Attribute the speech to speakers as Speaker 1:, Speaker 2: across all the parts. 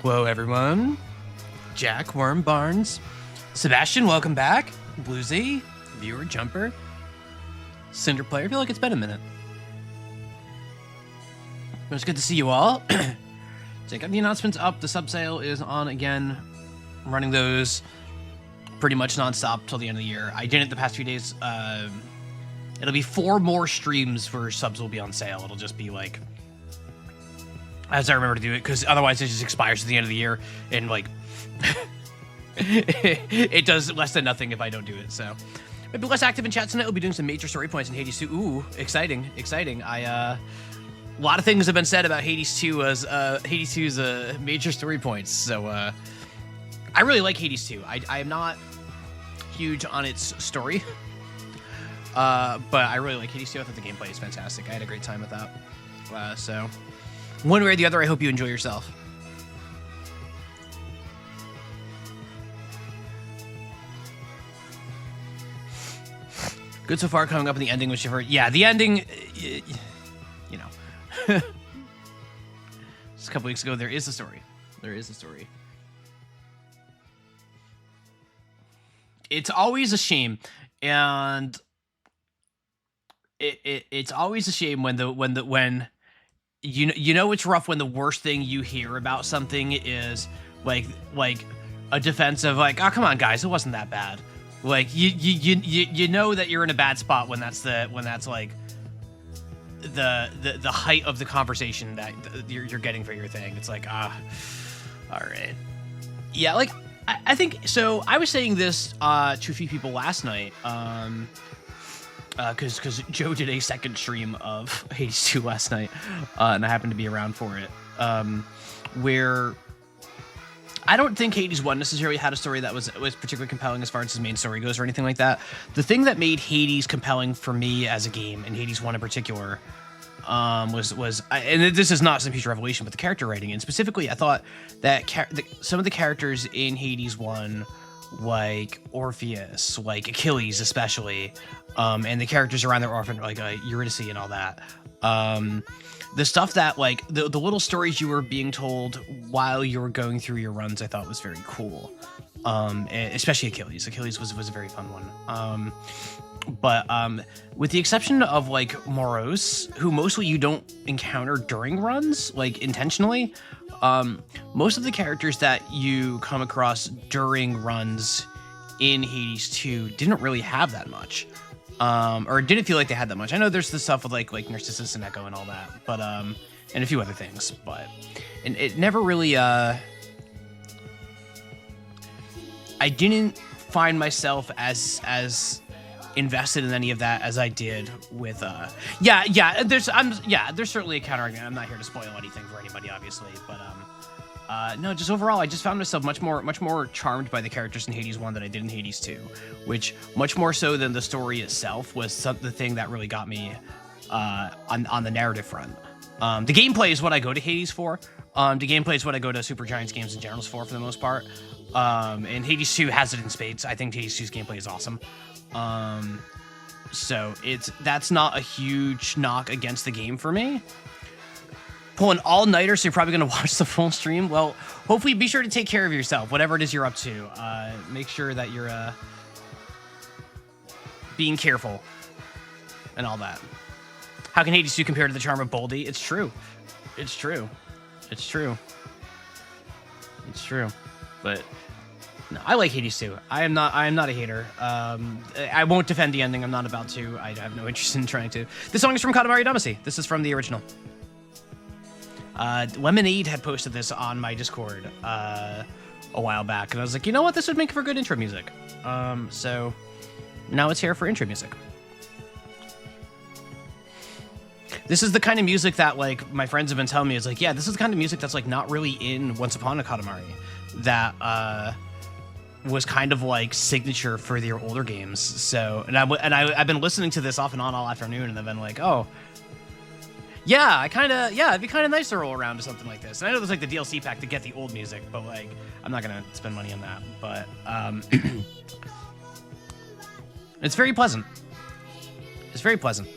Speaker 1: Hello, everyone. Jack, Worm, Barnes, Sebastian, welcome back. Bluesy, viewer, Jumper, Cinder Player. I feel like it's been a minute. But it's good to see you all. So I got the announcements up. The sub sale is on again. I'm running those pretty much nonstop till the end of the year. I did it the past few days. It'll be 4 more streams where subs will be on sale. It'll just be like, as I remember to do it, because otherwise it just expires at the end of the year, and like it does less than nothing if I don't do it. So maybe less active in chat tonight. We'll be doing some major story points in Hades 2. Ooh, exciting. A lot of things have been said about Hades 2 as Hades 2's major story points. So I really like Hades 2. I am not huge on its story, but I really like Hades 2. I thought the gameplay is fantastic. I had a great time with that. So one way or the other, I hope you enjoy yourself. Good so far, coming up in the ending, which you've heard. Yeah, the ending, you know. Just a couple weeks ago, there is a story. There is a story. It's always a shame, and it's always a shame when you know it's rough when the worst thing you hear about something is like a defense of like, oh, come on guys, it wasn't that bad. Like you know that you're in a bad spot when that's like the height of the conversation that you're getting for your thing. It's like, all right. Yeah, like I think so. I was saying this to a few people last night, because Joe did a second stream of Hades 2 last night, and I happened to be around for it, where I don't think Hades 1 necessarily had a story that was particularly compelling as far as his main story goes or anything like that. The thing that made Hades compelling for me as a game, and Hades 1 in particular, was and this is not some huge revelation, but the character writing. And specifically, I thought that some of the characters in Hades 1, like Orpheus, like Achilles especially, and the characters around their orphan, like Eurydice and all that, the stuff that, like, the little stories you were being told while you were going through your runs, I thought was very cool. Especially Achilles. Achilles was a very fun one. But with the exception of, like, Moros, who mostly you don't encounter during runs, like, intentionally, most of the characters that you come across during runs in Hades 2 didn't really have that much. Or didn't feel like they had that much. I know there's the stuff with like Narcissus and Echo and all that, but and a few other things, but it never really I didn't find myself as invested in any of that as I did with there's certainly a counter argument. I'm not here to spoil anything for anybody, obviously, but no, just overall, I just found myself much more charmed by the characters in Hades 1 than I did in Hades 2, which, much more so than the story itself, was the thing that really got me on the narrative front. The gameplay is what I go to Hades for. The gameplay is what I go to Supergiant's games and Generals for the most part. And Hades 2 has it in spades. I think Hades 2's gameplay is awesome. So that's not a huge knock against the game for me. Pulling all-nighter, so you're probably going to watch the full stream. Well, hopefully be sure to take care of yourself, whatever it is you're up to. Make sure that you're being careful and all that. How can Hades 2 compare to the charm of Boldy? It's true. It's true. It's true. It's true. But no, I like Hades 2. I am not a hater. I won't defend the ending. I'm not about to. I have no interest in trying to. This song is from Katamari Damacy. This is from the original. Lemonade had posted this on my Discord a while back, and I was like, you know what, this would make for good intro music. So now it's here for intro music. This is the kind of music that, like, my friends have been telling me is like, yeah, this is the kind of music that's like not really in Once Upon a Katamari, that was kind of like signature for their older games. So, and I've been listening to this off and on all afternoon, and I've been like, oh. Yeah, it'd be kind of nice to roll around to something like this. And I know there's like the DLC pack to get the old music, but like, I'm not gonna spend money on that. But it's very pleasant. It's very pleasant.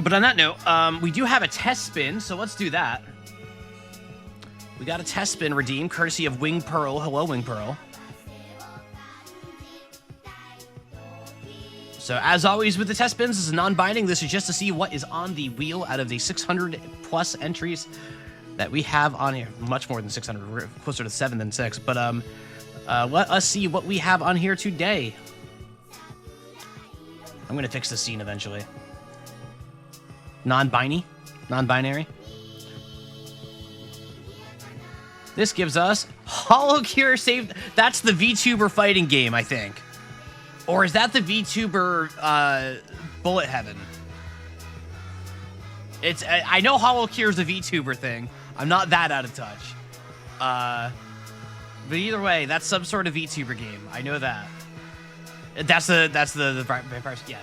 Speaker 1: But on that note, we do have a test spin, so let's do that. We got a test spin redeemed, courtesy of Wing Pearl. Hello, Wing Pearl. So, as always with the test spins, this is non-binding. This is just to see what is on the wheel out of the 600-plus entries that we have on here. Much more than 600. We're closer to 7 than 6. But let us see what we have on here today. I'm going to fix the scene eventually. Non-binary. This gives us HoloCure Save. That's the VTuber fighting game, I think. Or is that the VTuber Bullet Heaven? I know HoloCure is a VTuber thing. I'm not that out of touch. But either way, that's some sort of VTuber game. I know that. That's the yeah,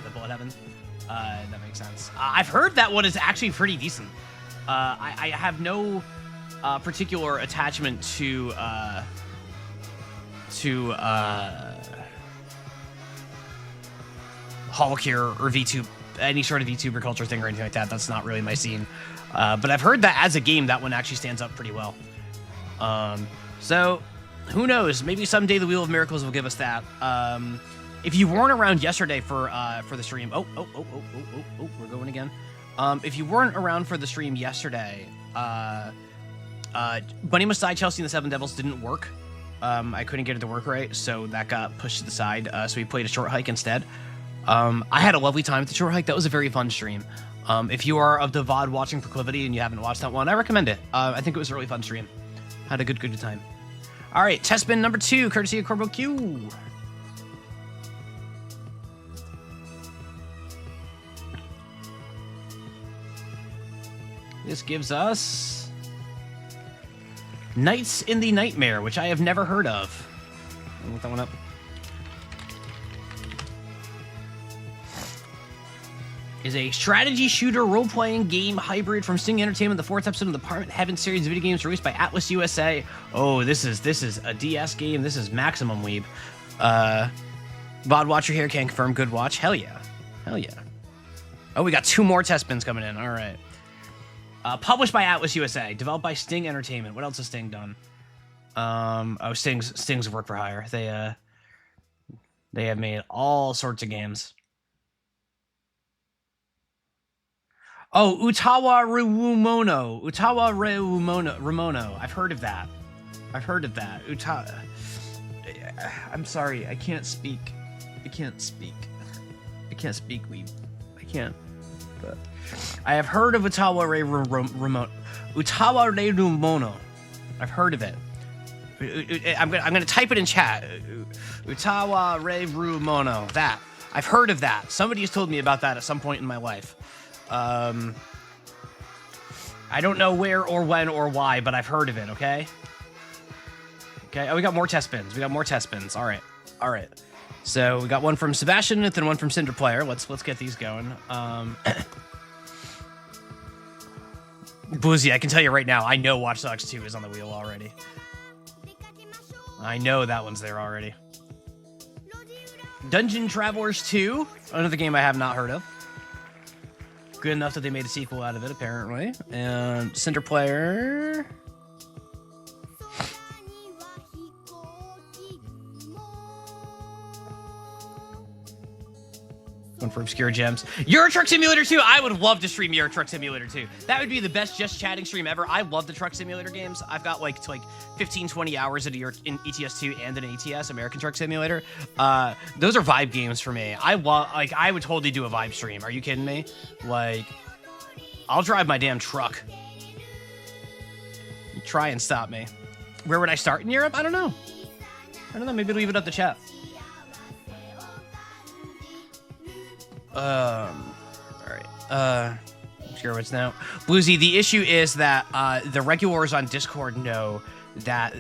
Speaker 1: the Bullet Heaven. That makes sense. I've heard that one is actually pretty decent. I have no particular attachment to HoloCure or VTube, any sort of VTuber culture thing or anything like that. That's not really my scene. But I've heard that as a game, that one actually stands up pretty well. So who knows? Maybe someday the Wheel of Miracles will give us that. If you weren't around yesterday for the stream, we're going again. If you weren't around for the stream yesterday, Bunny Must Die, Chelsea and the Seven Devils didn't work. I couldn't get it to work right, so that got pushed to the side. So we played a short hike instead. I had a lovely time at the short hike. That was a very fun stream. If you are of the VOD watching proclivity and you haven't watched that one, I recommend it. I think it was a really fun stream. Had a good time. All right, test spin number 2, courtesy of Corbo Q. This gives us Nights in the Nightmare, which I have never heard of. I'll look that one up. Is a strategy shooter role-playing game hybrid from Sting Entertainment, the 4th episode of the Parliament Heaven series of video games released by Atlas USA. Oh, this is a DS game. This is Maximum Weeb. VOD Watcher here can confirm good watch. Hell yeah. Oh, we got 2 more test spins coming in. All right. Published by Atlas USA, developed by Sting Entertainment. What else has Sting done? Sting's work for hire. They have made all sorts of games. Oh, Utawa Ramono. I've heard of that. I'm sorry, I can't speak. Weeb. I can't. But I have heard of Utawa Ramono. I've heard of it. I'm gonna type it in chat. Utawa Ramono. That. I've heard of that. Somebody has told me about that at some point in my life. I don't know where or when or why, but I've heard of it, okay? Oh, we got more test spins. All right. So we got one from Sebastian and then one from Cinder Player. Let's get these going. Boozy, I can tell you right now, I know Watch Dogs 2 is on the wheel already. I know that one's there already. Dungeon Travelers 2, another game I have not heard of. Good enough that they made a sequel out of it, apparently. And Cinder Player. One for Obscure Gems. Euro Truck Simulator 2. I would love to stream Euro Truck Simulator 2. That would be the best just chatting stream ever. I love the Truck Simulator games. I've got like 15, 20 hours in ETS2 and an ATS, American Truck Simulator. Those are vibe games for me. I would totally do a vibe stream. Are you kidding me? Like, I'll drive my damn truck. Try and stop me. Where would I start in Europe? I don't know. Maybe leave it up to chat. All right. Sure what's now. Bluesy, the issue is that the regulars on Discord know that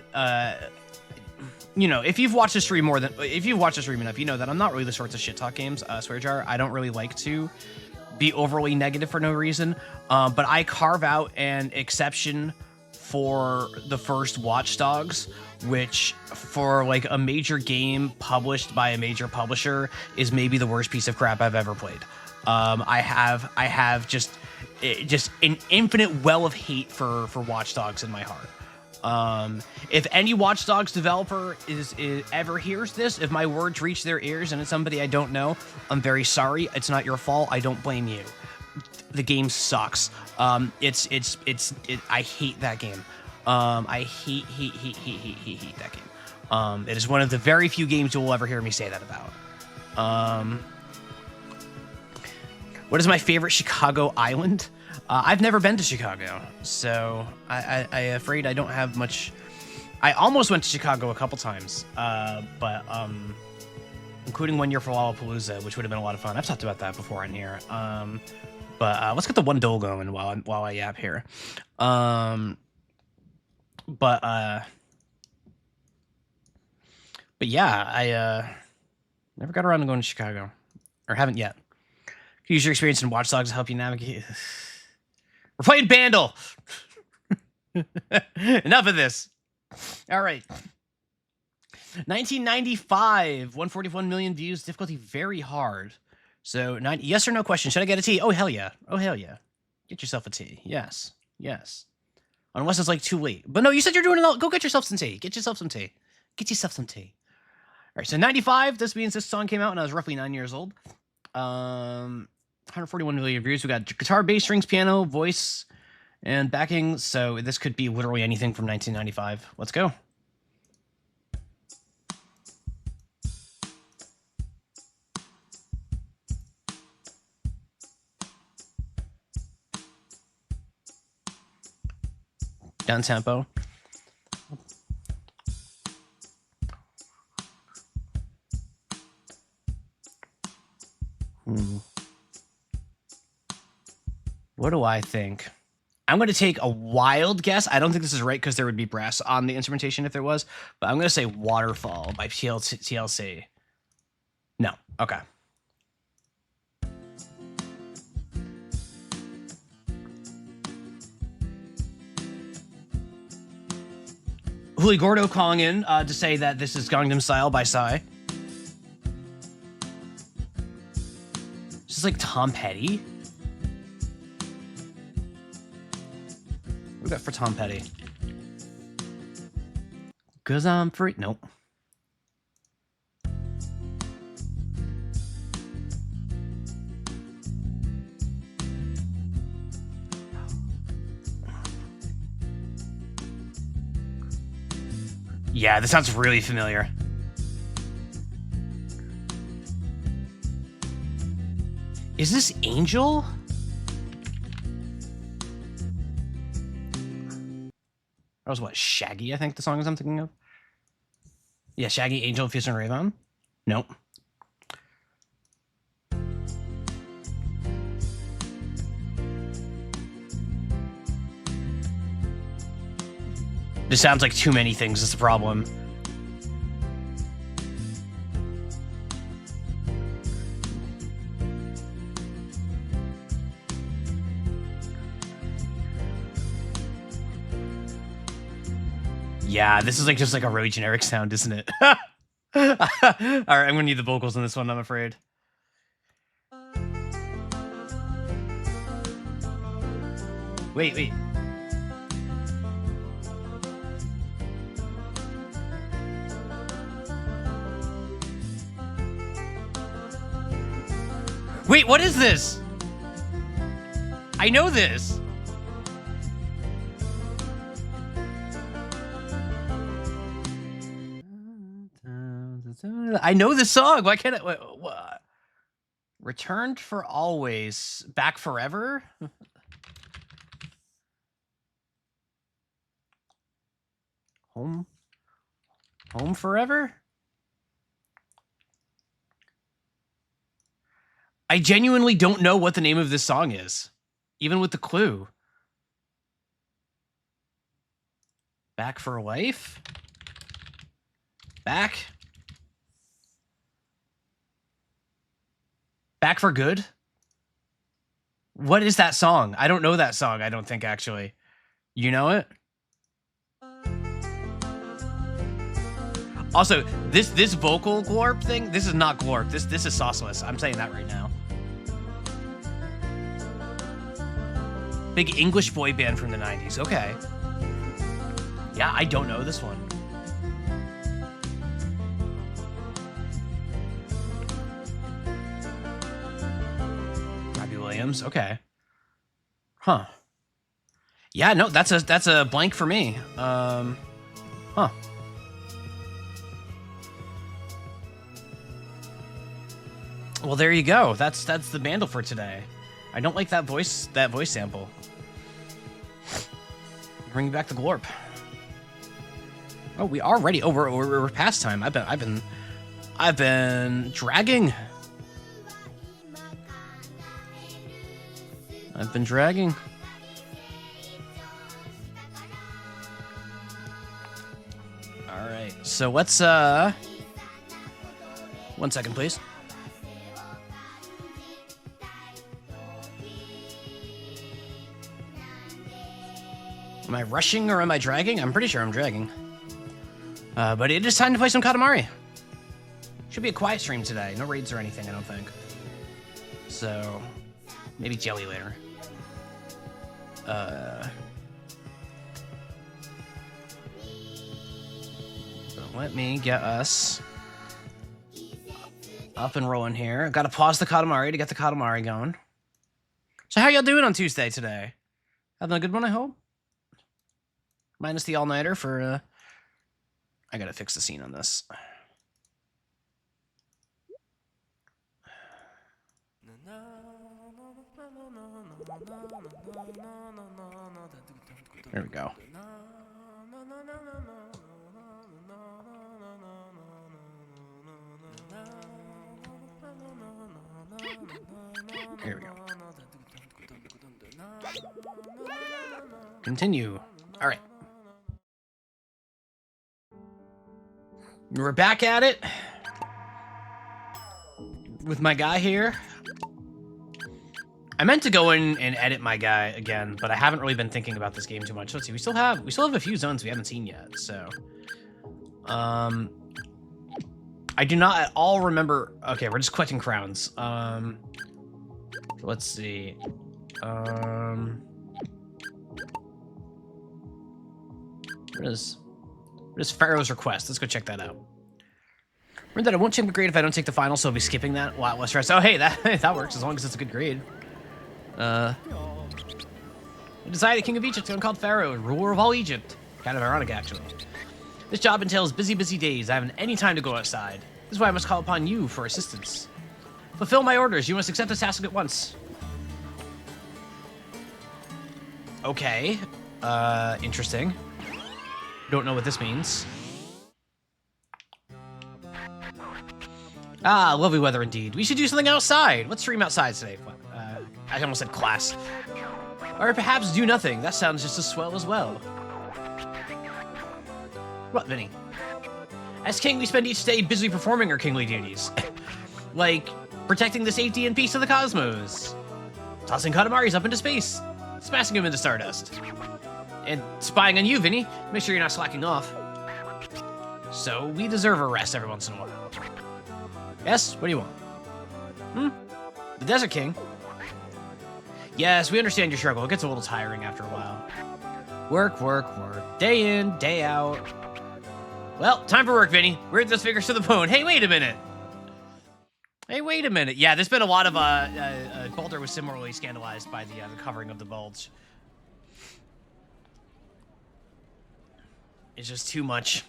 Speaker 1: if you've watched the stream enough, you know that I'm not really the sorts of shit talk games. Swear jar. I don't really like to be overly negative for no reason. But I carve out an exception for the first Watch Dogs, which for like a major game published by a major publisher is maybe the worst piece of crap I've ever played. I have just an infinite well of hate for Watch Dogs in my heart. If any Watch Dogs developer is ever hears this, if my words reach their ears and it's somebody I don't know, I'm very sorry. It's not your fault. I don't blame you. The game sucks. I hate that game. I hate that game. It is one of the very few games you will ever hear me say that about. What is my favorite Chicago island? I've never been to Chicago, so I'm afraid I don't have much. I almost went to Chicago a couple times, but including one year for Lollapalooza, which would have been a lot of fun. I've talked about that before on here. But let's get the one dole going while I yap here. But yeah, I never got around to going to Chicago, or haven't yet. Use your experience in Watch Dogs to help you navigate. We're playing Bandle. Enough of this. All right. 1995, 141 million views. Difficulty very hard. So, yes or no question. Should I get a T? Oh, hell yeah. Oh, hell yeah. Get yourself a T. Yes. Yes. Unless it's like too late. But no, you said you're doing it all. Go get yourself some tea. Get yourself some tea. Get yourself some tea. All right. So 95. This means this song came out when I was roughly 9 years old. 141 million views. We got guitar, bass, strings, piano, voice, and backing. So this could be literally anything from 1995. Let's go. Down tempo. What do I think? I'm going to take a wild guess. I don't think this is right because there would be brass on the instrumentation if there was, but I'm going to say Waterfall by TLC. No. Okay. Huli Gordo calling in to say that this is Gangnam Style by Psy. This is like Tom Petty. What do we got for Tom Petty? 'Cause I'm free. Nope. Yeah, this sounds really familiar. Is this Angel? That was what, Shaggy, I think the song is I'm thinking of. Yeah, Shaggy, Angel, Fierce and Rayvon. Nope. This sounds like too many things is the problem. Yeah, this is like just like a really generic sound, isn't it? All right, I'm gonna need the vocals on this one, I'm afraid. Wait. Wait, what is this? I know this. I know this song. Why can't I? What? Returned for Always. Back Forever? Home Forever? I genuinely don't know what the name of this song is, even with the clue. Back for Life? Back for Good? What is that song? I don't know that song, I don't think, actually. You know it? Also, this vocal glorp thing, this is not glorp. This is sauceless. I'm saying that right now. Big English boy band from the 90s. Okay. Yeah, I don't know this one. Robbie Williams. Okay. Huh. Yeah, no, that's a blank for me. Huh. Well, there you go. That's the Bandle for today. I don't like that voice sample. Bring back the glorp. Oh, we are ready. Oh, we're past time. I've been dragging. I've been dragging. All right. So let's 1 second, please. Am I rushing or am I dragging? I'm pretty sure I'm dragging. But it is time to play some Katamari. Should be a quiet stream today. No raids or anything, I don't think. So, maybe jelly later. So let me get us up and rolling here. I've got to pause the Katamari to get the Katamari going. So how y'all doing on Tuesday today? Having a good one, I hope? Minus the all-nighter for, I gotta fix the scene on this. There we go. There we go. Continue. All right. We're back at it with my guy here. I meant to go in and edit my guy again, but I haven't really been thinking about this game too much. Let's see, we still have a few zones we haven't seen yet, so I do not at all remember. Okay, we're just collecting crowns. Let's see. What is Pharaoh's request? Let's go check that out. Remember that I won't check the grade if I don't take the final, so I'll be skipping that. A lot less stress. Oh, hey, that works as long as it's a good grade. I decided King of Egypt to called Pharaoh, ruler of all Egypt. Kind of ironic, actually. This job entails busy, busy days. I haven't any time to go outside. This is why I must call upon you for assistance. Fulfill my orders. You must accept this task at once. Okay. Interesting. Don't know what this means. Ah, lovely weather indeed. We should do something outside. Let's stream outside today. I almost said class. Or perhaps do nothing. That sounds just as swell as well. What, Vinny? As king, we spend each day busily performing our kingly duties. Like protecting the safety and peace of the cosmos. Tossing Katamaris up into space. Smashing them into stardust. And spying on you, Vinny. Make sure you're not slacking off. So, we deserve a rest every once in a while. Yes? What do you want? The Desert King? Yes, we understand your struggle. It gets a little tiring after a while. Work, work, work. Day in, day out. Well, time for work, Vinny. We're those figures to the bone. Hey, wait a minute. Hey, wait a minute. Yeah, there's been a lot of, Baldur was similarly scandalized by the covering of the bulge. It's just too much.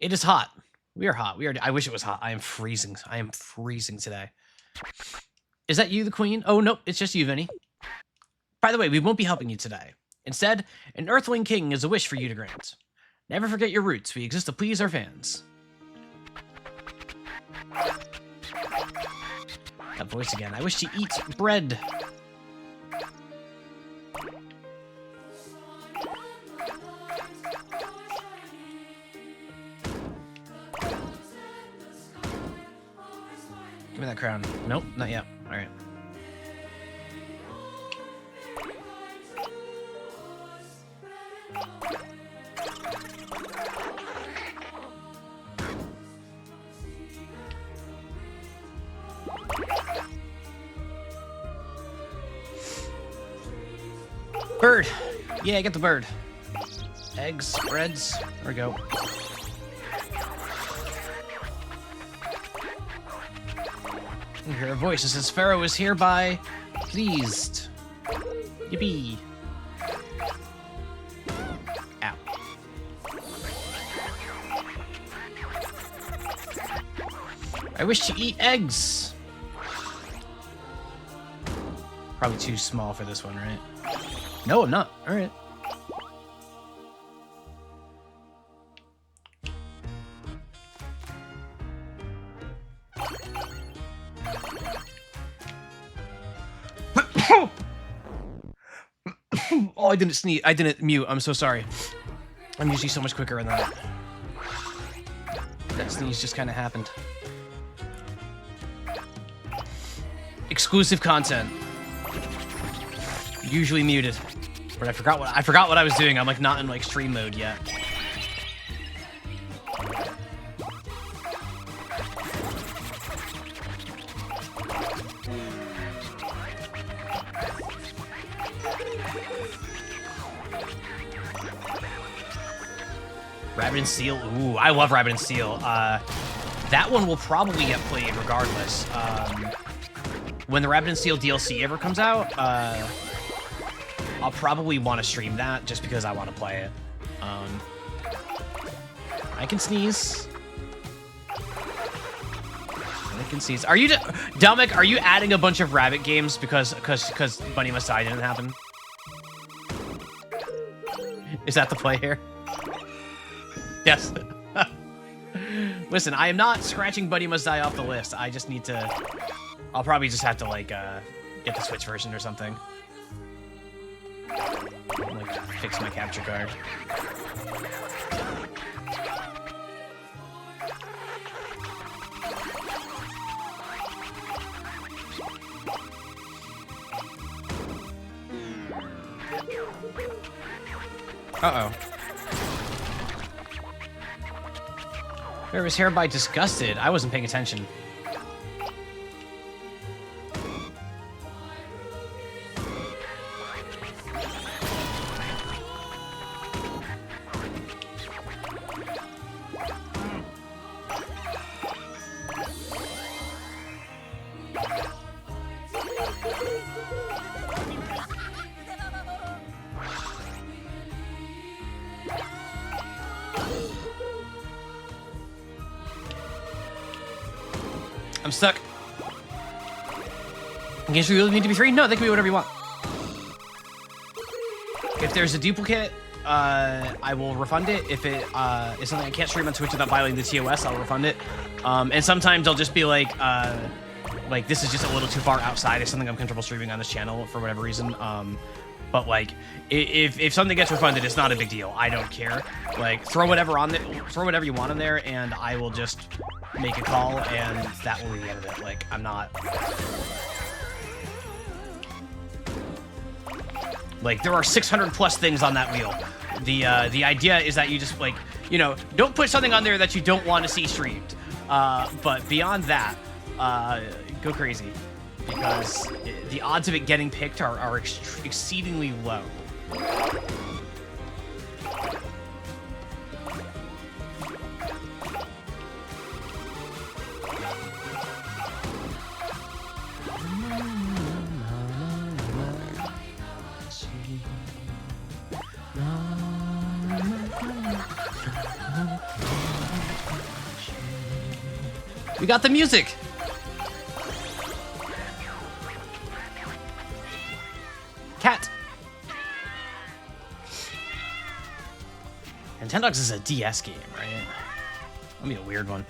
Speaker 1: It is hot. We are hot. I wish it was hot. I am freezing. I am freezing today. Is that you, the queen? Oh, nope. It's just you, Vinny. By the way, we won't be helping you today. Instead, an Earthling King is a wish for you to grant. Never forget your roots. We exist to please our fans. That voice again. I wish to eat bread. Give me that crown. Nope, not yet. All right. Bird. Yeah, get the bird. Eggs, breads. There we go. You hear a voice that says, Pharaoh is hereby pleased. Yippee. Ow. I wish to eat eggs. Probably too small for this one, right? No, I'm not. All right. Oh, I didn't sneeze. I didn't mute. I'm so sorry. I'm usually so much quicker than that. That sneeze just kind of happened. Exclusive content. Usually muted. But I forgot what I was doing. I'm like not in like stream mode yet. Rabbit and Steel. Ooh, I love Rabbit and Steel. That one will probably get played regardless. When the Rabbit and Steel DLC ever comes out, I'll probably want to stream that just because I want to play it. I can sneeze. I can sneeze. Are you, Delmic? Are you adding a bunch of Rabbit games because Bunny Must Die didn't happen? Is that the play here? Yes. Listen, I am not scratching Bunny Must Die off the list. I just need to. I'll probably just have to like get the Switch version or something. Like fix my capture card. Uh-oh. Pharaoh was hereby disgusted. I wasn't paying attention. I'm stuck. Games we really need to be free? No, they can be whatever you want. If there's a duplicate, I will refund it. If it is something I can't stream on Twitch without violating the TOS, I'll refund it. And sometimes I'll just be like this is just a little too far outside of something I'm comfortable streaming on this channel for whatever reason. But like, if something gets refunded, it's not a big deal. I don't care. Like, throw whatever you want in there, and I will just make a call, and that will be the end of it. Like, I'm not. Like, there are 600 plus things on that wheel. The idea is that you just like, don't put something on there that you don't want to see streamed. But beyond that, go crazy. Because the odds of it getting picked are exceedingly low. We got the music! Cat! Nintendogs is a DS game, right? That'll be a weird one.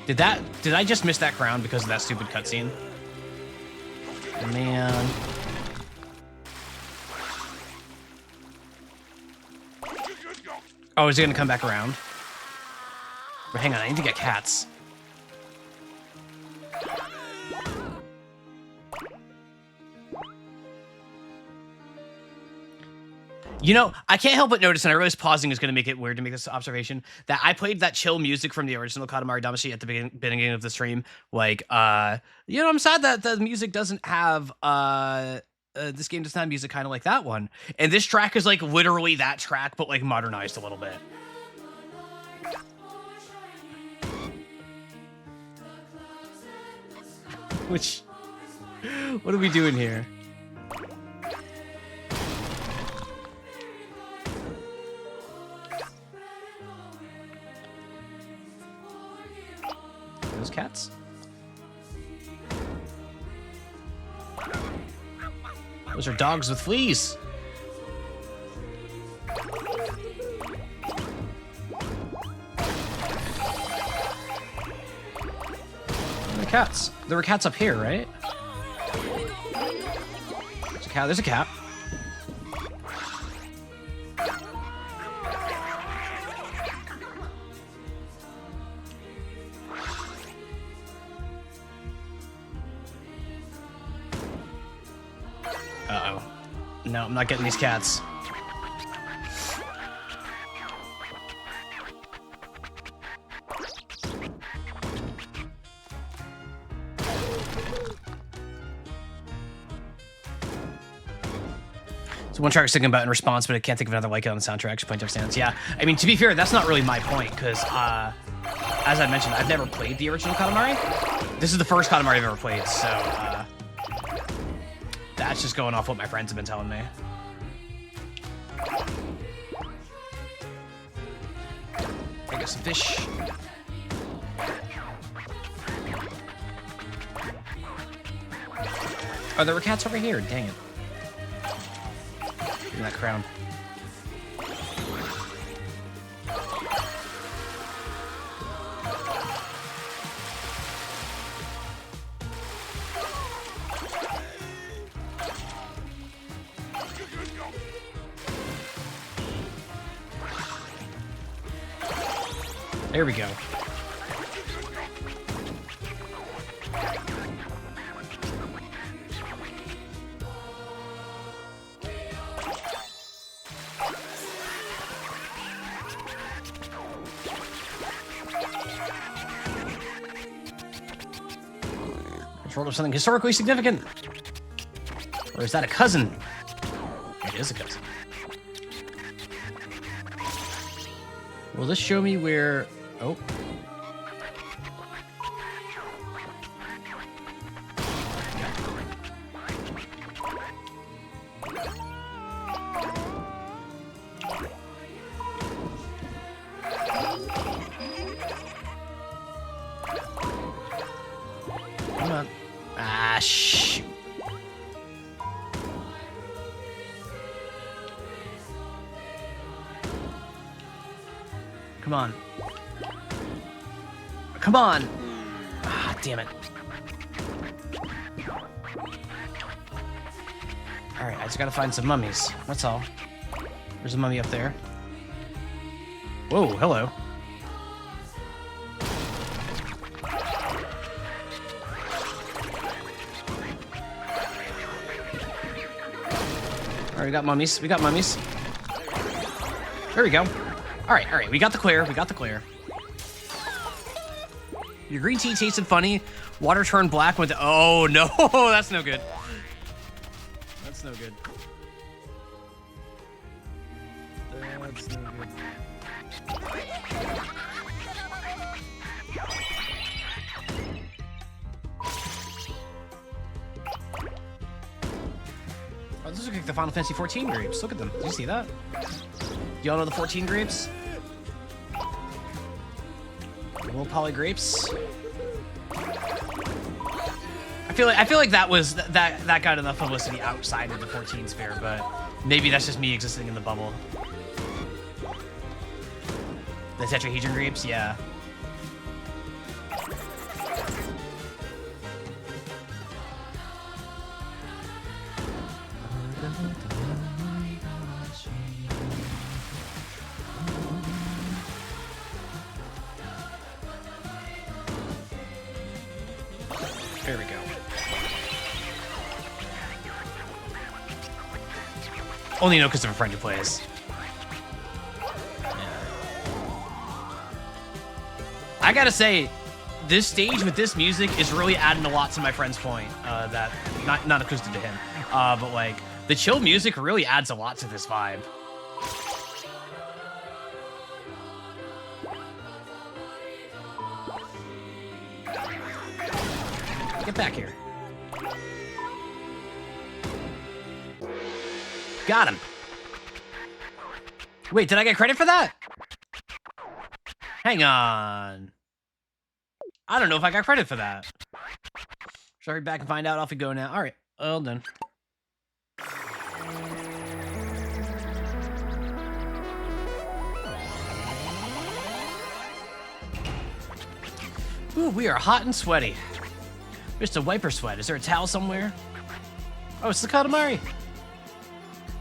Speaker 1: Did I just miss that crown because of that stupid cutscene? Man. Oh, is he gonna come back around? But hang on, I need to get cats. You know, I can't help but notice, and I realize pausing is going to make it weird to make this observation, that I played that chill music from the original Katamari Damacy at the beginning of the stream. Like, I'm sad that the music doesn't have, this game doesn't have music kind of like that one. And this track is like literally that track, but like modernized a little bit. What are we doing here? Those cats? Those are dogs with fleas. Where are the cats? There were cats up here, right? There's a cat. There's a cat. Uh-oh. No, I'm not getting these cats. So one track I was thinking about in response, but I can't think of another like it on the soundtrack. Point of stance. Yeah, I mean, to be fair, that's not really my point, because as I mentioned, I've never played the original Katamari. This is the first Katamari I've ever played, so that's just going off what my friends have been telling me. I got some fish. Oh, there were cats over here. Dang it. Give me that crown. There we go. Control of something historically significant. Or is that a cousin? It is a cousin. Will this show me where... Oh. Come on. Ah, shoot. Come on. Come on! Ah, damn it. Alright, I just gotta find some mummies. That's all. There's a mummy up there. Whoa, hello. Alright, we got mummies. We got mummies. There we go. Alright, we got the clear. We got the clear. Your green tea tasted funny. Water turned black with... Oh, no. That's no good. That's no good. That's no good. Oh, those look like the Final Fantasy 14 grapes. Look at them. Did you see that? Y'all know the 14 grapes? Little poly grapes. I feel like that was that got enough publicity outside of the 14 sphere, but maybe that's just me existing in the bubble. The tetrahedron grapes, yeah. There we go. Only know because of a friend who plays. Yeah. I gotta say, this stage with this music is really adding a lot to my friend's point. That not acoustic to him, but like the chill music really adds a lot to this vibe. Get back here. Got him. Wait, did I get credit for that? Hang on. I don't know if I got credit for that. Shall I read back and find out? Off we go now. All right, well done. Ooh, we are hot and sweaty. Just a wiper sweat. Is there a towel somewhere? Oh, it's the Katamari.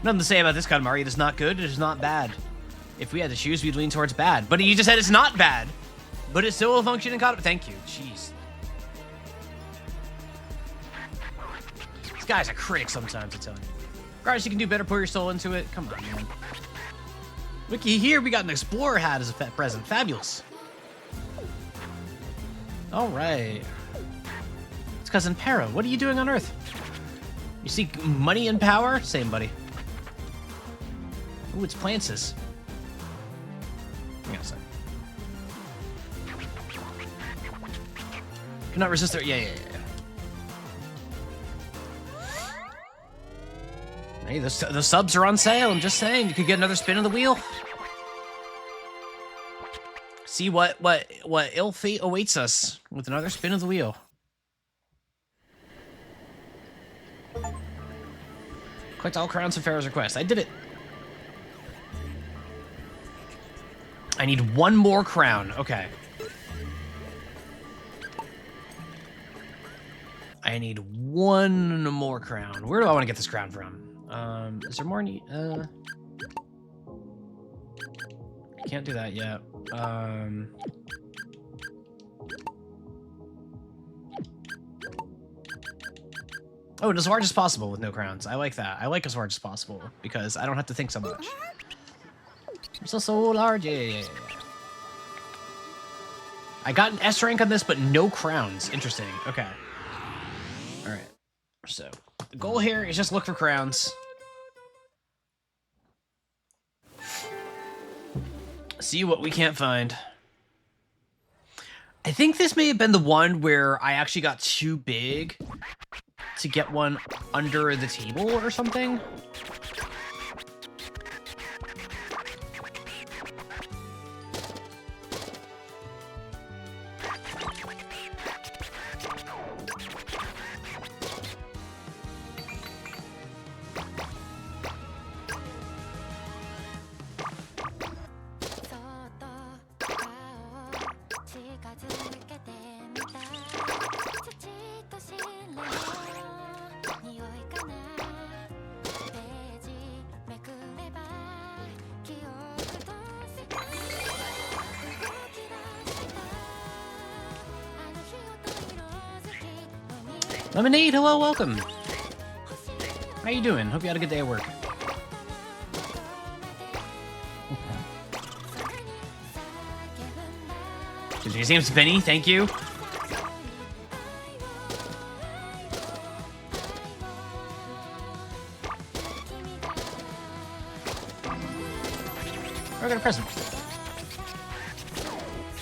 Speaker 1: Nothing to say about this Katamari. It is not good. It is not bad. If we had to choose, we'd lean towards bad. But you just said it's not bad. But it's still a functioning Katamari. Thank you. Jeez. This guy's a critic sometimes, I tell you. Regardless, you can do better. Pour your soul into it. Come on, man. Looky here. We got an Explorer hat as a present. Fabulous. All right. It's Cousin Para. What are you doing on Earth? You seek money and power? Same, buddy. Ooh, it's Plances. Hang on a second. Cannot resist their... Yeah. Hey, the subs are on sale. I'm just saying. You could get another spin of the wheel. See what ill fate awaits us with another spin of the wheel. Collect all crowns of Pharaoh's request. I did it. I need one more crown. Okay. I need one more crown. Where do I want to get this crown from? Is there more need? Can't do that yet. Oh, and as large as possible with no crowns. I like that. I like as large as possible because I don't have to think so much. So large. Yeah. I got an S rank on this, but no crowns. Interesting. Okay. All right. So the goal here is just look for crowns. See what we can't find. I think this may have been the one where I actually got too big to get one under the table or something. Lemonade, hello, welcome. How you doing? Hope you had a good day at work. His name's Benny, thank you. I got a present.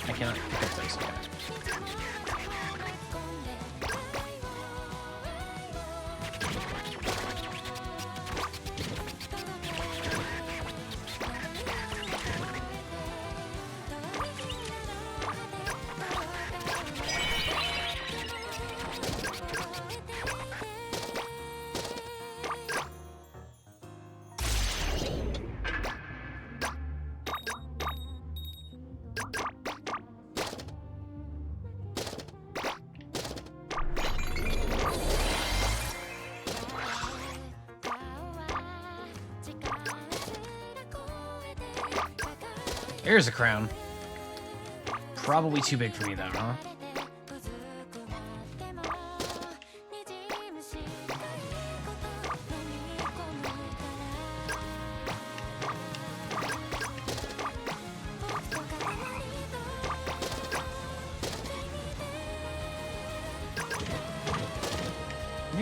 Speaker 1: I cannot pick up those. Okay. Here's a crown. Probably too big for me though, huh?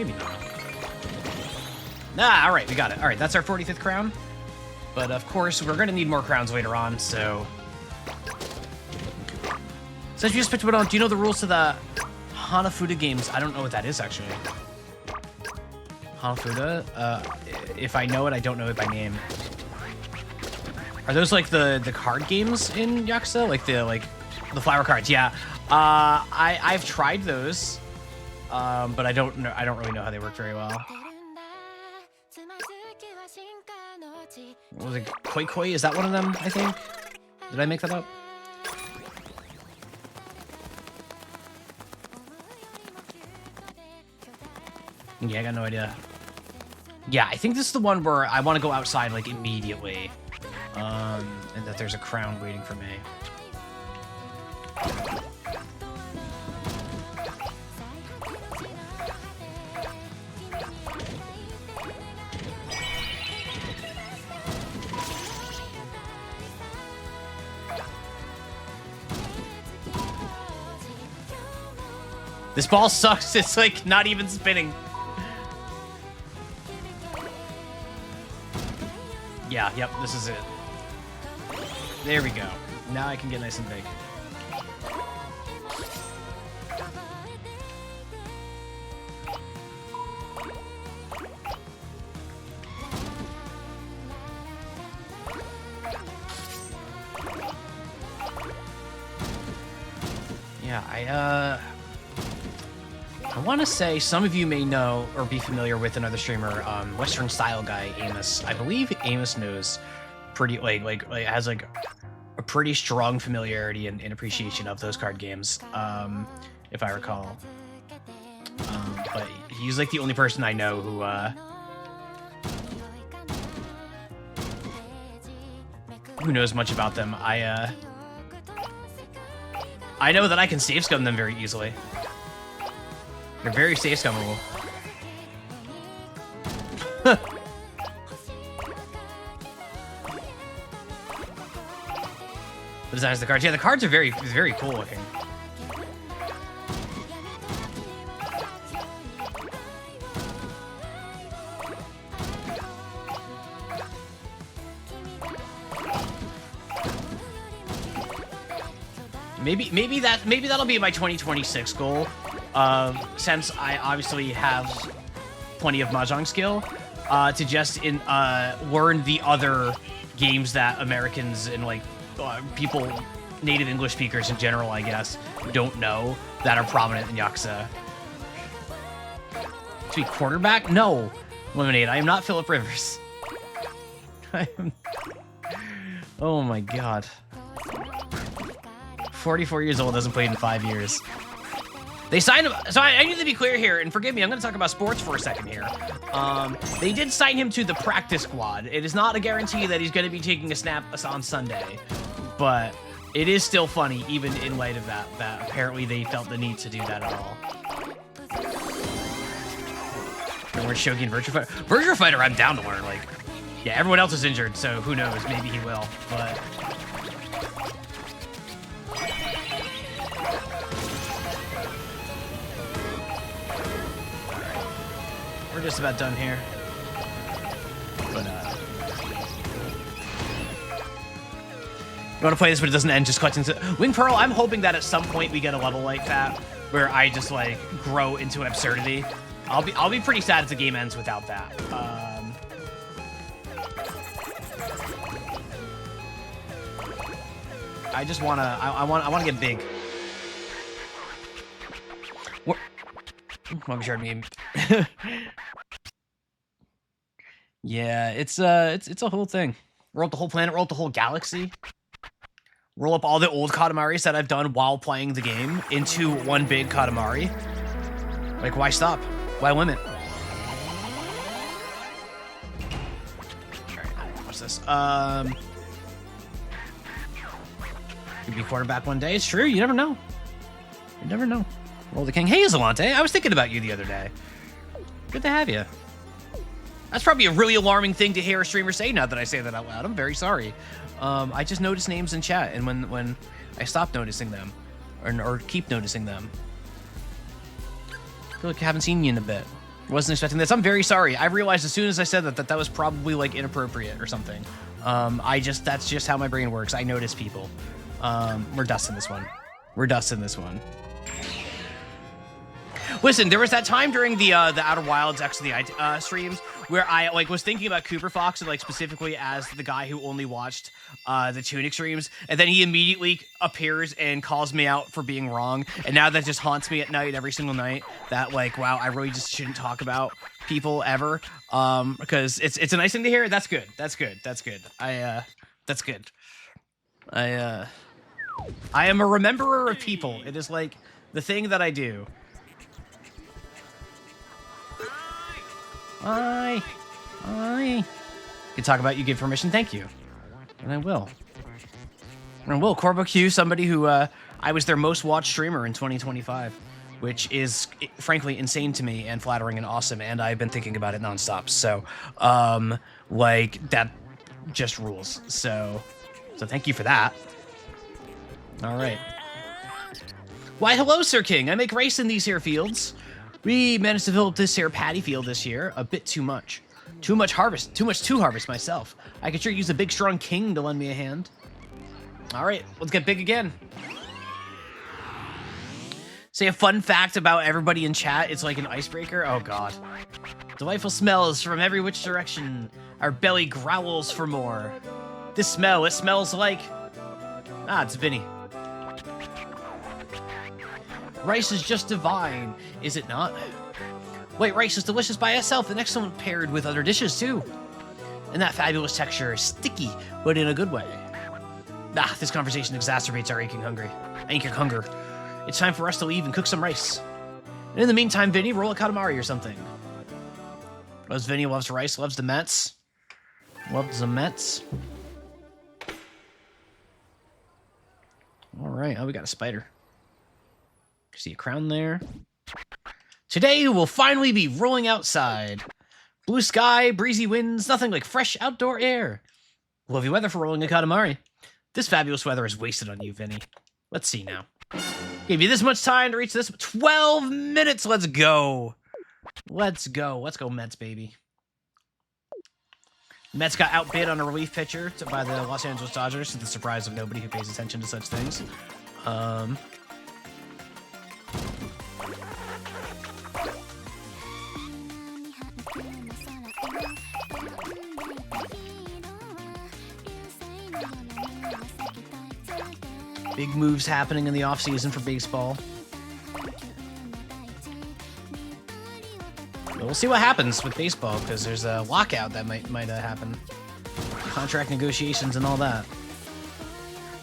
Speaker 1: maybe not. All right, we got it. All right, that's our 45th crown. But of course, we're gonna need more crowns later on, so... Since you just picked one on, do you know the rules to the Hanafuda games? I don't know what that is, actually. Hanafuda? If I know it, I don't know it by name. Are those like the card games in Yakuza? Like the flower cards? Yeah. I've tried those, but I don't really know how they work very well. What was it? Koi Koi? Is that one of them? I think. Did I make that up? Yeah, I got no idea. Yeah, I think this is the one where I want to go outside like immediately, and that there's a crown waiting for me. This ball sucks. It's like not even spinning. Yeah, yep, this is it. There we go. Now I can get nice and big. Yeah, I want to say some of you may know or be familiar with another streamer, Western style guy, Amos. I believe Amos knows pretty like has like a pretty strong familiarity and appreciation of those card games, if I recall. But he's like the only person I know who knows much about them. I know that I can save scum them very easily. They're very safe scummable. The designs of the cards. Yeah, the cards are very cool looking. Maybe that'll be my 2026 goal. Since I obviously have plenty of mahjong skill, to just learn the other games that Americans and like people, native English speakers in general, I guess, don't know that are prominent in Yakuza. To be quarterback? No, Lemonade. I am not Philip Rivers. I am. Oh my god. 44 years old, hasn't played in 5 years. They signed him, so I need to be clear here, and forgive me, I'm going to talk about sports for a second here. They did sign him to the practice squad. It is not a guarantee that he's going to be taking a snap on Sunday, but it is still funny, even in light of that apparently they felt the need to do that at all. And we're Shogi and Virtua Fighter. Virtua Fighter, I'm down to learn. Like, yeah, everyone else is injured, so who knows? Maybe he will, but... We're just about done here. But, you want to play this, but it doesn't end just collecting... Wing Pearl, I'm hoping that at some point we get a level like that, where I just, like, grow into an absurdity. I'll be pretty sad if the game ends without that. I just wanna... I wanna get big. What? I'm sure meme. Yeah, it's a whole thing. Roll up the whole planet, roll up the whole galaxy. Roll up all the old Katamaris that I've done while playing the game into one big Katamari. Like, why stop? Why limit? Alright, what's this? Could be quarterback one day. It's true, you never know. You never know. Roll the king. Hey, Zalante, I was thinking about you the other day. Good to have you. That's probably a really alarming thing to hear a streamer say now that I say that out loud. I'm very sorry. I just noticed names in chat, and when I stop noticing them, or keep noticing them, I feel like I haven't seen you in a bit. Wasn't expecting this. I'm very sorry. I realized as soon as I said that was probably like inappropriate or something. That's just how my brain works. I notice people. We're dusting this one. We're dusting this one. Listen, there was that time during the Outer Wilds X of the streams where I like was thinking about Cooper Fox and like specifically as the guy who only watched the Tunic streams, and then he immediately appears and calls me out for being wrong, and now that just haunts me at night every single night. That like, wow, I really just shouldn't talk about people ever, because it's a nice thing to hear. That's good. That's good. That's good. That's good. I am a rememberer of people. It is like the thing that I do. I can talk about you give permission. Thank you. And I will. And I will. Corbo Q, somebody who I was their most watched streamer in 2025, which is frankly insane to me and flattering and awesome. And I've been thinking about it nonstop. So, like that just rules. So thank you for that. All right. Why, hello, Sir King. I make rice in these here fields. We managed to fill up this here paddy field this year a bit too much. Too much harvest. Too much to harvest myself. I could sure use a big, strong king to lend me a hand. All right, let's get big again. Say a fun fact about everybody in chat. It's like an icebreaker. Oh, God. Delightful smells from every which direction. Our belly growls for more. This smell, it smells like... Ah, it's Vinny. Rice is just divine, is it not? Wait, rice is delicious by itself and excellent paired with other dishes, too. And that fabulous texture is sticky, but in a good way. Ah, this conversation exacerbates our aching hunger. It's time for us to leave and cook some rice. And in the meantime, Vinny, roll a Katamari or something. Loves Vinny, loves rice, loves the Mets. Loves the Mets. All right, oh, we got a spider. See a crown there. Today we'll finally be rolling outside. Blue sky, breezy winds, nothing like fresh outdoor air. Lovely weather for rolling a Katamari. This fabulous weather is wasted on you, Vinny. Let's see now. Gave you this much time to reach this. 12 minutes. Let's go. Let's go. Let's go, Mets, baby. Mets got outbid on a relief pitcher by the Los Angeles Dodgers, to the surprise of nobody who pays attention to such things. Big moves happening in the offseason for baseball. But we'll see what happens with baseball, because there's a lockout that might happen. Contract negotiations and all that.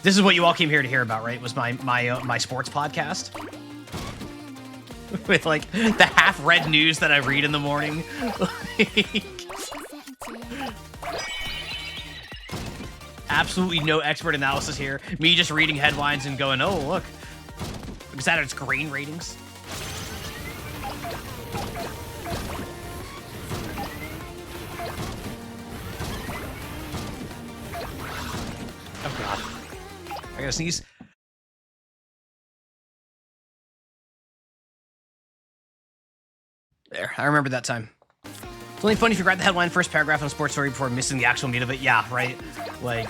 Speaker 1: This is what you all came here to hear about, right? Was my sports podcast? With like the half-read news that I read in the morning. Absolutely no expert analysis here. Me just reading headlines and going, oh, look. Is that its grain ratings? Oh, God. I gotta sneeze. There, I remember that time. It's only funny if you grab the headline first paragraph on a sports story before missing the actual meat of it. Yeah, right? Like,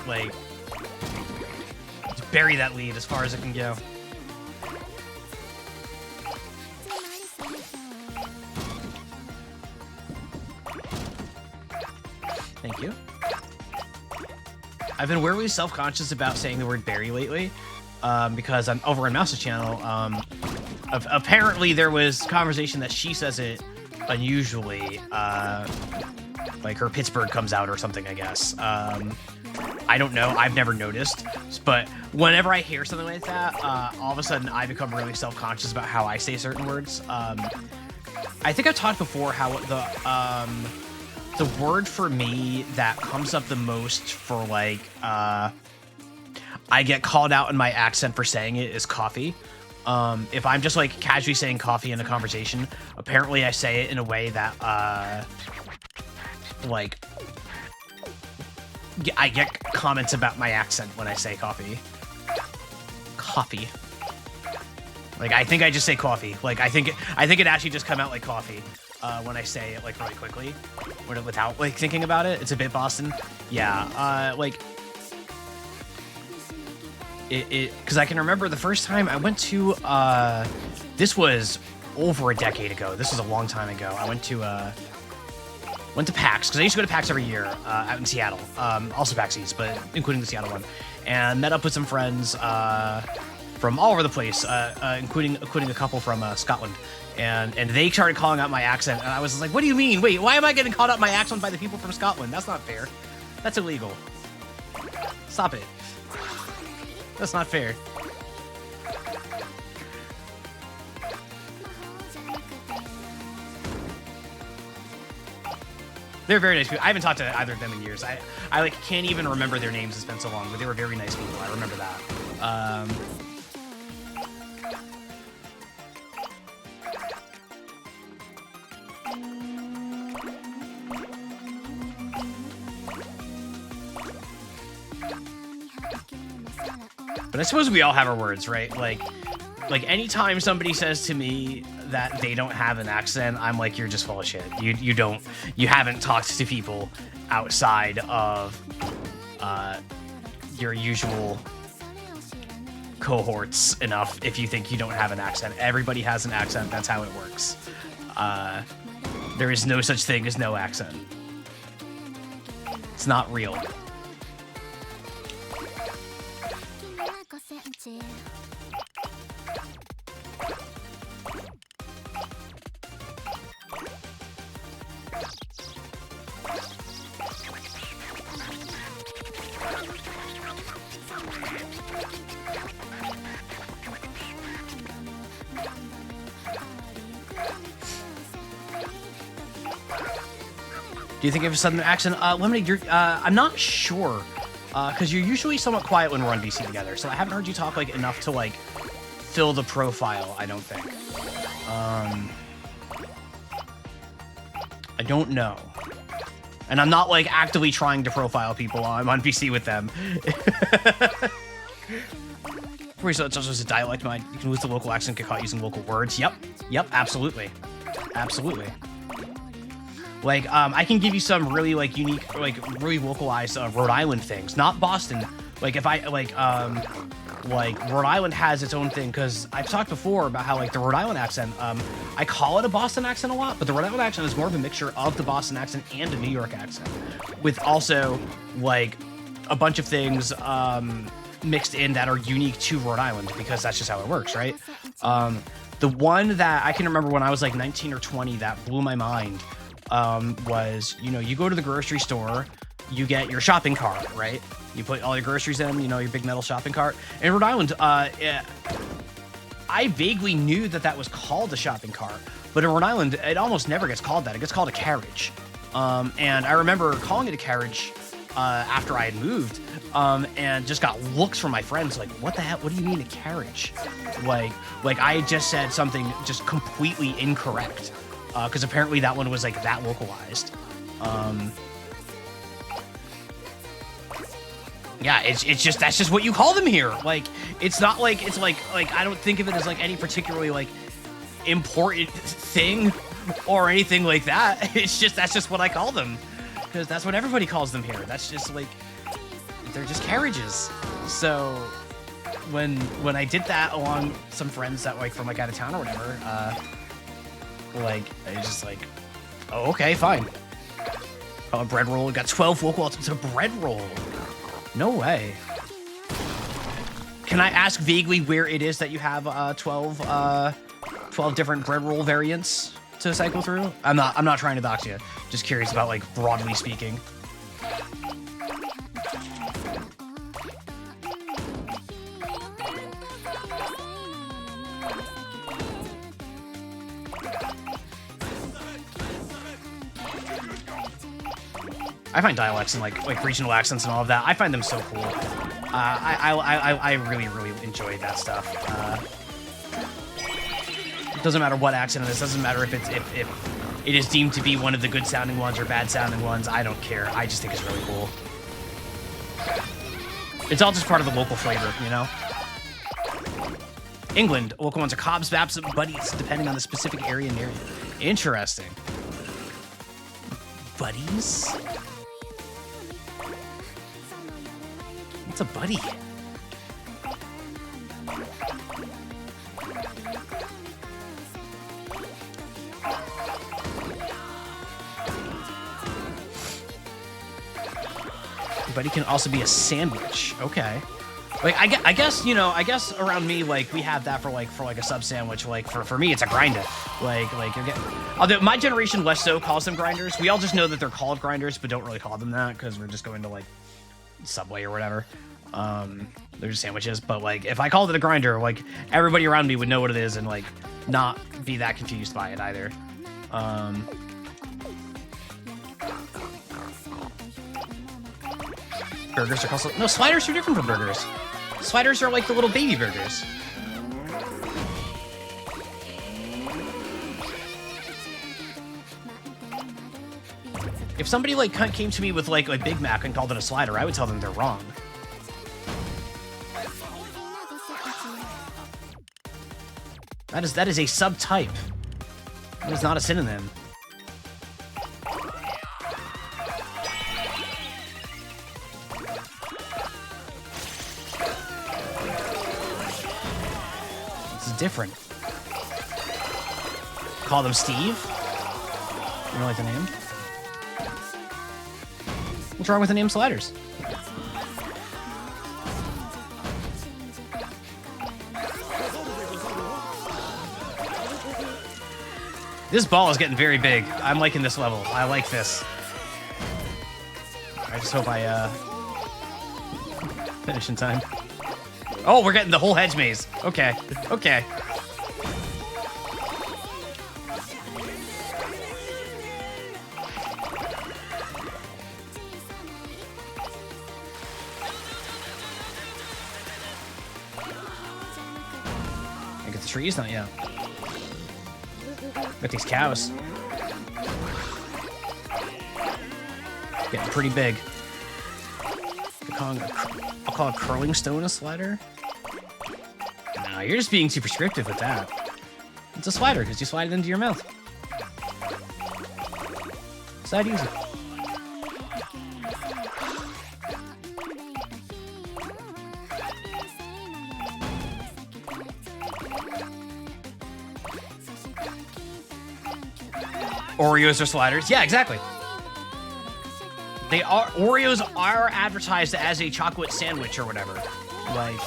Speaker 1: just bury that lead as far as it can go. Thank you. I've been weirdly self-conscious about saying the word bury lately, because I'm over on Mouse's channel. Apparently there was conversation that she says it unusually, like her Pittsburgh comes out or something, I guess. I don't know. I've never noticed. But whenever I hear something like that, all of a sudden I become really self-conscious about how I say certain words. I think I've talked before how the word for me that comes up the most for like, I get called out in my accent for saying it is coffee. If I'm just like casually saying coffee in a conversation, apparently I say it in a way that, like, I get comments about my accent when I say coffee. Coffee. Like, I think I just say coffee. Like, I think it actually just come out like coffee. when I say it like really quickly, without like thinking about it. It's a bit Boston. Yeah, like because I can remember the first time I went to this was over a decade ago. This was a long time ago. I went to PAX, because I used to go to PAX every year out in Seattle. Also PAX East, but including the Seattle one, and met up with some friends from all over the place, including a couple from Scotland, and they started calling out my accent, and I was like, "What do you mean? Wait, why am I getting called out my accent by the people from Scotland? That's not fair. That's illegal. Stop it. That's not fair." They're very nice people. I haven't talked to either of them in years. I like can't even remember their names. It's been so long, but they were very nice people. I remember that. But I suppose we all have our words, right? Like anytime somebody says to me that they don't have an accent, I'm like, you're just full of shit. You haven't talked to people outside of your usual cohorts enough if you think you don't have an accent. Everybody has an accent. That's how it works. There is no such thing as no accent. It's not real. Do you think you have a southern accent? Lemonade, I'm not sure, because you're usually somewhat quiet when we're on VC together, so I haven't heard you talk like enough to like fill the profile, I don't think. I don't know. And I'm not like actively trying to profile people while I'm on VC with them. So it's also a dialect mind. You can lose the local accent, get caught using local words. Yep, absolutely. Absolutely. Like, I can give you some really, like, unique, like, really localized Rhode Island things. Not Boston. Like, if I, like, Rhode Island has its own thing, because I've talked before about how, like, the Rhode Island accent, I call it a Boston accent a lot, but the Rhode Island accent is more of a mixture of the Boston accent and a New York accent, with also, like, a bunch of things, mixed in that are unique to Rhode Island, because that's just how it works, right? The one that I can remember when I was, like, 19 or 20 that blew my mind, was, you know, you go to the grocery store, you get your shopping cart, right? You put all your groceries in, you know, your big metal shopping cart. In Rhode Island, I vaguely knew that that was called a shopping cart, but in Rhode Island, it almost never gets called that. It gets called a carriage. And I remember calling it a carriage after I had moved, and just got looks from my friends like, what the hell? What do you mean a carriage? Like I had just said something just completely incorrect. Because apparently that one was like that localized. Yeah, it's just that's just what you call them here. Like, it's not like it's like I don't think of it as like any particularly like important thing or anything like that. It's just that's just what I call them, because that's what everybody calls them here. That's just like they're just carriages. So when I did that along some friends that like from like out of town or whatever, like, I just like, oh, okay, fine. Oh, a bread roll. Got 12 local. It's a bread roll. No way. Can I ask vaguely where it is that you have 12 different bread roll variants to cycle through? I'm not trying to dox you. Just curious about like broadly speaking. I find dialects and like regional accents and all of that, I find them so cool. I really enjoy that stuff. It doesn't matter what accent it is. Doesn't matter if it is deemed to be one of the good sounding ones or bad sounding ones. I don't care. I just think it's really cool. It's all just part of the local flavor, you know? England, local ones are cobs, baps, buddies, depending on the specific area near you. Interesting. Buddies? What's a buddy? Buddy can also be a sandwich. Okay. Like I guess, you know, I guess around me, like, we have that for like a sub sandwich. Like for me, it's a grinder. Like you're getting, although my generation less so calls them grinders. We all just know that they're called grinders, but don't really call them that because we're just going to like Subway or whatever. They're just sandwiches. But like if I called it a grinder, like everybody around me would know what it is and like not be that confused by it either. Burgers are also, no, sliders are different from burgers. Sliders are like the little baby burgers. If somebody like came to me with like a Big Mac and called it a slider, I would tell them they're wrong. That is a subtype. That is not a synonym. Different. Call them Steve? You don't like the name? What's wrong with the name sliders? This ball is getting very big. I'm liking this level. I like this. I just hope I finish in time. Oh, we're getting the whole hedge maze. Okay. Okay. I get the trees? Not yet. Got these cows. Getting pretty big. I'll call a curling stone a slider. No, you're just being too prescriptive with that. It's a slider because you slide it into your mouth. It's that easy. Oreos are sliders. Yeah, exactly. They are. Oreos are advertised as a chocolate sandwich or whatever. Like,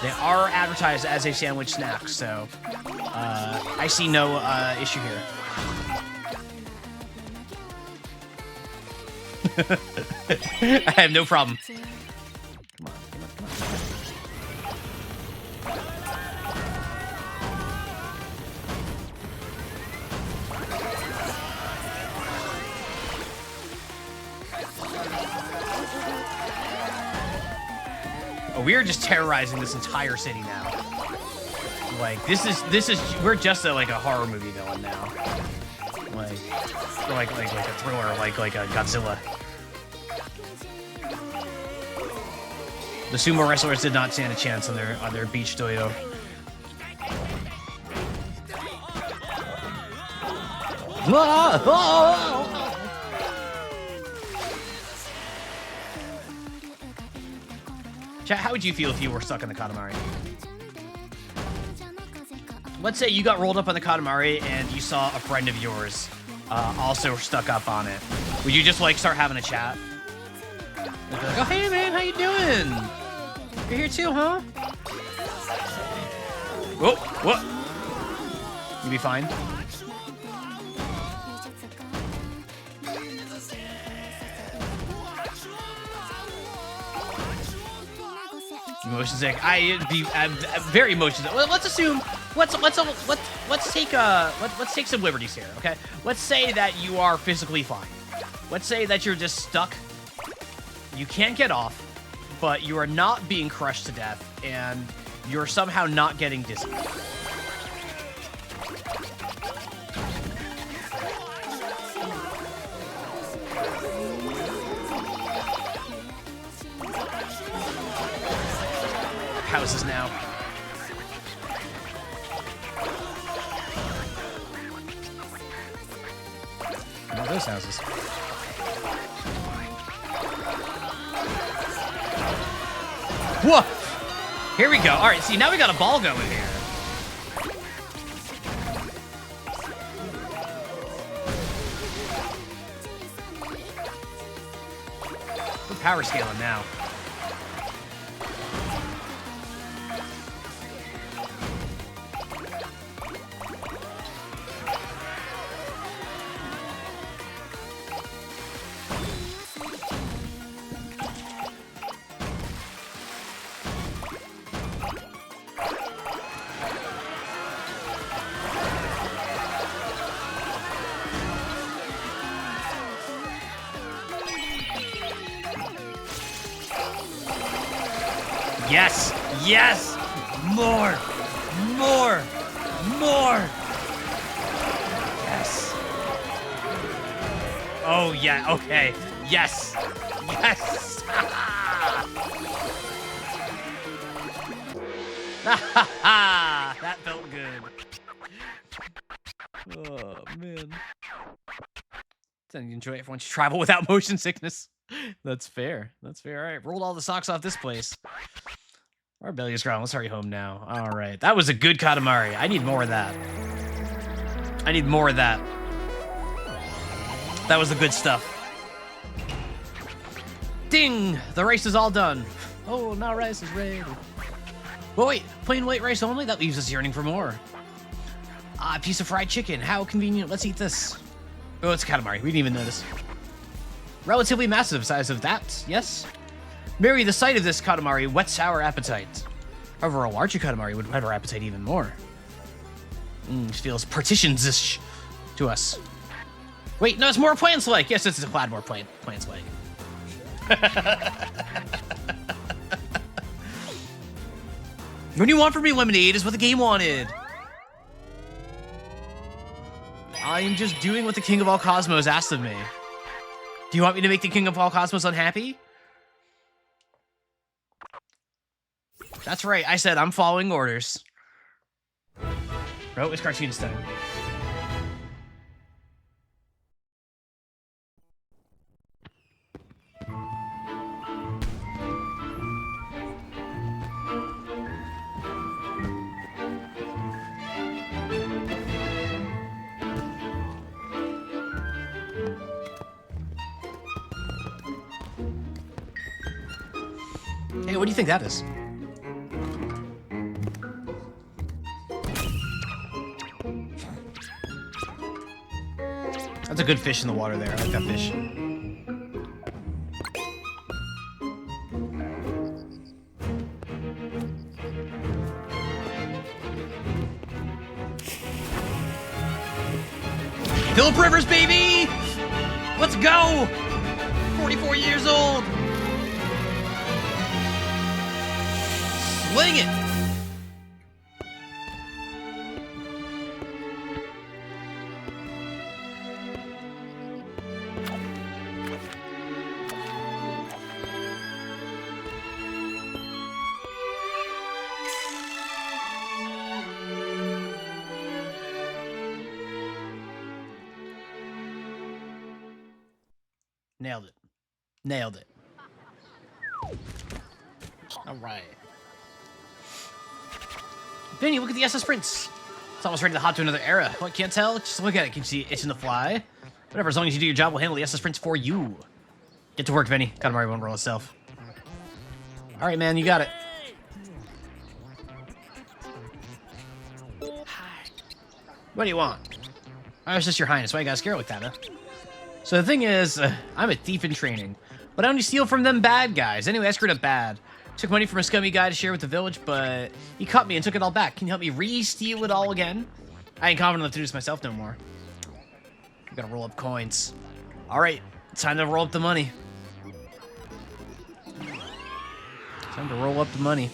Speaker 1: they are advertised as a sandwich snack, so I see no issue here. I have no problem. Come on, come on, come on. Oh, we are just terrorizing this entire city now. Like, this is we're just a horror movie villain now. Like a thriller, like a Godzilla. The sumo wrestlers did not stand a chance on their beach doyo. Chat, how would you feel if you were stuck in the Katamari? Let's say you got rolled up on the Katamari and you saw a friend of yours also stuck up on it. Would you just start having a chat? Like, oh, hey man, how you doing? You're here too, huh? Whoa, what? You be fine. Motion sick. I'm very motion sick. Well, let's assume. Let's take some liberties here, okay? Let's say that you are physically fine. Let's say that you're just stuck. You can't get off, but you are not being crushed to death, and you're somehow not getting dizzy. Houses now. What are those houses? Whoa! Here we go. All right, see, now we got a ball going here. We're power scaling now. Yes! Yes! More! More! More! Yes! Oh, yeah, okay. Yes! Yes! That felt good. Oh, man. Then you enjoy it once you travel without motion sickness. That's fair. That's fair. All right, rolled all the socks off this place. Our belly is growling. Let's hurry home now. All right. That was a good Katamari. I need more of that. I need more of that. That was the good stuff. Ding! The rice is all done. Oh, now rice is ready. Well, wait. Plain white rice only? That leaves us yearning for more. Ah, a piece of fried chicken. How convenient. Let's eat this. Oh, it's Katamari. We didn't even notice. Relatively massive size of that, yes? Mary, the sight of this Katamari whets our appetite. However, a larger Katamari would whet our appetite even more. It feels partitions-ish to us. Wait, no, it's more plants-like. Yes, it's a plaid more plants-like. What do you want from me, Lemonade? Is what the game wanted. I am just doing what the King of All Cosmos asked of me. Do you want me to make the King of All Cosmos unhappy? That's right, I said I'm following orders. Oh, it's cartoon time. Hey, what do you think that is? That's a good fish in the water there. I like that fish. Philip Rivers, baby! Let's go! 44 years old! Sling it! Nailed it. Nailed it. All right. Vinny, look at the SS Prince. It's almost ready to hop to another era. What, can't tell? Just look at it. Can you see it itching to fly? Whatever, as long as you do your job, we'll handle the SS Prince for you. Get to work, Vinny. Katamari won't roll itself. All right, man, you got it. What do you want? I was just your highness. Why you got scared like that, huh? So the thing is, I'm a thief in training, but I only steal from them bad guys. Anyway, I screwed up bad. Took money from a scummy guy to share with the village, but he caught me and took it all back. Can you help me re-steal it all again? I ain't confident enough to do this myself no more. I gotta roll up coins. All right, time to roll up the money. Time to roll up the money.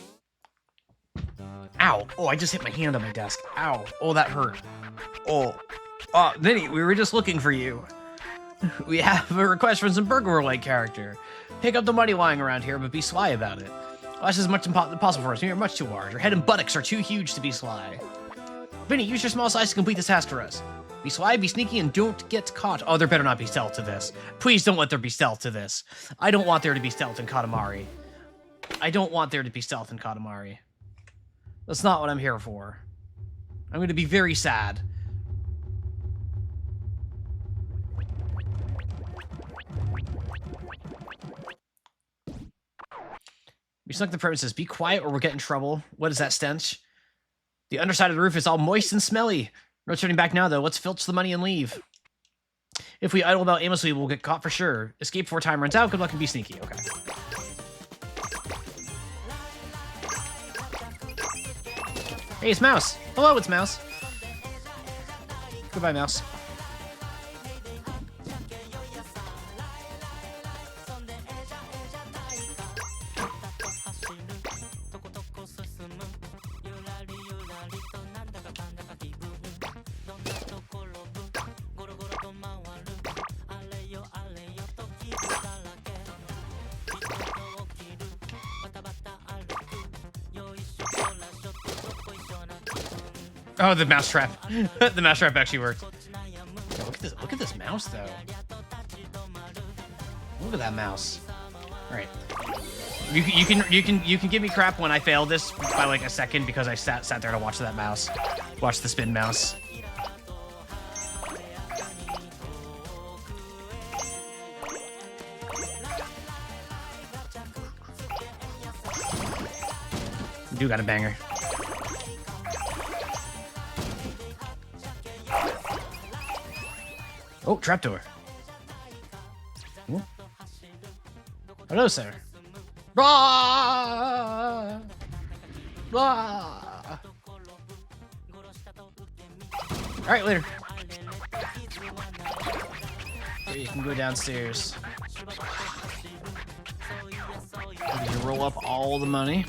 Speaker 1: Ow! Oh, I just hit my hand on my desk. Ow! Oh, that hurt. Oh, Vinny, we were just looking for you. We have a request from some burglar-like character. Pick up the money lying around here, but be sly about it. That's as much impossible for us. You're much too large. Your head and buttocks are too huge to be sly. Vinny, use your small size to complete this task for us. Be sly, be sneaky, and don't get caught. Oh, there better not be stealth to this. Please don't let there be stealth to this. I don't want there to be stealth in Katamari. I don't want there to be stealth in Katamari. That's not what I'm here for. I'm going to be very sad. We snuck the premises. Be quiet or we'll get in trouble. What is that stench? The underside of the roof is all moist and smelly. No turning back now, though. Let's filch the money and leave. If we idle about aimlessly, we'll get caught for sure. Escape before time runs out. Good luck and be sneaky. Okay. Hey, it's Mouse. Hello, it's Mouse. Goodbye, Mouse. Oh, the mouse trap. The mouse trap actually worked. Yo, look at this mouse though. Look at that mouse. All right. You can give me crap when I fail this by like a second because I sat there to watch that mouse. Watch the spin mouse. You do got a banger. Oh, trapdoor. Ooh. Hello, sir. Rah! Rah! All right, later. Here, you can go downstairs. You roll up all the money.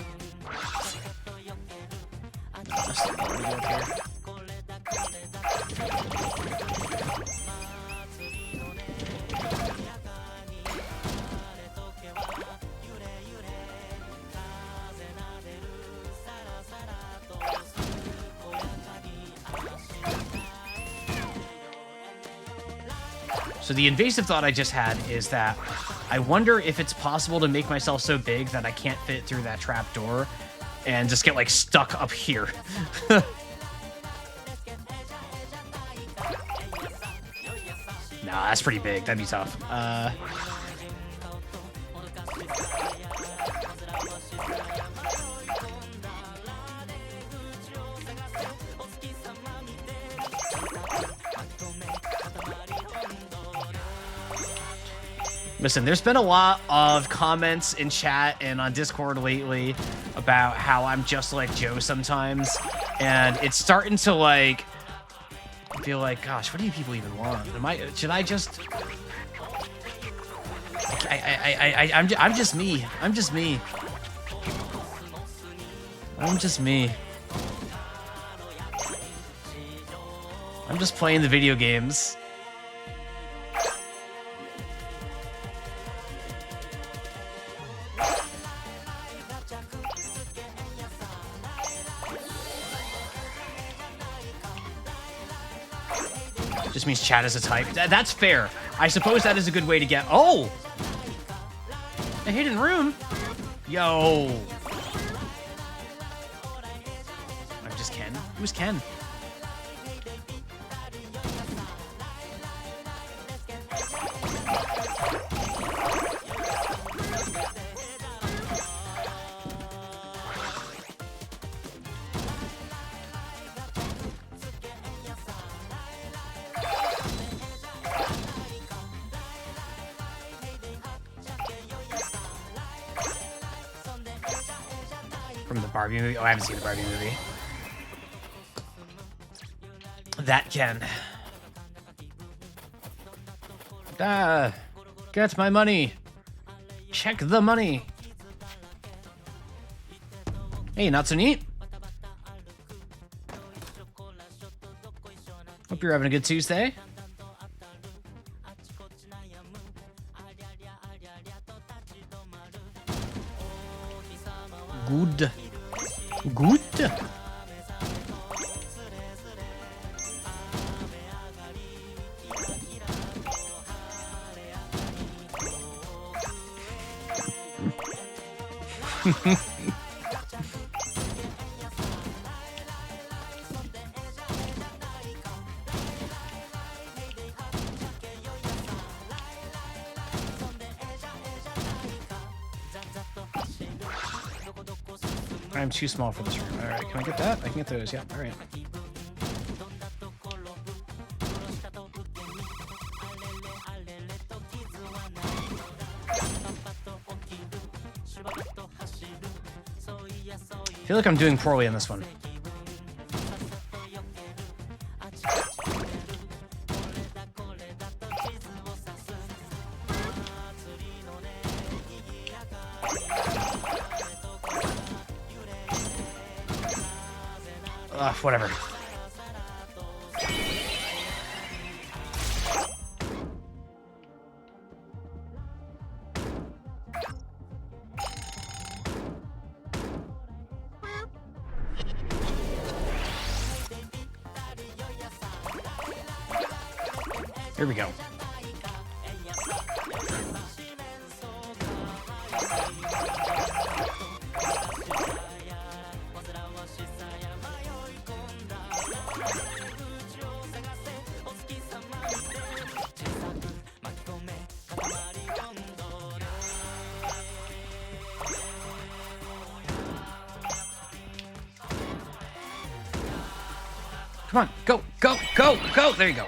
Speaker 1: So the invasive thought I just had is that I wonder if it's possible to make myself so big that I can't fit through that trap door and just get like stuck up here. Nah, that's pretty big. That'd be tough. Listen, there's been a lot of comments in chat and on Discord lately about how I'm just like Joe sometimes, and it's starting to like feel like, gosh, what do you people even want? Should I just? I'm just me. I'm just me. I'm just me. I'm just playing the video games. Just means chat is a type. That's fair. I suppose that is a good way to get... Oh! A hidden room? Yo. I'm just Ken. Who's Ken? From the Barbie movie? Oh, I haven't seen the Barbie movie. That Ken. Get my money. Check the money. Hey, not so neat. Hope you're having a good Tuesday. Good. Good. I'm too small for this room. All right, can I get that? I can get those. Yeah. All right. I feel like I'm doing poorly on this one. Whatever. Here we go. Come on, go, go, go, go! There you go.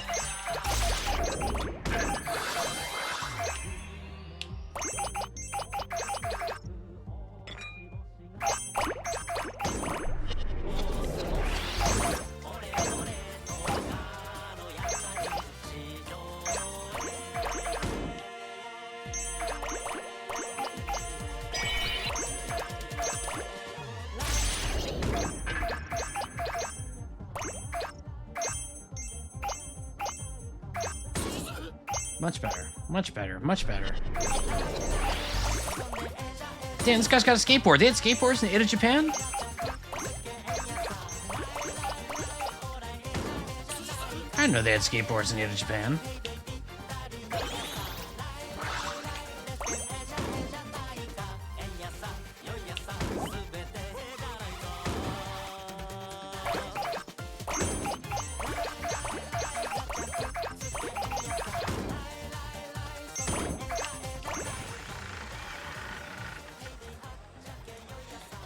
Speaker 1: Much better. Much better. Much better. Damn, this guy's got a skateboard. They had skateboards in Edo, Japan? I didn't know they had skateboards in Edo, Japan.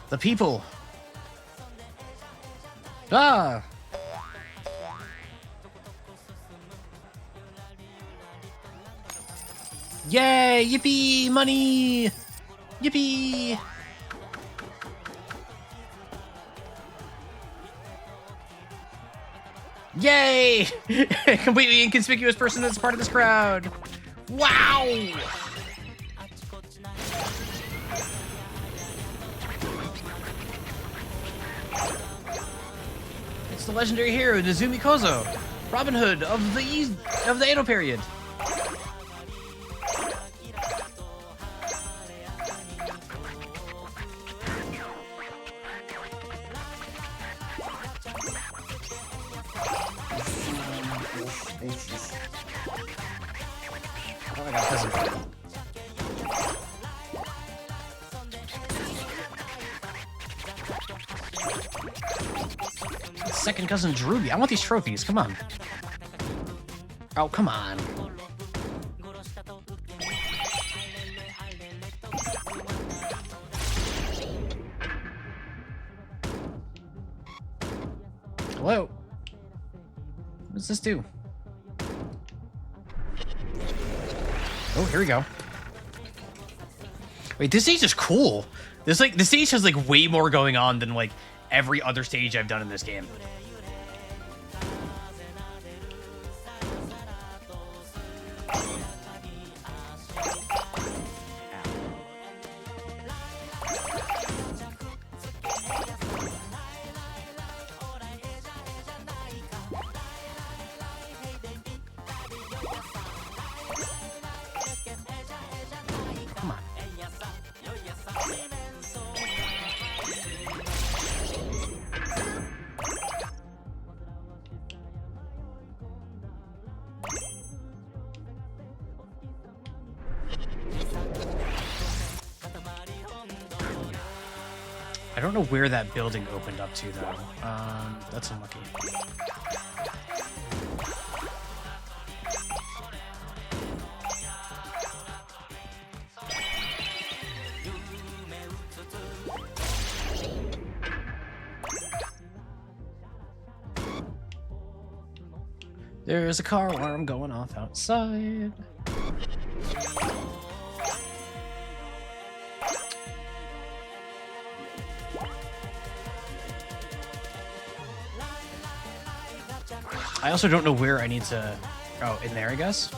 Speaker 1: The people. Ah. Yay! Yippee! Money! Yippee! Yay! Completely inconspicuous person that's part of this crowd. Wow! It's the legendary hero Nezumi Kozo, Robin Hood of the Edo period. Oh, I got a peasant. Second cousin Druby. I want these trophies. Come on. Oh, come on. Hello? What does this do? Oh, here we go. Wait, this stage is cool. This stage has like way more going on than like every other stage I've done in this game. Come on. I don't know where that building opened up to, though. That's unlucky. There's a car alarm going off outside. I also don't know where I need to... Oh, in there, I guess?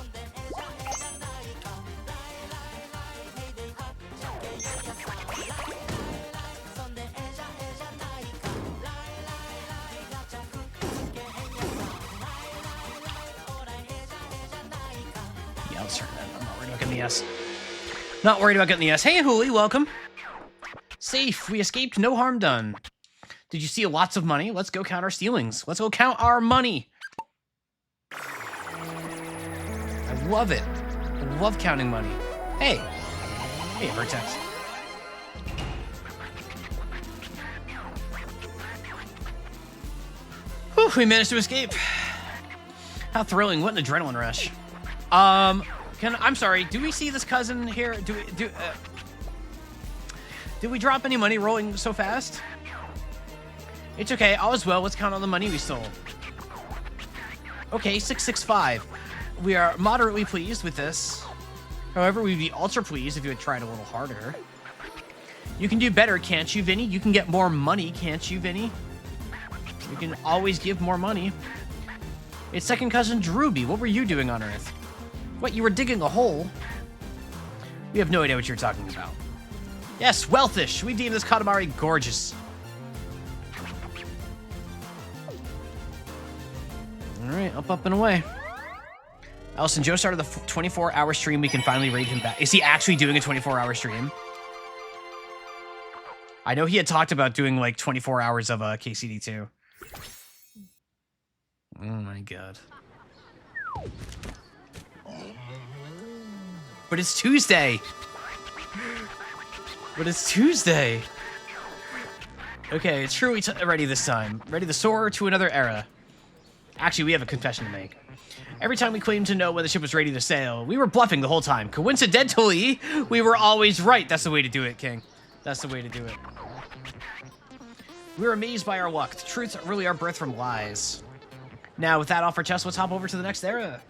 Speaker 1: Yeah, let's turn that. I'm not worried about getting the S. Not worried about getting the S. Hey, Hooli, welcome. Safe. We escaped. No harm done. Did you steal lots of money? Let's go count our stealings. Let's go count our money. I love it. I love counting money. Hey. Hey, Vertex. Whew, we managed to escape. How thrilling. What an adrenaline rush. I'm sorry. Do we see this cousin here? Did we drop any money rolling so fast? It's okay. All is well. Let's count all the money we stole. Okay, 665. We are moderately pleased with this. However, we'd be ultra pleased if you had tried a little harder. You can do better, can't you, Vinny? You can get more money, can't you, Vinny? You can always give more money. It's second cousin Drooby. What were you doing on Earth? What, you were digging a hole? We have no idea what you're talking about. Yes, wealthish. We deem this Katamari gorgeous. All right, up, and away. Allison, Joe started the 24-hour stream. We can finally raid him back. Is he actually doing a 24-hour stream? I know he had talked about doing like 24 hours of KCD2. Oh my god. But it's Tuesday. But it's Tuesday. Okay, it's truly ready this time. Ready to soar to another era. Actually, we have a confession to make. Every time we claimed to know when the ship was ready to sail, we were bluffing the whole time. Coincidentally, we were always right. That's the way to do it, King. That's the way to do it. We were amazed by our luck. The truths really are birthed from lies. Now, with that off our chest, let's hop over to the next era.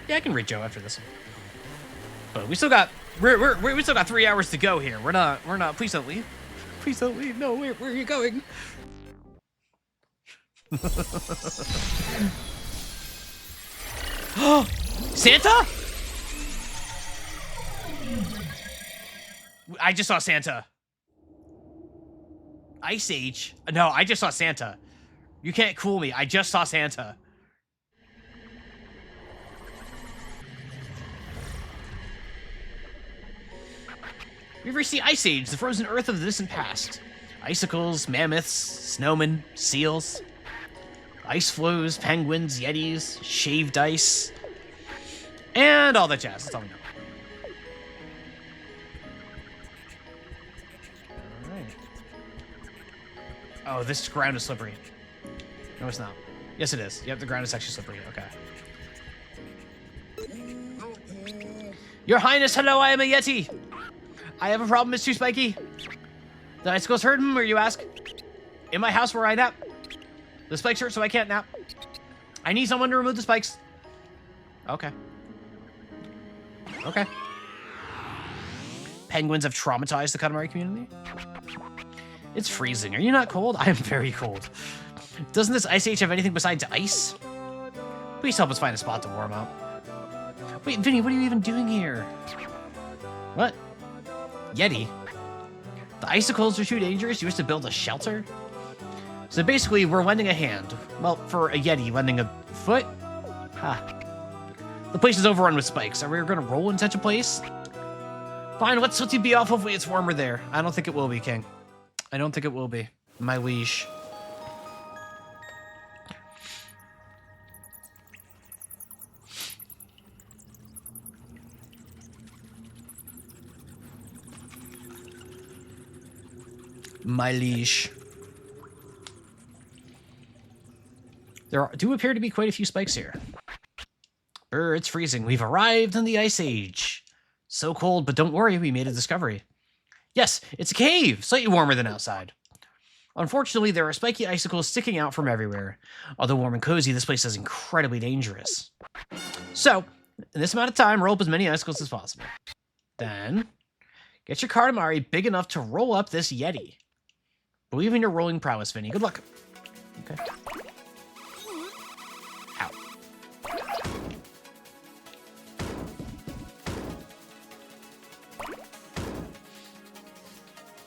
Speaker 1: Yeah, I can read Joe after this one. But we still got we still got 3 hours to go here. We're not. Please don't leave. Please don't leave. No, where are you going? Santa? I just saw Santa. Ice Age? No, I just saw Santa. You can't cool me. I just saw Santa. We ever see Ice Age, the frozen earth of the distant past? Icicles, mammoths, snowmen, seals, ice floes, penguins, yetis, shaved ice, and all that jazz. That's all we know. Alright. Oh, this ground is slippery. No, it's not. Yes, it is. Yep, the ground is actually slippery. Okay. Your Highness, hello, I am a Yeti. I have a problem, Mr. Spiky. The icicles hurt him, or you ask? In my house where I nap. The spikes hurt, so I can't nap. I need someone to remove the spikes. Okay. Okay. Penguins have traumatized the Katamari community? It's freezing. Are you not cold? I am very cold. Doesn't this Ice Age have anything besides ice? Please help us find a spot to warm up. Wait, Vinny, what are you even doing here? What? Yeti? The icicles are too dangerous? You wish to build a shelter? So basically, we're lending a hand. Well, for a Yeti, lending a foot? Ha. The place is overrun with spikes. Are we gonna roll in such a place? Fine, let's you be off. Hopefully it's warmer there. I don't think it will be, King. I don't think it will be. My leash. My liege. There do appear to be quite a few spikes here. It's freezing. We've arrived in the Ice Age. So cold, but don't worry, we made a discovery. Yes, it's a cave, slightly warmer than outside. Unfortunately, there are spiky icicles sticking out from everywhere. Although warm and cozy, this place is incredibly dangerous. So, in this amount of time, roll up as many icicles as possible. Then, get your Katamari big enough to roll up this Yeti. Believe in your rolling prowess, Vinny. Good luck. Okay. Ow.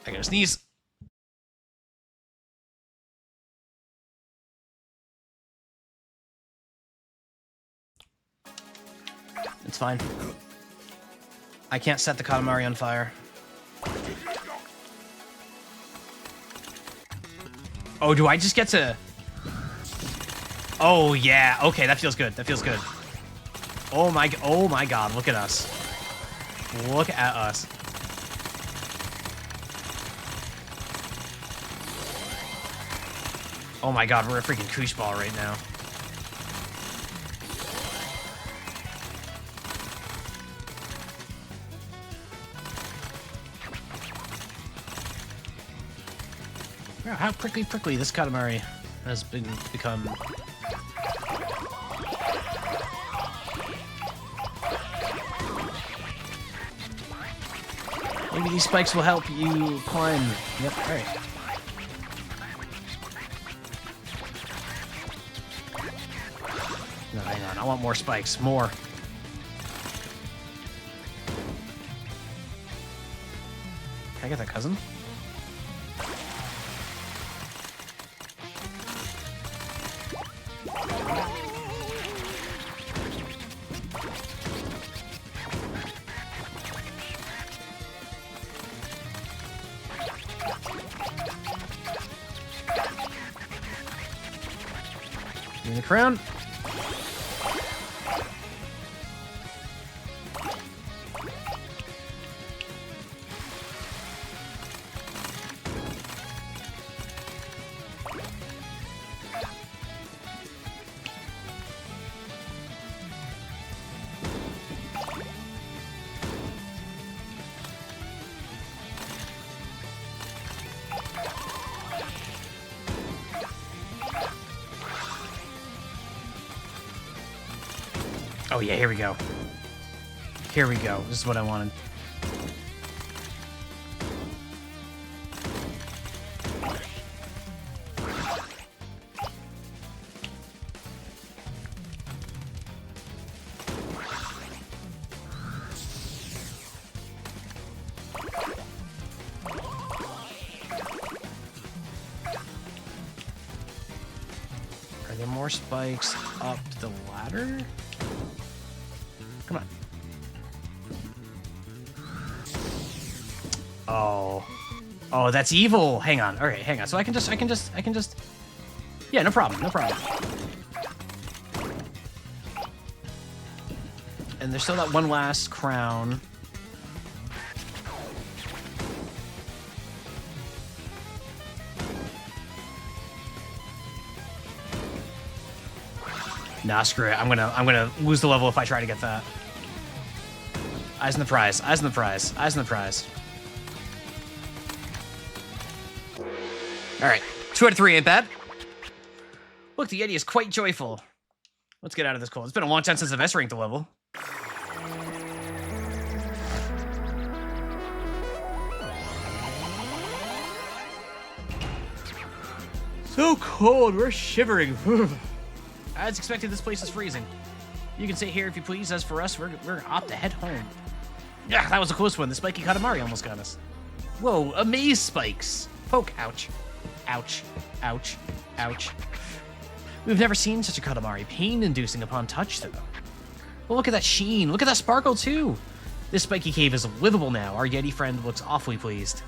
Speaker 1: I gotta sneeze. It's fine. I can't set the Katamari on fire. Oh, do I just get to... Oh, yeah. Okay, that feels good. That feels good. Oh my god, look at us. Look at us. Oh my god, we're a freaking koosh ball right now. Wow, how prickly this Katamari has become. Maybe these spikes will help you climb. Yep, alright. No, hang on, I want more spikes, more. Can I get that cousin? In the crown. Oh yeah, here we go. Here we go. This is what I wanted. Are there more spikes up the ladder? Come on. Oh. Oh, that's evil. Hang on. All right, hang on. So I can just... Yeah, no problem. No problem. And there's still that one last crown. Nah, screw it. I'm gonna lose the level if I try to get that. Eyes on the prize. Eyes on the prize. Eyes on the prize. All right, 2 out of 3 ain't bad. Look, the Yeti is quite joyful. Let's get out of this cold. It's been a long time since I've S-ranked the level. So cold. We're shivering. As expected, this place is freezing. You can stay here if you please. As for us, we're gonna opt to head home. Yeah, that was a close one. The spiky Katamari almost got us. Whoa, amaze spikes. Poke. Ouch. Ouch. Ouch. Ouch. We've never seen such a Katamari. Pain-inducing upon touch, though. Well, look at that sheen. Look at that sparkle, too. This spiky cave is livable now. Our Yeti friend looks awfully pleased.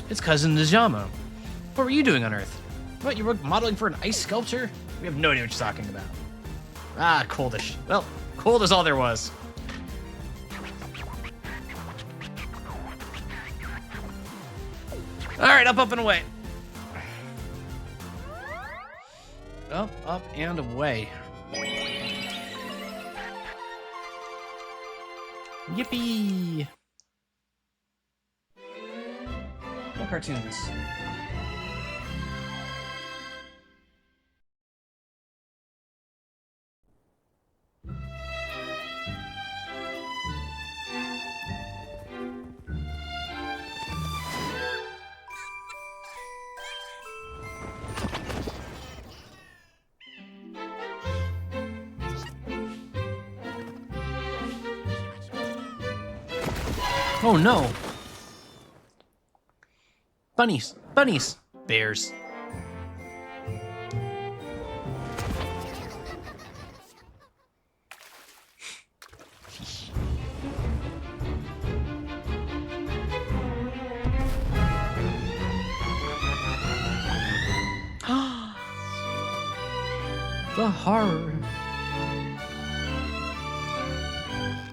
Speaker 1: It's Cousin Najamo. What were you doing on Earth? What, you were modeling for an ice sculpture? We have no idea what you're talking about. Ah, coldish. Well, cold is all there was. All right, up, and away. Up, and away. Yippee! No cartoons. Oh no! Bunnies! Bunnies! Bears. The horror.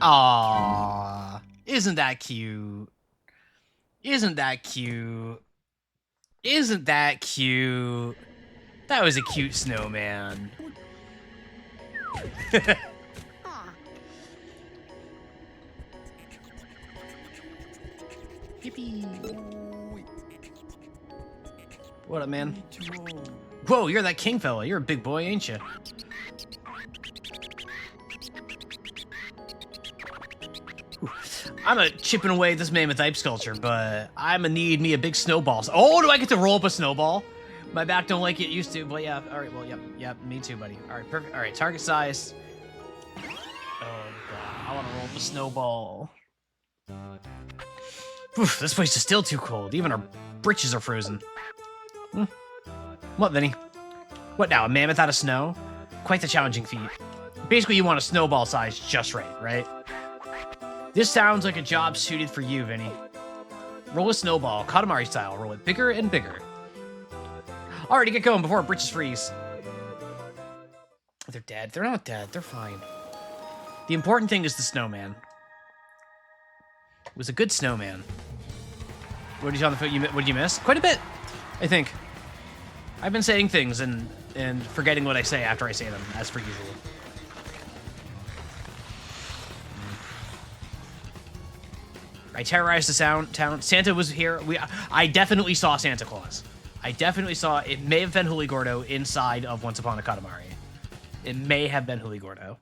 Speaker 1: Aww. Isn't that cute? Isn't that cute? Isn't that cute? That was a cute snowman. Yippee. What up, man? Whoa, you're that king fella. You're a big boy, ain't you? I'm chipping away at this mammoth type sculpture, but I'ma need me a big snowball. Oh, do I get to roll up a snowball? My back don't like it used to, but yeah. All right, well, yep, me too, buddy. All right, perfect. All right, target size. Oh god, I want to roll up a snowball. Oof, this place is still too cold. Even our britches are frozen. What, Vinny? What now? A mammoth out of snow? Quite the challenging feat. Basically, you want a snowball size just right? This sounds like a job suited for you, Vinny. Roll a snowball, Katamari style. Roll it bigger and bigger. Alrighty, get going before our britches freeze. They're dead. They're not dead. They're fine. The important thing is the snowman. It was a good snowman. What did you on the foot? What did you miss? Quite a bit, I think. I've been saying things and forgetting what I say after I say them, as per usual. I terrorized the town. Santa was here. I definitely saw Santa Claus. I definitely saw. It may have been Holy Gordo inside of Once Upon a Katamari. It may have been Holy Gordo.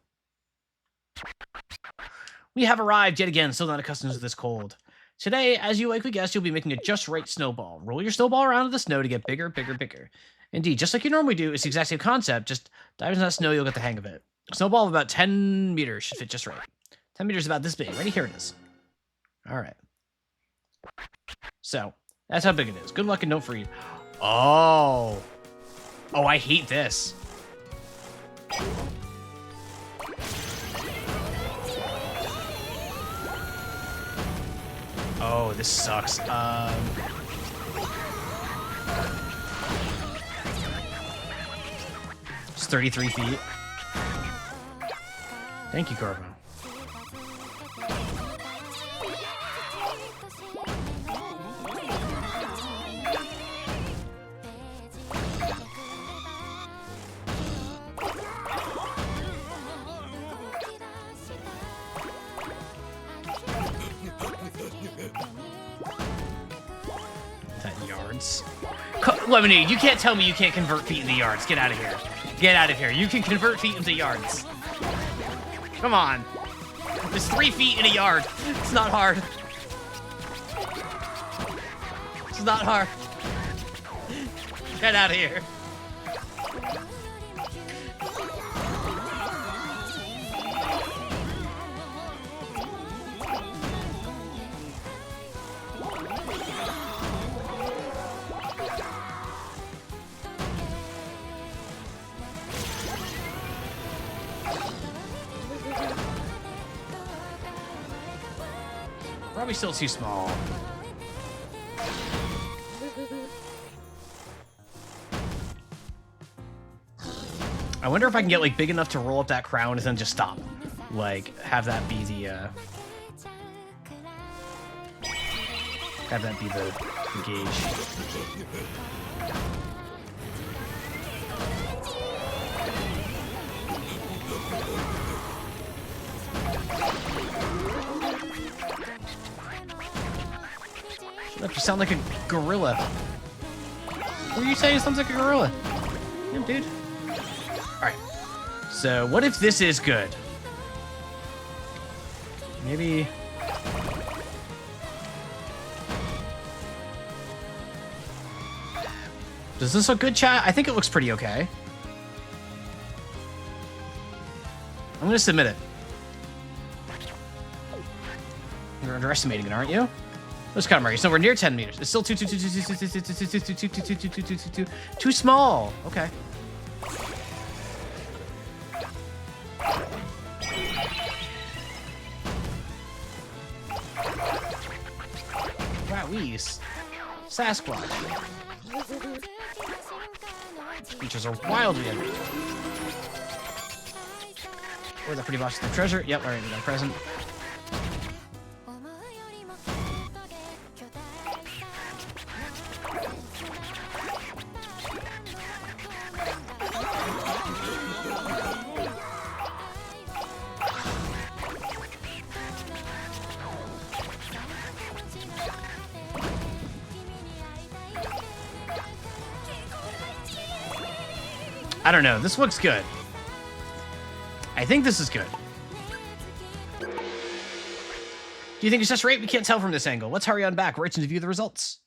Speaker 1: We have arrived yet again, still not accustomed to this cold. Today, as you likely guessed, you'll be making a just right snowball. Roll your snowball around in the snow to get bigger, bigger, bigger. Indeed, just like you normally do, it's the exact same concept, just dive into that snow, you'll get the hang of it. A snowball of about 10 meters should fit just right. 10 meters is about this big. Ready? Here it is. Alright. So, that's how big it is. Good luck and don't freeze. Oh. Oh, I hate this. Oh, this sucks. It's 33 feet. Thank you, Corvo. Lemonade, you can't tell me you can't convert feet into yards. Get out of here. Get out of here. You can convert feet into yards. Come on. There's 3 feet in a yard. It's not hard. It's not hard. Get out of here. Probably still too small. I wonder if I can get like big enough to roll up that crown and then just stop. Like have that be the Have that be the gauge. Shut up, you sound like a gorilla. What are you saying? Sounds like a gorilla. Damn, dude. Alright. So, what if this is good? Maybe... Does this look good, chat? I think it looks pretty okay. I'm gonna submit it. You're underestimating it, aren't you? Let's Katamari. It's nowhere near 10 meters. It's still too small. Okay. Wowies. Sasquatch. These creatures are wildly ugly. Or the pretty boss of the treasure. Yep, alright, we got a present. I don't know. This looks good. I think this is good. Do you think it's just right? We can't tell from this angle. Let's hurry on back. We're itching to view the results.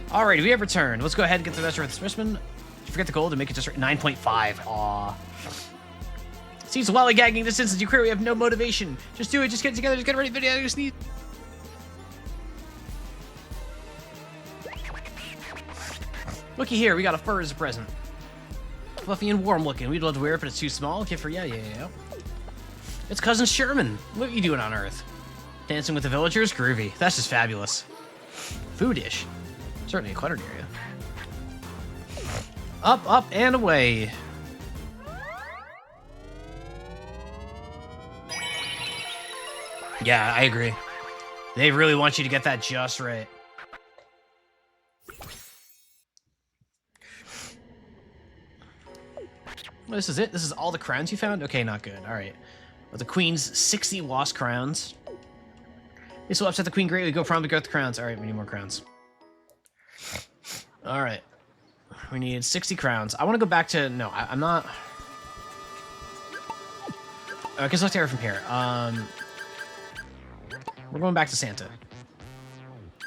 Speaker 1: Alrighty, we have returned. Let's go ahead and get the best with Smithman. Forget the gold and make it just right. 9.5. Aw. Seems lollygagging this instance. You clearly have no motivation. Just do it. Just get it together. Just get ready for video. Just need. Looky here. We got a fur as a present. Fluffy and warm looking. We'd love to wear it, but it's too small. Gift for yeah. It's Cousin Sherman. What are you doing on Earth? Dancing with the villagers? Groovy. That's just fabulous. Foodish. Certainly a cluttered area. Up, and away. Yeah, I agree. They really want you to get that just right. Well, this is it? This is all the crowns you found? Okay, not good. Alright. Well, the queen's 60 lost crowns. This will upset the queen greatly. Go from to get the crowns. Alright, we need more crowns. Alright. We need 60 crowns. I want to go back to... No, I'm not... I can select area from here. We're going back to Santa.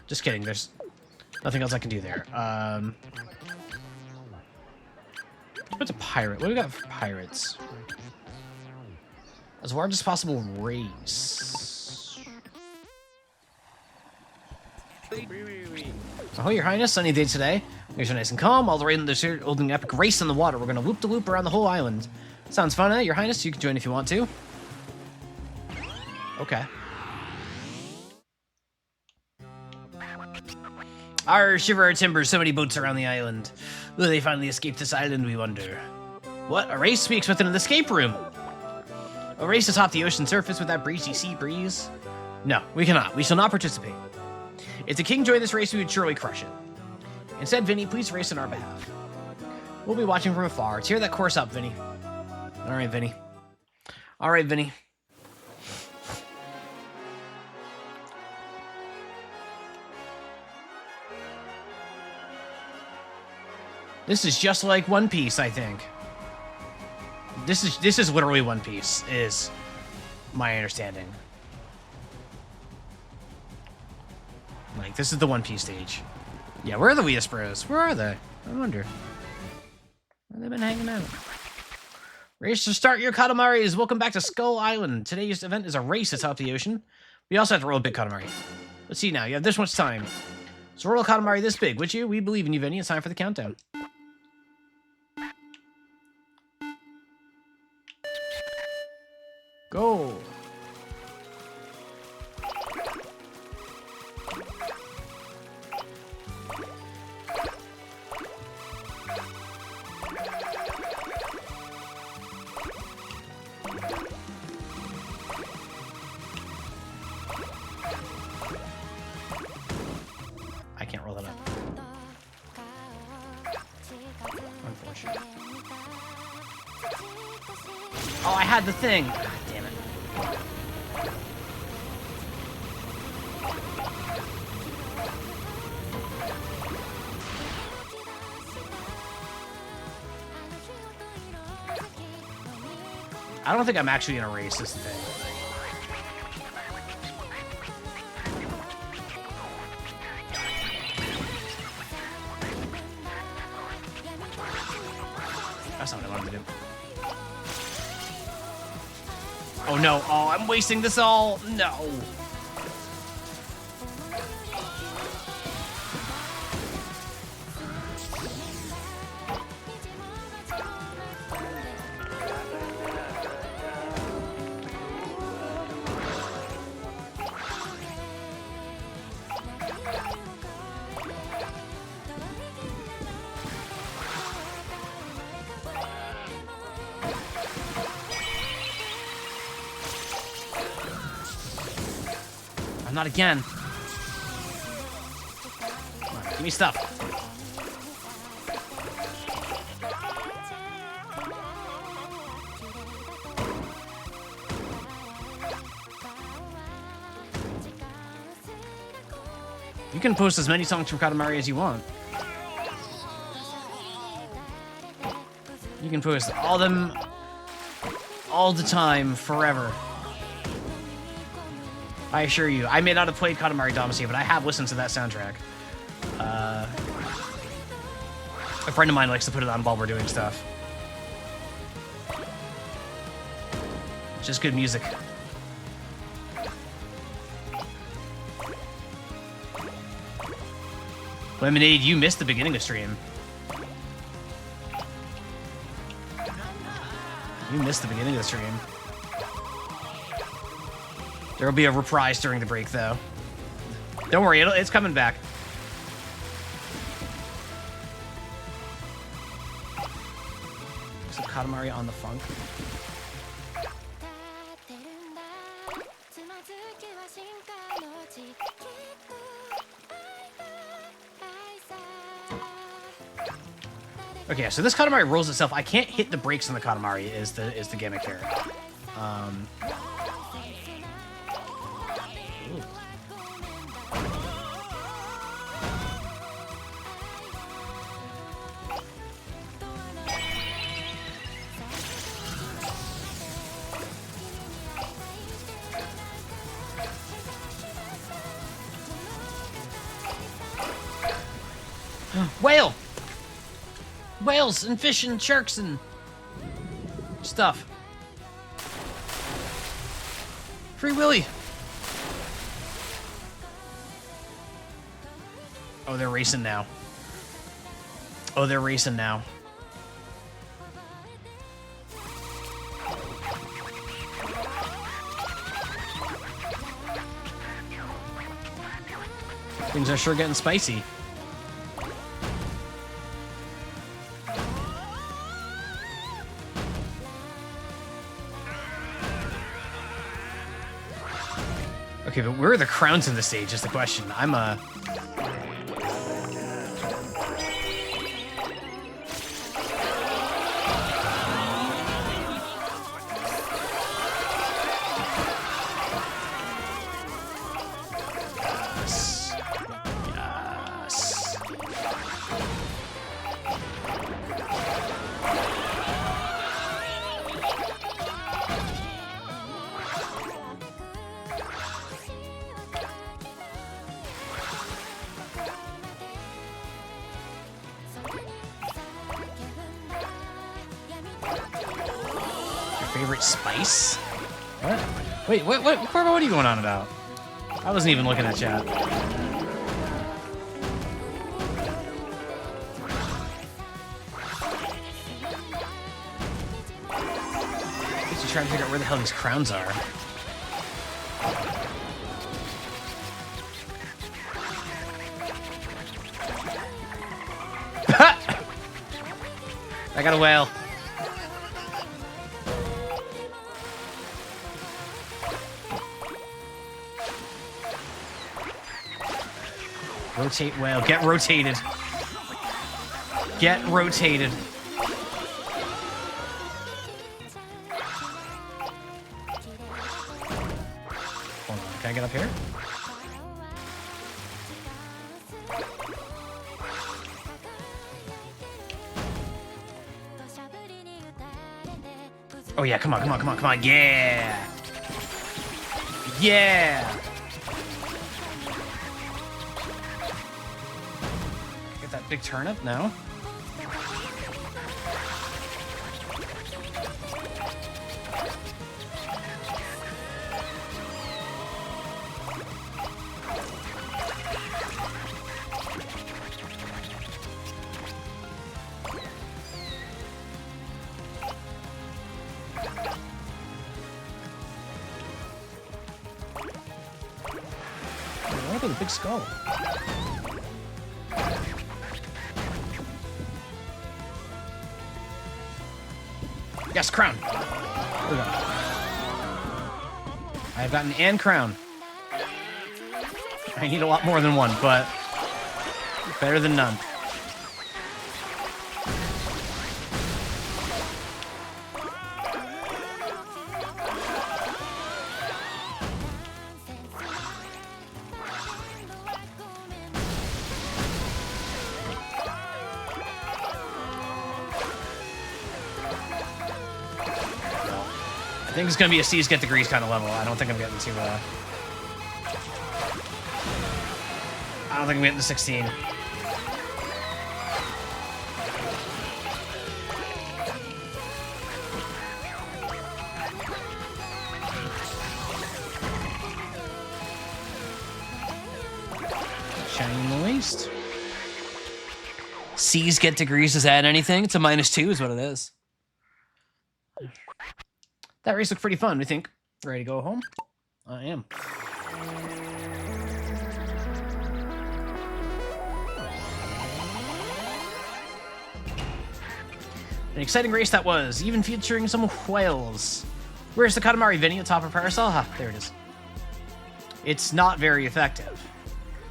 Speaker 1: Just kidding. There's nothing else I can do there. What's a pirate? What do we got for pirates? As large as possible race. Oh, Your Highness, sunny day today. Things are nice and calm. All the way in the desert, holding an epic race on the water. We're gonna loop the loop around the whole island. Sounds fun, eh? Your Highness, you can join if you want to. Okay. Our shiver our timbers, so many boats around the island. Will they finally escape this island, we wonder? What? A race? We expect an escape room. A race atop the ocean surface with that breezy sea breeze? No, we cannot. We shall not participate. If the king joined this race, we would surely crush it. Instead, Vinny, please race on our behalf. We'll be watching from afar. Tear that course up, Vinny. All right, Vinny. All right, Vinny. This is just like One Piece, I think. This is literally One Piece, is my understanding. Like, this is the One Piece stage. Yeah, where are the Weas Bros? Where are they? I wonder. Where have they been hanging out? Race to start your Katamaris. Welcome back to Skull Island. Today's event is a race atop the ocean. We also have to roll a big Katamari. Let's see now. You have this much time. So roll a Katamari this big, would you? We believe in you, Vinny. It's time for the countdown. Go. can't roll that up. Unfortunate. Oh, I had the thing. God damn it. I don't think I'm actually in a race, is the thing. That's not what I wanted to do. Oh no, oh, I'm wasting this all. No. Not again. Come on, give me stuff. You can post as many songs from Katamari as you want. You can post all them all the time, forever. I assure you. I may not have played Katamari Damacy, but I have listened to that soundtrack. A friend of mine likes to put it on while we're doing stuff. Just good music. Lemonade, you missed the beginning of stream. You missed the beginning of the stream. There will be a reprise during the break, though. Don't worry, it's coming back. So Katamari on the funk. Okay, so this Katamari rolls itself. I can't hit the brakes on the Katamari is the gimmick here. Whale! Whales and fish and sharks and stuff. Free Willy. Oh, they're racing now. Oh, they're racing now. Things are sure getting spicy. Okay, but where are the crowns in the stage is the question. I'm favorite spice? What? Wait, what, Corvo, what are you going on about? I wasn't even looking at chat. Just trying to figure out where the hell these crowns are. I got a whale. Rotate whale. Get rotated. Get rotated. Hold on. Can I get up here? Oh yeah, come on, come on, come on, come on. Yeah! Yeah! Get that big turnip? No? Look at the big skull. Yes, crown. There we go. I've gotten an crown. I need a lot more than one, but better than none. I think it's going to be a C's get degrees kind of level. I don't think I'm getting to, I don't think I'm getting to 16. Shiny in the waist. C's get degrees, does that add anything? It's a -2 is what it is. That race looked pretty fun, we think. Ready to go home? I am. An exciting race that was, even featuring some whales. Where's the Katamari, Vinny? Atop a parasol? Ha, there it is. It's not very effective.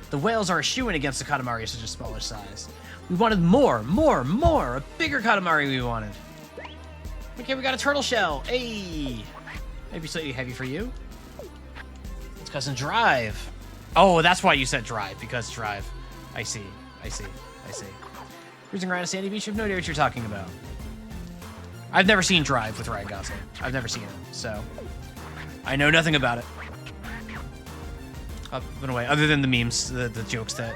Speaker 1: The whales are a shoo-in against the Katamari, such a smaller size. We wanted more! A bigger Katamari we wanted. Okay, we got a turtle shell. Hey! Maybe slightly heavy for you. It's because of drive. Oh, that's why you said drive, because drive. I see. Cruising around a sandy beach, I have no idea what you're talking about. I've never seen Drive with Ryan Gosling. I've never seen it, so I know nothing about it. Up and away, other than the memes, the jokes that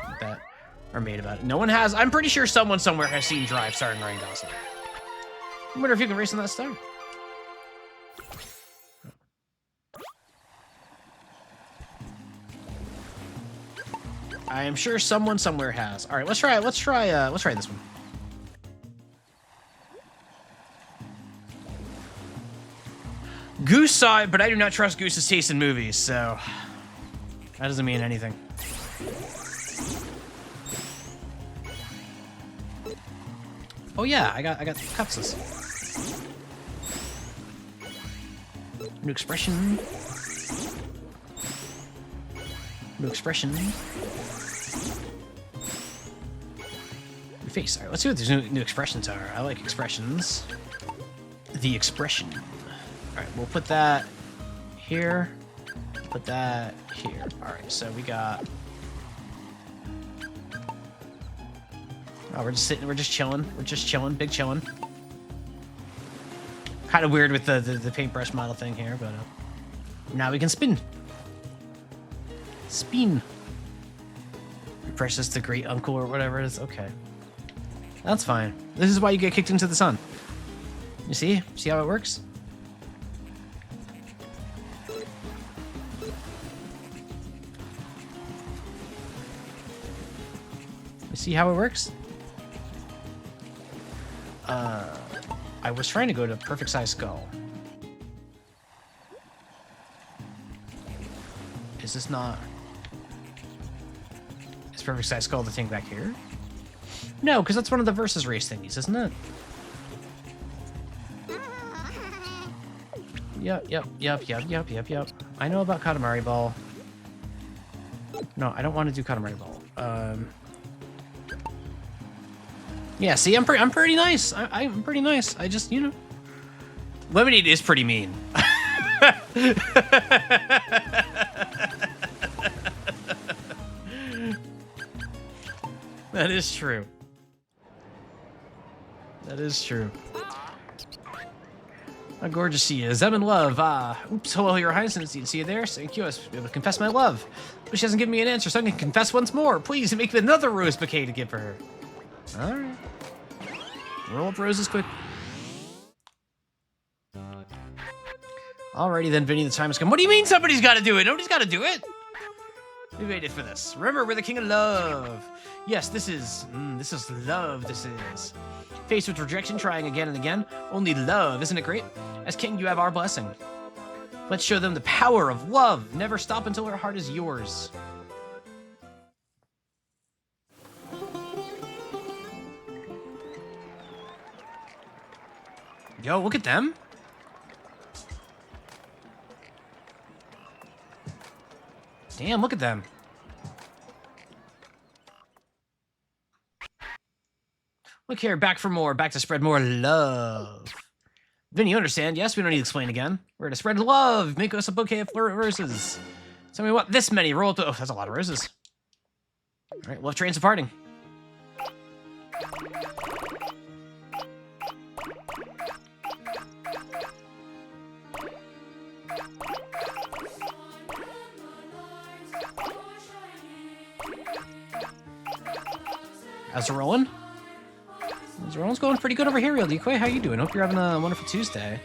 Speaker 1: are made about it. No one has. I'm pretty sure someone somewhere has seen Drive starring Ryan Gosling. I wonder if you can race on that star. I am sure someone somewhere has. All right, let's try this one. Goose saw it, but I do not trust Goose's taste in movies, so that doesn't mean anything. Oh yeah, I got cupses. New expression. New expression. New face. All right, let's see what these new expressions are. I like expressions. The expression. All right, we'll put that here. Put that here. All right, so we got. Oh, we're just sitting. We're just chilling. We're just chilling. Big chilling. Kind of weird with the paintbrush model thing here, but now we can spin. Spin. Precious the great uncle or whatever it is. Okay, that's fine. This is why you get kicked into the sun. You see? See how it works? You see how it works? I was trying to go to perfect size skull. Is this not? Is perfect size skull the thing back here? No, because that's one of the versus race thingies, isn't it? Yep. I know about Katamari Ball. No, I don't want to do Katamari Ball. Yeah, see, I'm pretty nice. I'm pretty nice. I just, you know, Lemonade is pretty mean. That is true. That is true. How gorgeous she is. I'm in love. Oops. Hello, Your Highness. Nice to see you there. Thank you. I was able to confess my love. But she hasn't given me an answer, so I can confess once more. Please make me another rose bouquet to give for her. All right. Roll up roses quick. Alrighty then, Vinny. The time has come. What do you mean somebody's got to do it? Nobody's got to do it. We waited for this. Remember, we're the king of love. Yes, this is love. This is. Faced with rejection, trying again and again. Only love, isn't it great? As king, you have our blessing. Let's show them the power of love. Never stop until our heart is yours. Yo, look at them. Damn, look at them. Look here, back for more, back to spread more love. Vinny, you understand? Yes, we don't need to explain again. We're to spread love. Make us a bouquet of roses. Tell me what, this many. Roll to. Oh, that's a lot of roses. All right, love train's departing. How's it rolling? Rolling's going pretty good over here, Real Decoy. How you doing? Hope you're having a wonderful Tuesday.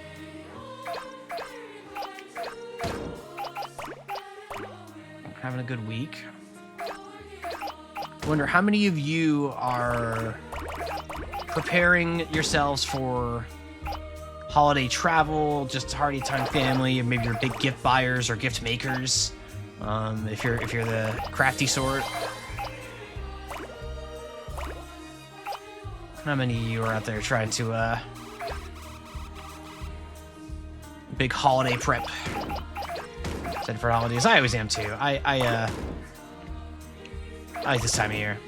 Speaker 1: Having a good week. I wonder how many of you are preparing yourselves for holiday travel, just hearty time family, maybe you're big gift buyers or gift makers. If you're the crafty sort. How many of you are out there trying to, big holiday prep? Excited for holidays. I always am too. I like this time of year.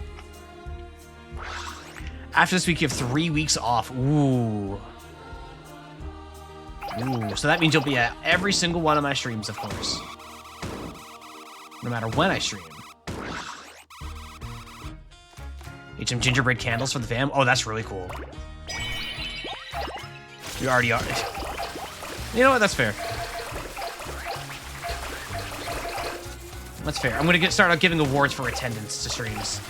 Speaker 1: After this week, you have 3 weeks off. Ooh. Ooh. So that means you'll be at every single one of my streams, of course. No matter when I stream. Eat some gingerbread candles for the fam. Oh, that's really cool. You already are. You know what? That's fair. That's fair. I'm gonna start out giving awards for attendance to streams.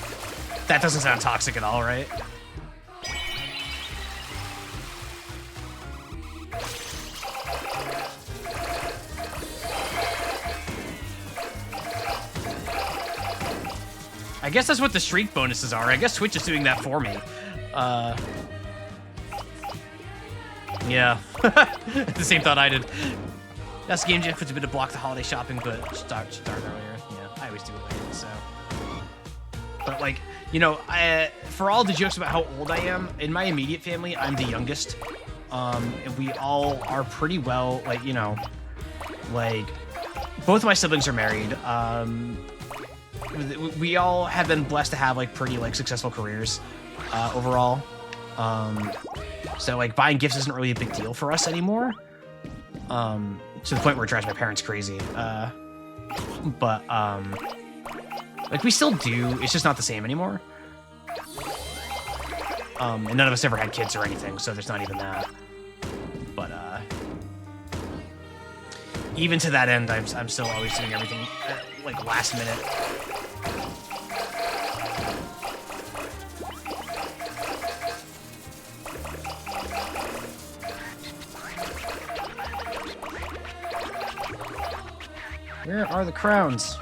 Speaker 1: That doesn't sound toxic at all, right? I guess that's what the streak bonuses are. I guess Twitch is doing that for me. Yeah. The same thought I did. That's Game Jam puts a bit to block the holiday shopping, but start earlier. Yeah, I always do it later, so. But like, you know, for all the jokes about how old I am, in my immediate family, I'm the youngest. And we all are pretty well, like, you know, like, both of my siblings are married. We all have been blessed to have like pretty like successful careers overall. So like buying gifts isn't really a big deal for us anymore. To the point where it drives my parents crazy. But like we still do, it's just not the same anymore. And none of us ever had kids or anything, so there's not even that. But even to that end, I'm still always doing everything like last minute. Where are the crowns?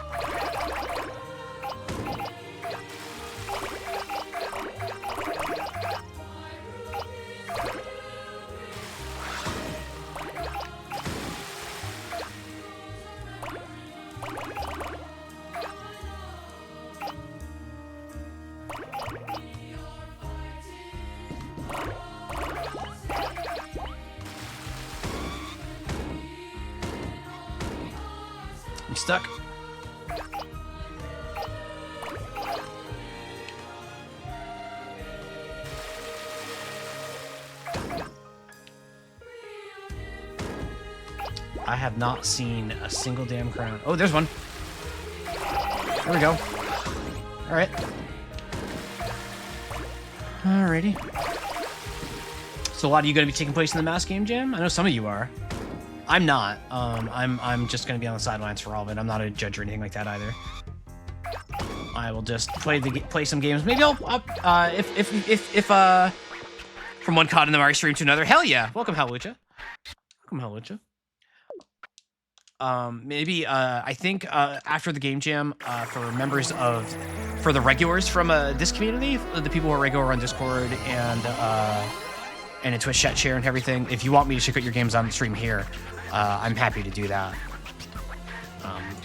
Speaker 1: I'm stuck. I have not seen a single damn crown. Oh, there's one. There we go. All right. Alrighty. So a lot of you going to be taking place in the mass game jam? I know some of you are. I'm not. I'm just going to be on the sidelines for all of it. I'm not a judge or anything like that either. I will just play some games. Maybe I'll if from one Katamari stream to another. Hell yeah! Welcome, Halucha. Welcome, Halucha. Maybe I think after the game jam, for the regulars from this community, the people who are regular on Discord and in Twitch chat share and everything, if you want me to check out your games on the stream here, I'm happy to do that.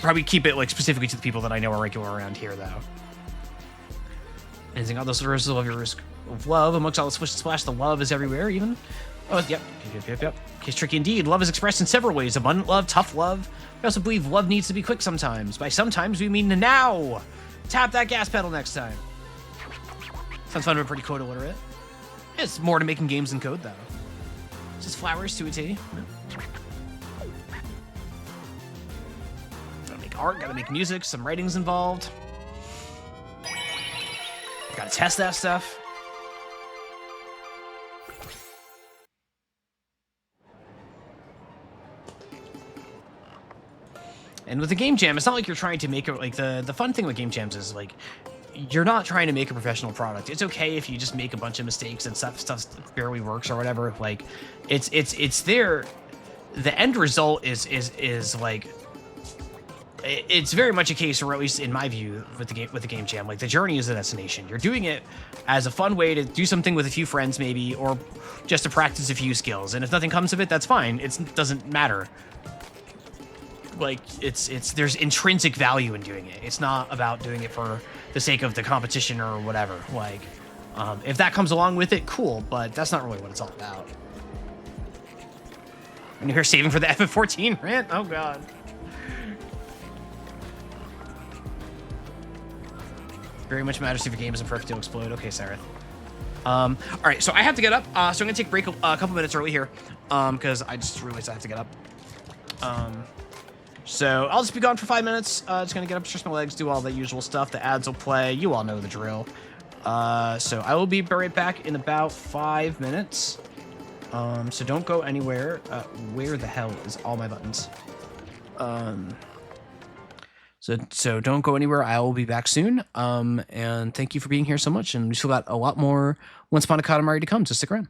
Speaker 1: Probably keep it like specifically to the people that I know are regular around here, though. Anything on those verses of your risk of love amongst all the swish and splash, the love is everywhere, even. Oh, yep. Case tricky indeed. Love is expressed in several ways. Abundant love, tough love. We also believe love needs to be quick sometimes. By sometimes, we mean now. Tap that gas pedal next time. Sounds fun, but pretty code illiterate. It's more to making games than code, though. It's just flowers to a T. Gotta make art, gotta make music, some writings involved. Gotta test that stuff. And with the game jam, it's not like you're trying to make it like the fun thing with game jams is like you're not trying to make a professional product. It's okay if you just make a bunch of mistakes and stuff barely works or whatever. Like it's there. The end result is like it's very much a case, or at least in my view, with the game jam. Like the journey is the destination. You're doing it as a fun way to do something with a few friends, maybe, or just to practice a few skills. And if nothing comes of it, that's fine. It doesn't matter. Like there's intrinsic value in doing it. It's not about doing it for the sake of the competition or whatever. Like, if that comes along with it, cool. But that's not really what it's all about. And you're saving for the FF14 rant? Oh god. Very much matters if your game isn't perfect, it'll explode. Okay, Sarah. All right, so I have to get up. So I'm gonna take a break a couple minutes early here, because I just realized I have to get up. So I'll just be gone for 5 minutes. Just gonna get up, stretch my legs, do all the usual stuff. The ads will play. You all know the drill. So I will be right back in about 5 minutes. So don't go anywhere. Where the hell is all my buttons? So don't go anywhere. I will be back soon. And thank you for being here so much. And we still got a lot more Once Upon a Katamari to come, so stick around.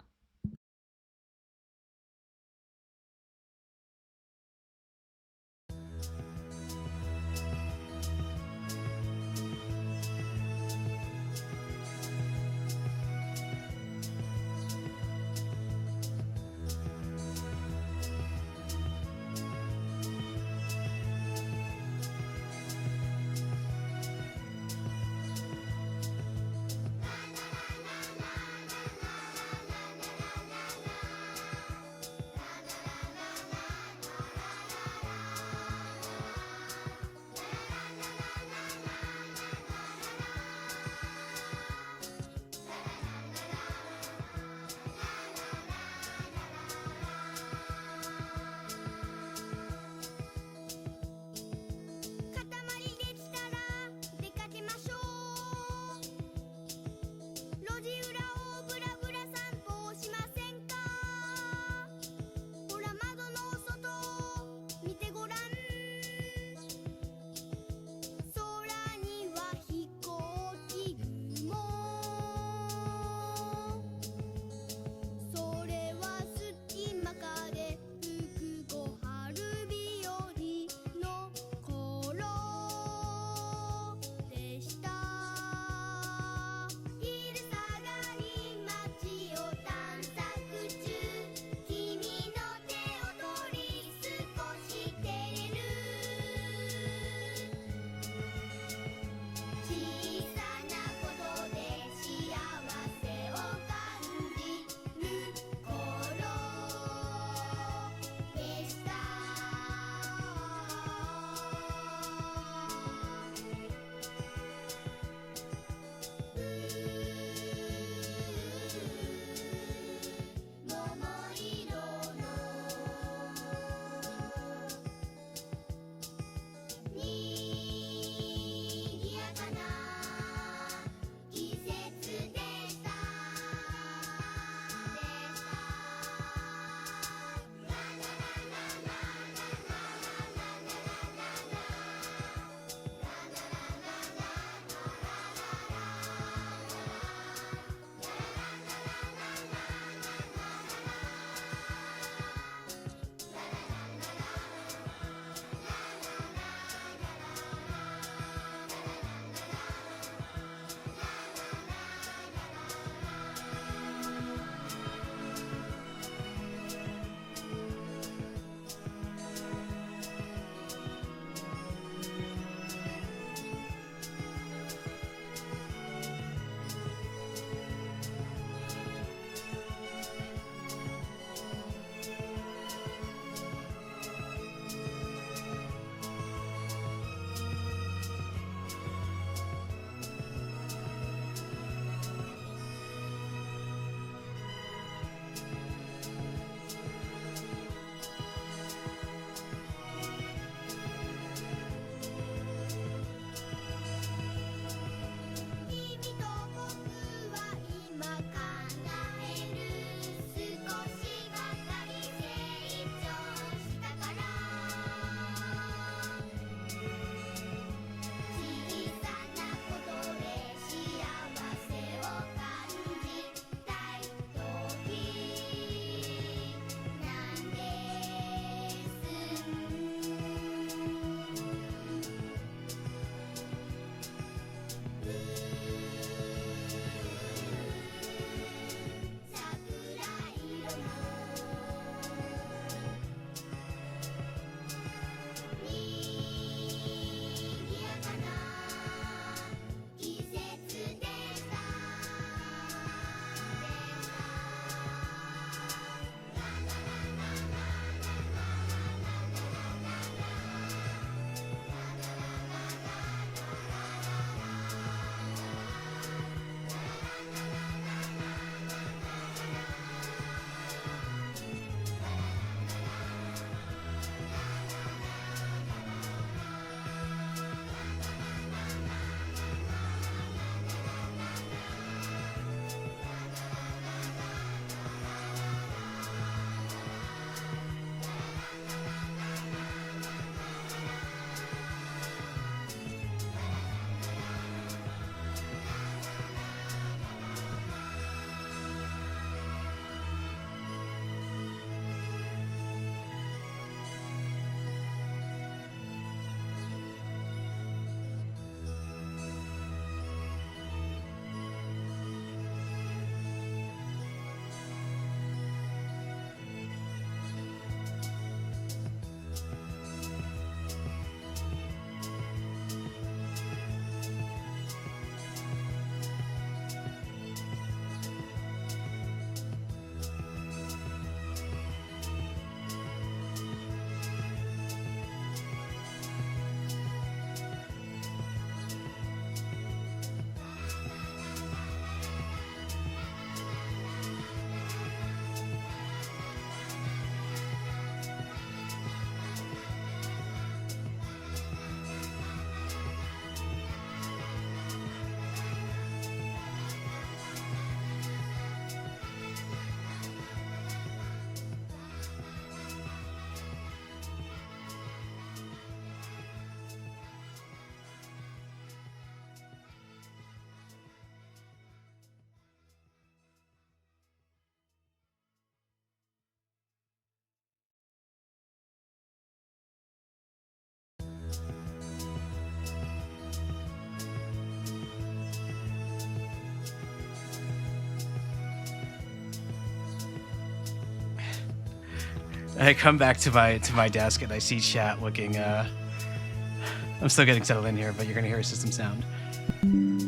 Speaker 1: I come back to my desk and I see chat looking. I'm still getting settled in here, but you're gonna hear a system sound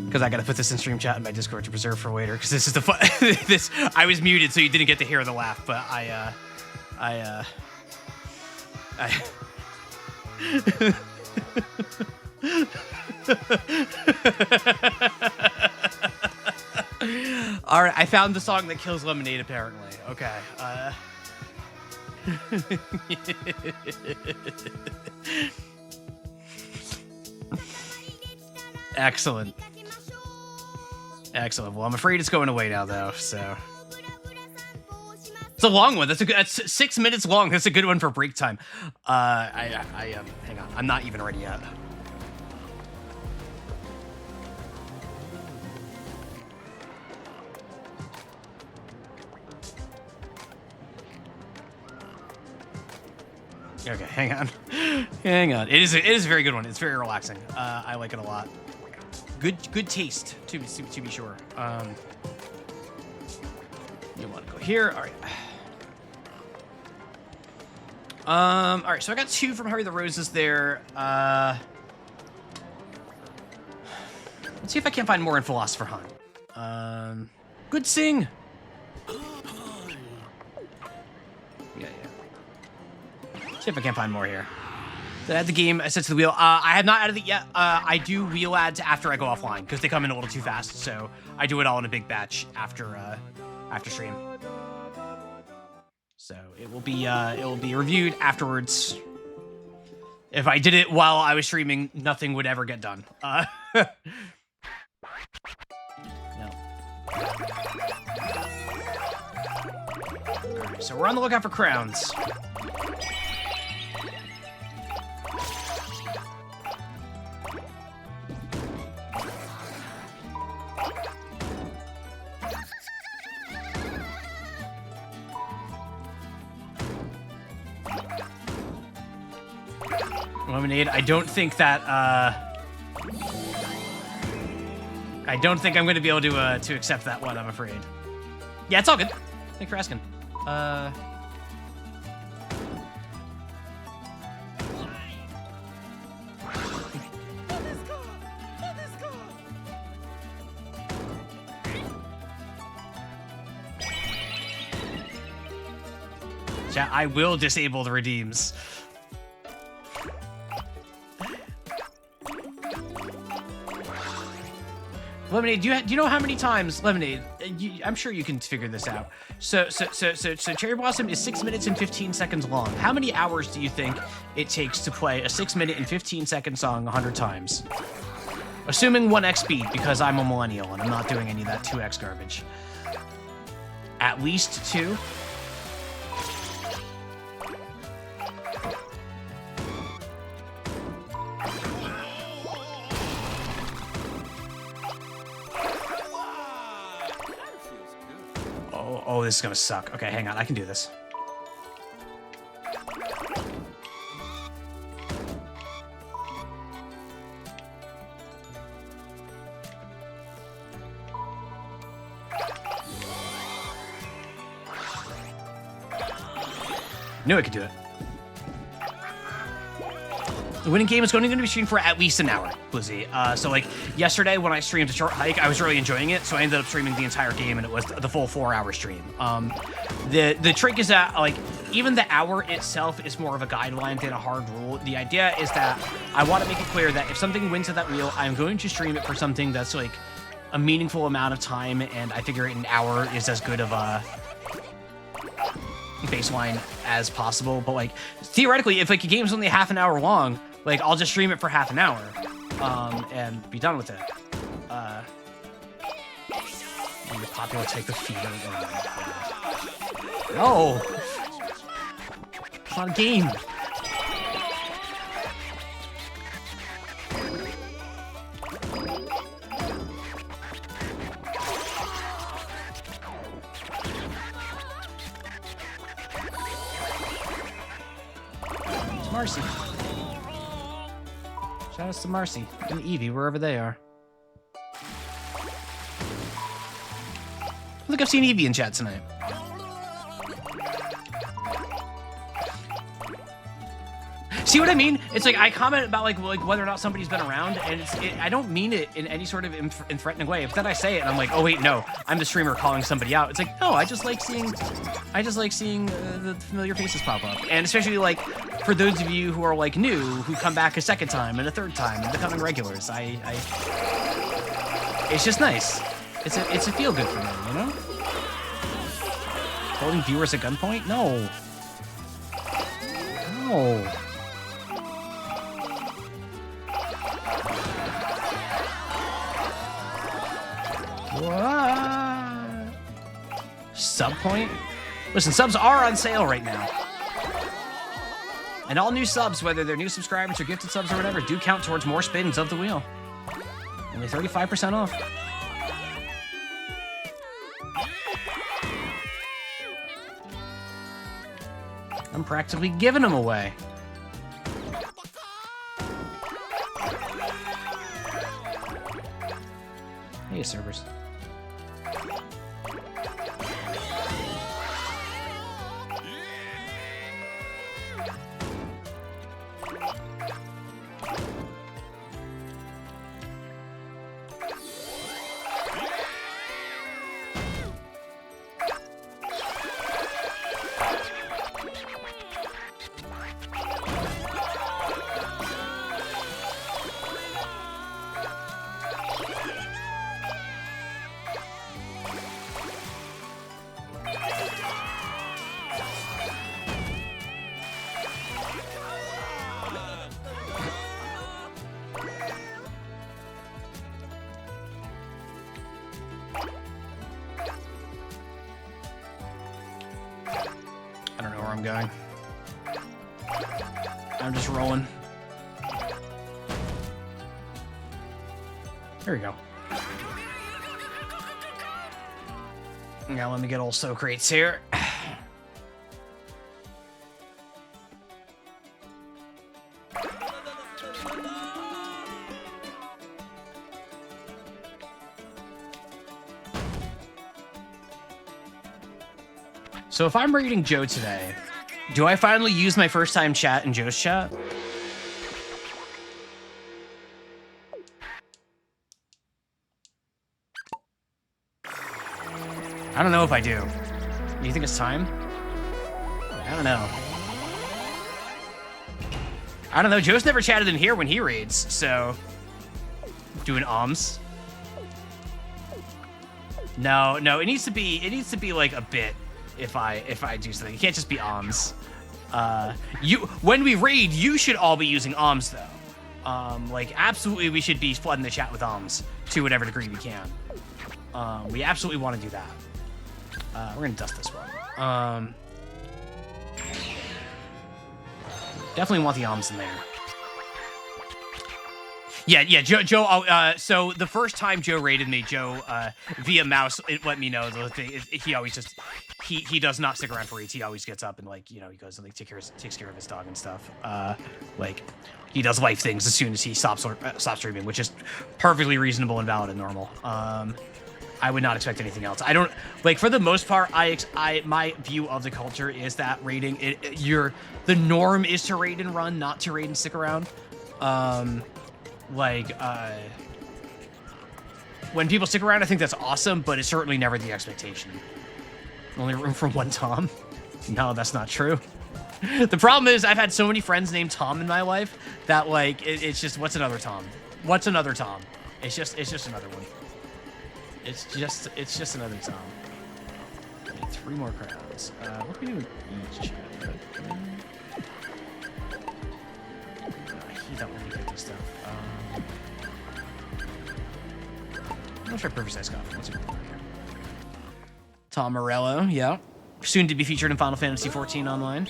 Speaker 1: because I gotta put this in stream chat in my Discord to preserve for later. Because this is the fun. This I was muted, so you didn't get to hear the laugh, but I. All right, I found the song that kills Lemonade. Apparently, okay. Excellent. Excellent. Well, I'm afraid it's going away now, though. So it's a long one. That's 6 minutes long. That's a good one for break time. Hang on. I'm not even ready yet. Okay, hang on. Hang on. It is a very good one. It's very relaxing. I like it a lot. Good taste to be sure. You want to go here? All right. All right. So I got 2 from Hurry the Roses there. Let's see if I can't find more in Philosopher Hunt. Good sing. Yeah. See if I can't find more here. Did I add the game assets to the wheel? I have not added it yet. I do wheel ads after I go offline because they come in a little too fast. So I do it all in a big batch after stream. So it will be reviewed afterwards. If I did it while I was streaming, nothing would ever get done. No. Alright, so we're on the lookout for crowns. Lemonade, I don't think I'm going to be able to accept that one, I'm afraid. Yeah, it's all good. Thanks for asking. Chat, I will disable the redeems. Lemonade, do you know how many times, Lemonade, I'm sure you can figure this out. So Cherry Blossom is 6 minutes and 15 seconds long. How many hours do you think it takes to play a 6 minute and 15 second song 100 times? Assuming 1x speed, because I'm a millennial and I'm not doing any of that 2x garbage. At least 2? Oh, this is gonna suck. Okay, hang on. I can do this. Knew I could do it. The winning game is going to be streamed for at least an hour, Blizzy. So like yesterday when I streamed a short hike, I was really enjoying it, so I ended up streaming the entire game, and it was the full 4-hour stream. The trick is that like even the hour itself is more of a guideline than a hard rule. The idea is that I want to make it clear that if something wins at that wheel, I'm going to stream it for something that's like a meaningful amount of time, and I figure an hour is as good of a baseline as possible. But like theoretically, if like a game's only half an hour long, like, I'll just stream it for half an hour, and be done with it. Your popular type of feeder. No! It's not a game. It's Marcy. Shout out to Marcy and Evie, wherever they are. I think I've seen Evie in chat tonight. See what I mean? It's like I comment about like whether or not somebody's been around, and I don't mean it in any sort of in threatening way. If then I say it, and I'm like, oh wait, no, I'm the streamer calling somebody out. It's like, no, I just like seeing the familiar faces pop up, and especially like for those of you who are like new, who come back a second time and a third time and becoming regulars. It's just nice. It's a feel good for me, you know. Holding viewers at gunpoint? No. No. What? Sub point? Listen, subs are on sale right now. And all new subs, whether they're new subscribers or gifted subs or whatever, do count towards more spins of the wheel. Only 35% off. I'm practically giving them away. Hey, servers. I don't know where I'm going. I'm just rolling. There we go. Now let me get old so crates here. So if I'm raiding Joe today, do I finally use my first time chat in Joe's chat? I don't know if I do. Do you think it's time? I don't know. I don't know. Joe's never chatted in here when he raids, so doing alms. No, it needs to be like a bit. If I do something, it can't just be alms. When we raid, you should all be using alms though. Like absolutely, we should be flooding the chat with alms to whatever degree we can. We absolutely want to do that. We're gonna dust this one. Definitely want the alms in there. Yeah, Joe. So the first time Joe raided me, Joe via mouse, it let me know that he always just he does not stick around for raids. He always gets up and like he goes and like takes care of his dog and stuff. Like he does life things as soon as he stops streaming, which is perfectly reasonable and valid and normal. I would not expect anything else. I don't like for the most part. My view of the culture is that raiding the norm is to raid and run, not to raid and stick around. When people stick around, I think that's awesome, but it's certainly never the expectation. Only room for one Tom? No, that's not true. The problem is I've had so many friends named Tom in my life that like it's just what's another Tom? What's another Tom? It's just another one. It's just another Tom. I need 3 more crowns. What can we do with each? Heat up when we get this stuff. I'm not sure perfect size coffee. Let's see what we got here. Tom Morello, yeah. Soon to be featured in Final Fantasy XIV Online.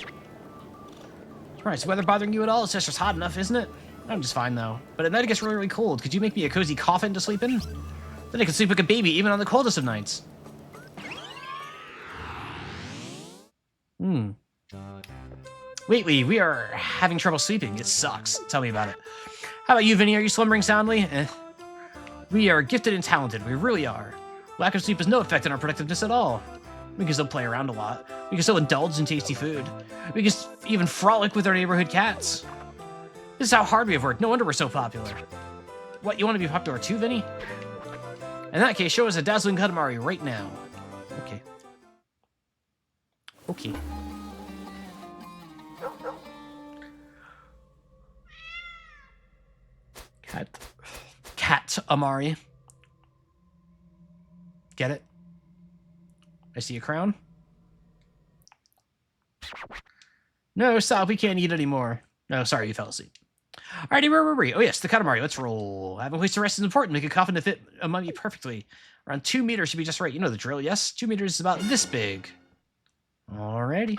Speaker 1: Alright, is the weather bothering you at all? It's just hot enough, isn't it? I'm just fine though. But at night it gets really, really cold. Could you make me a cozy coffin to sleep in? Then I can sleep like a baby even on the coldest of nights. Lately, we are having trouble sleeping. It sucks. Tell me about it. How about you, Vinny? Are you slumbering soundly? We are gifted and talented. We really are. Lack of sleep has no effect on our productiveness at all. We can still play around a lot. We can still indulge in tasty food. We can even frolic with our neighborhood cats. This is how hard we have worked. No wonder we're so popular. What, you want to be popular too, Vinny? In that case, show us a dazzling Katamari right now. Okay. Okay. Katamari. Get it? I see a crown. No, stop. We can't eat anymore. No, sorry, you fell asleep. Alrighty, where were we? Oh, yes, the Katamari. Let's roll. Having a place to rest is important. Make a coffin to fit a mummy perfectly. Around 2 meters should be just right. You know the drill, yes? 2 meters is about this big. Alrighty.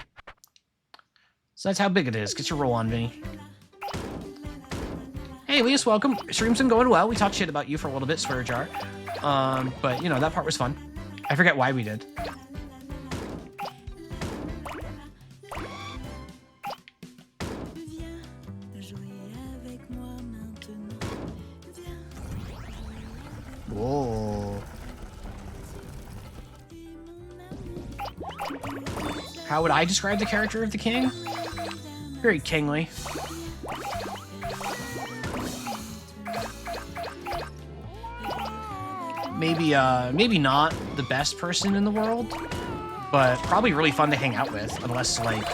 Speaker 1: So that's how big it is. Get your roll on, Vinny. Hey, Elias, welcome. Stream's been going well. We talked shit about you for a little bit, swear jar. But, you know, that part was fun. I forget why we did. Whoa. How would I describe the character of the king? Very kingly. Maybe not the best person in the world, but probably really fun to hang out with, unless, like...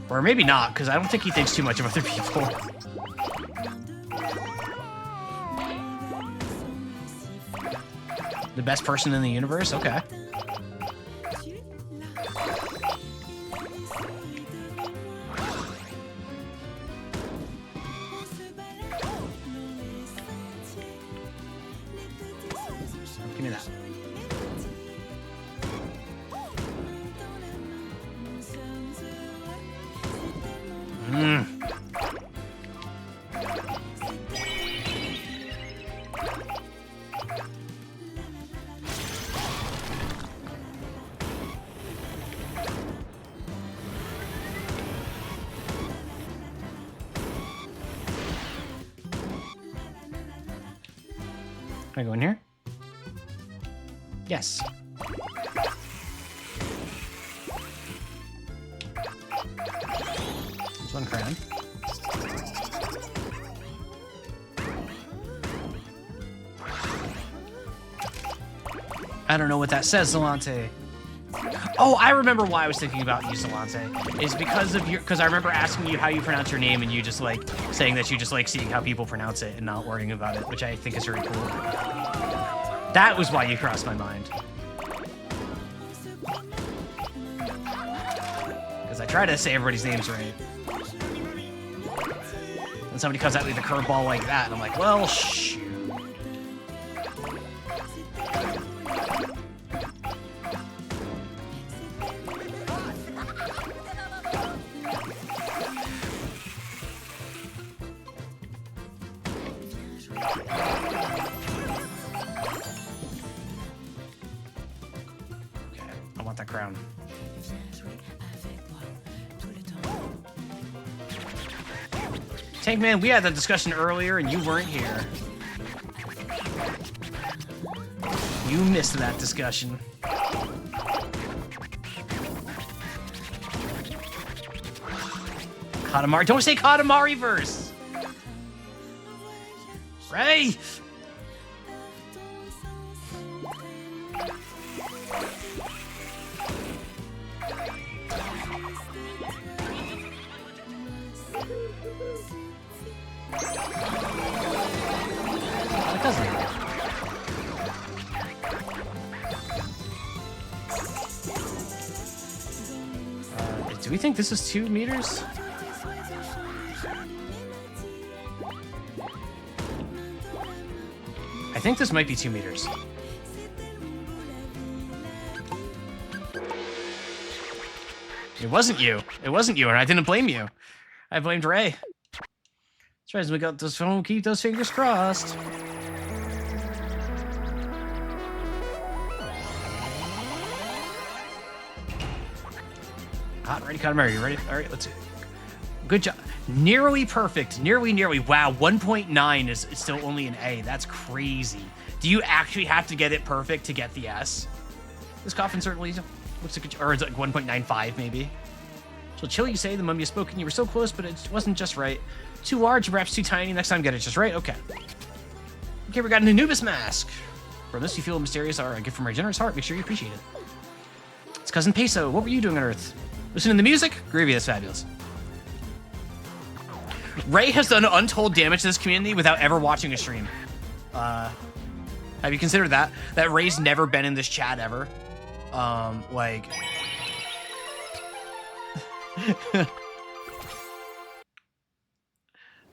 Speaker 1: Or maybe not, because I don't think he thinks too much of other people. The best person in the universe? Okay. Give me that. Can I go in here? Yes. There's one crown. I don't know what that says, Zalante. Oh, I remember why I was thinking about you, Zalante. Is because of because I remember asking you how you pronounce your name and you just like saying that you just like seeing how people pronounce it and not worrying about it, which I think is very cool. That was why you crossed my mind. Because I try to say everybody's names right. And somebody comes at me with a curveball like that, and I'm like, well, shoot. That crown. Tank Man, we had that discussion earlier and you weren't here. You missed that discussion. Katamari. Don't say Katamari verse! Ray! Do we think this is 2 meters? I think this might be 2 meters. It wasn't you. It wasn't you, and I didn't blame you. I blamed Ray. That's right, as we got this phone, keep those fingers crossed. Hot, ready, Katamari, you ready? All right, let's see. Good job. Nearly perfect. Nearly. Wow, 1.9 is still only an A. That's crazy. Do you actually have to get it perfect to get the S? This coffin certainly looks like, or it's like 1.95 maybe. So chill, you say. The moment you spoke and you were so close, but it wasn't just right. Too large, perhaps too tiny. Next time, get it just right. Okay. Okay, we got an Anubis mask. From this, you feel mysterious are a gift from our generous heart. Make sure you appreciate it. It's Cousin Peso. What were you doing on Earth? Listening to the music? Groovy, that's fabulous. Ray has done untold damage to this community without ever watching a stream. Have you considered that? That Ray's never been in this chat ever. Like...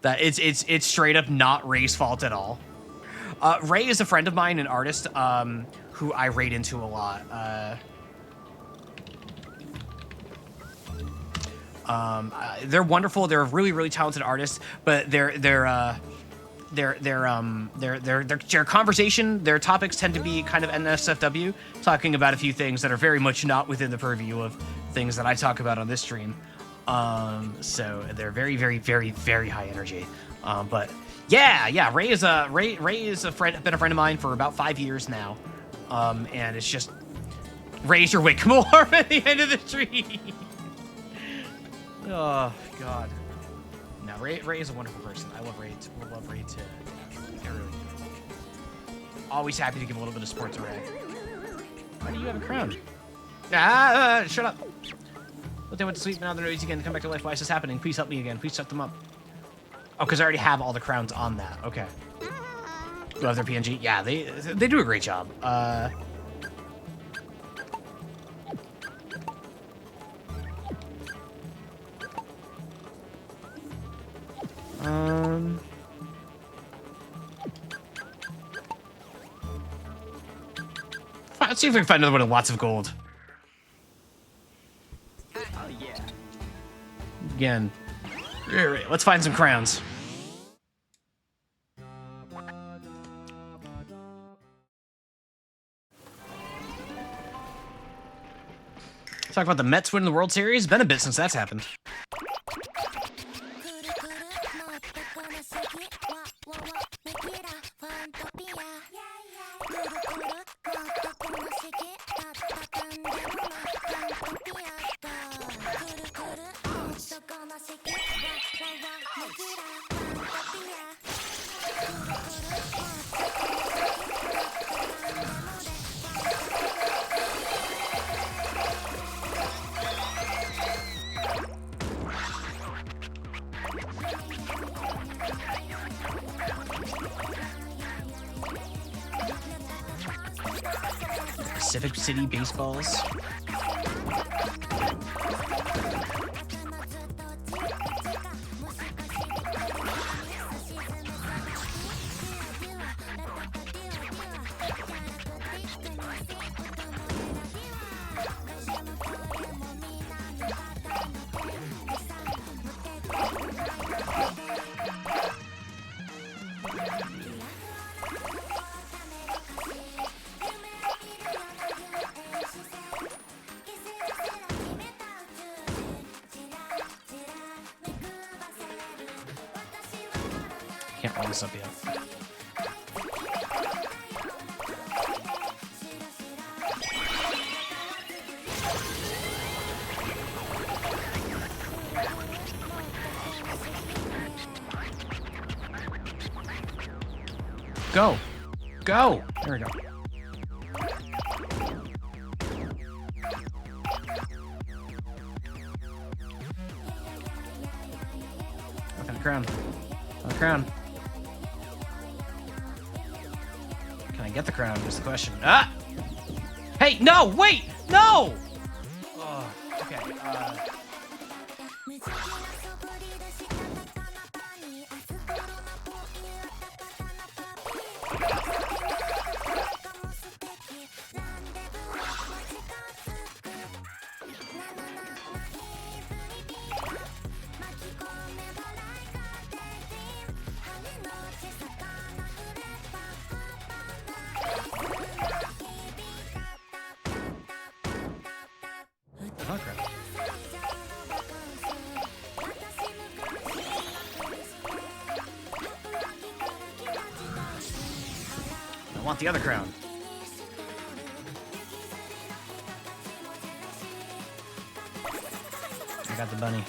Speaker 1: that it's straight up not Ray's fault at all. Ray is a friend of mine, an artist, who I raid into a lot. They're wonderful. They're really, really talented artists, but their conversation, their topics tend to be kind of NSFW, talking about a few things that are very much not within the purview of things that I talk about on this stream. So they're very, very, very, very high energy. But yeah, Ray is a friend, been a friend of mine for about 5 years now. And it's just raise your wick more at the end of the tree. Oh God. No, Ray is a wonderful person. I love Ray. I really do. Always happy to give a little bit of support to Ray. Why do you have a crown? Shut up. But they went to sleep, now they're noisy again to come back to life. Why is this happening? Please help me again. Please set them up. Oh, because I already have all the crowns on that. Okay. Do I have their PNG? Yeah, they do a great job. Let's see if we can find another one with lots of gold.
Speaker 2: Oh yeah.
Speaker 1: Again. Right, let's find some crowns. Talk about the Mets winning the World Series. Been a bit since that's happened. Pacific City baseballs. Can't roll this up yet. Go! Go! There we go. What kind of crown? What crown? Can I get the crown? Is the question. Ah! Hey, no! Wait! No! Oh, okay, I want the other crown. I got the bunny.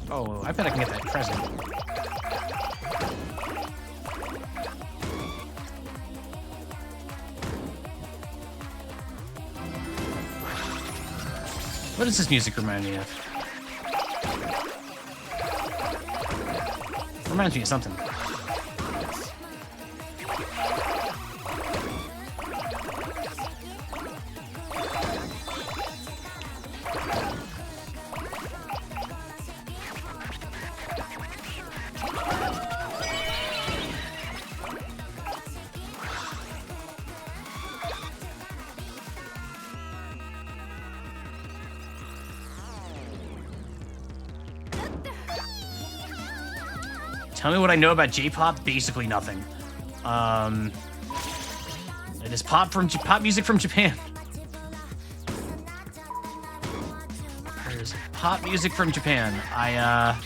Speaker 1: Oh, I bet I can get that present. What does this music remind me of? Reminds me of something. Tell me what I know about J-pop. Basically nothing. It is pop music from Japan. It is pop music from Japan. Ow.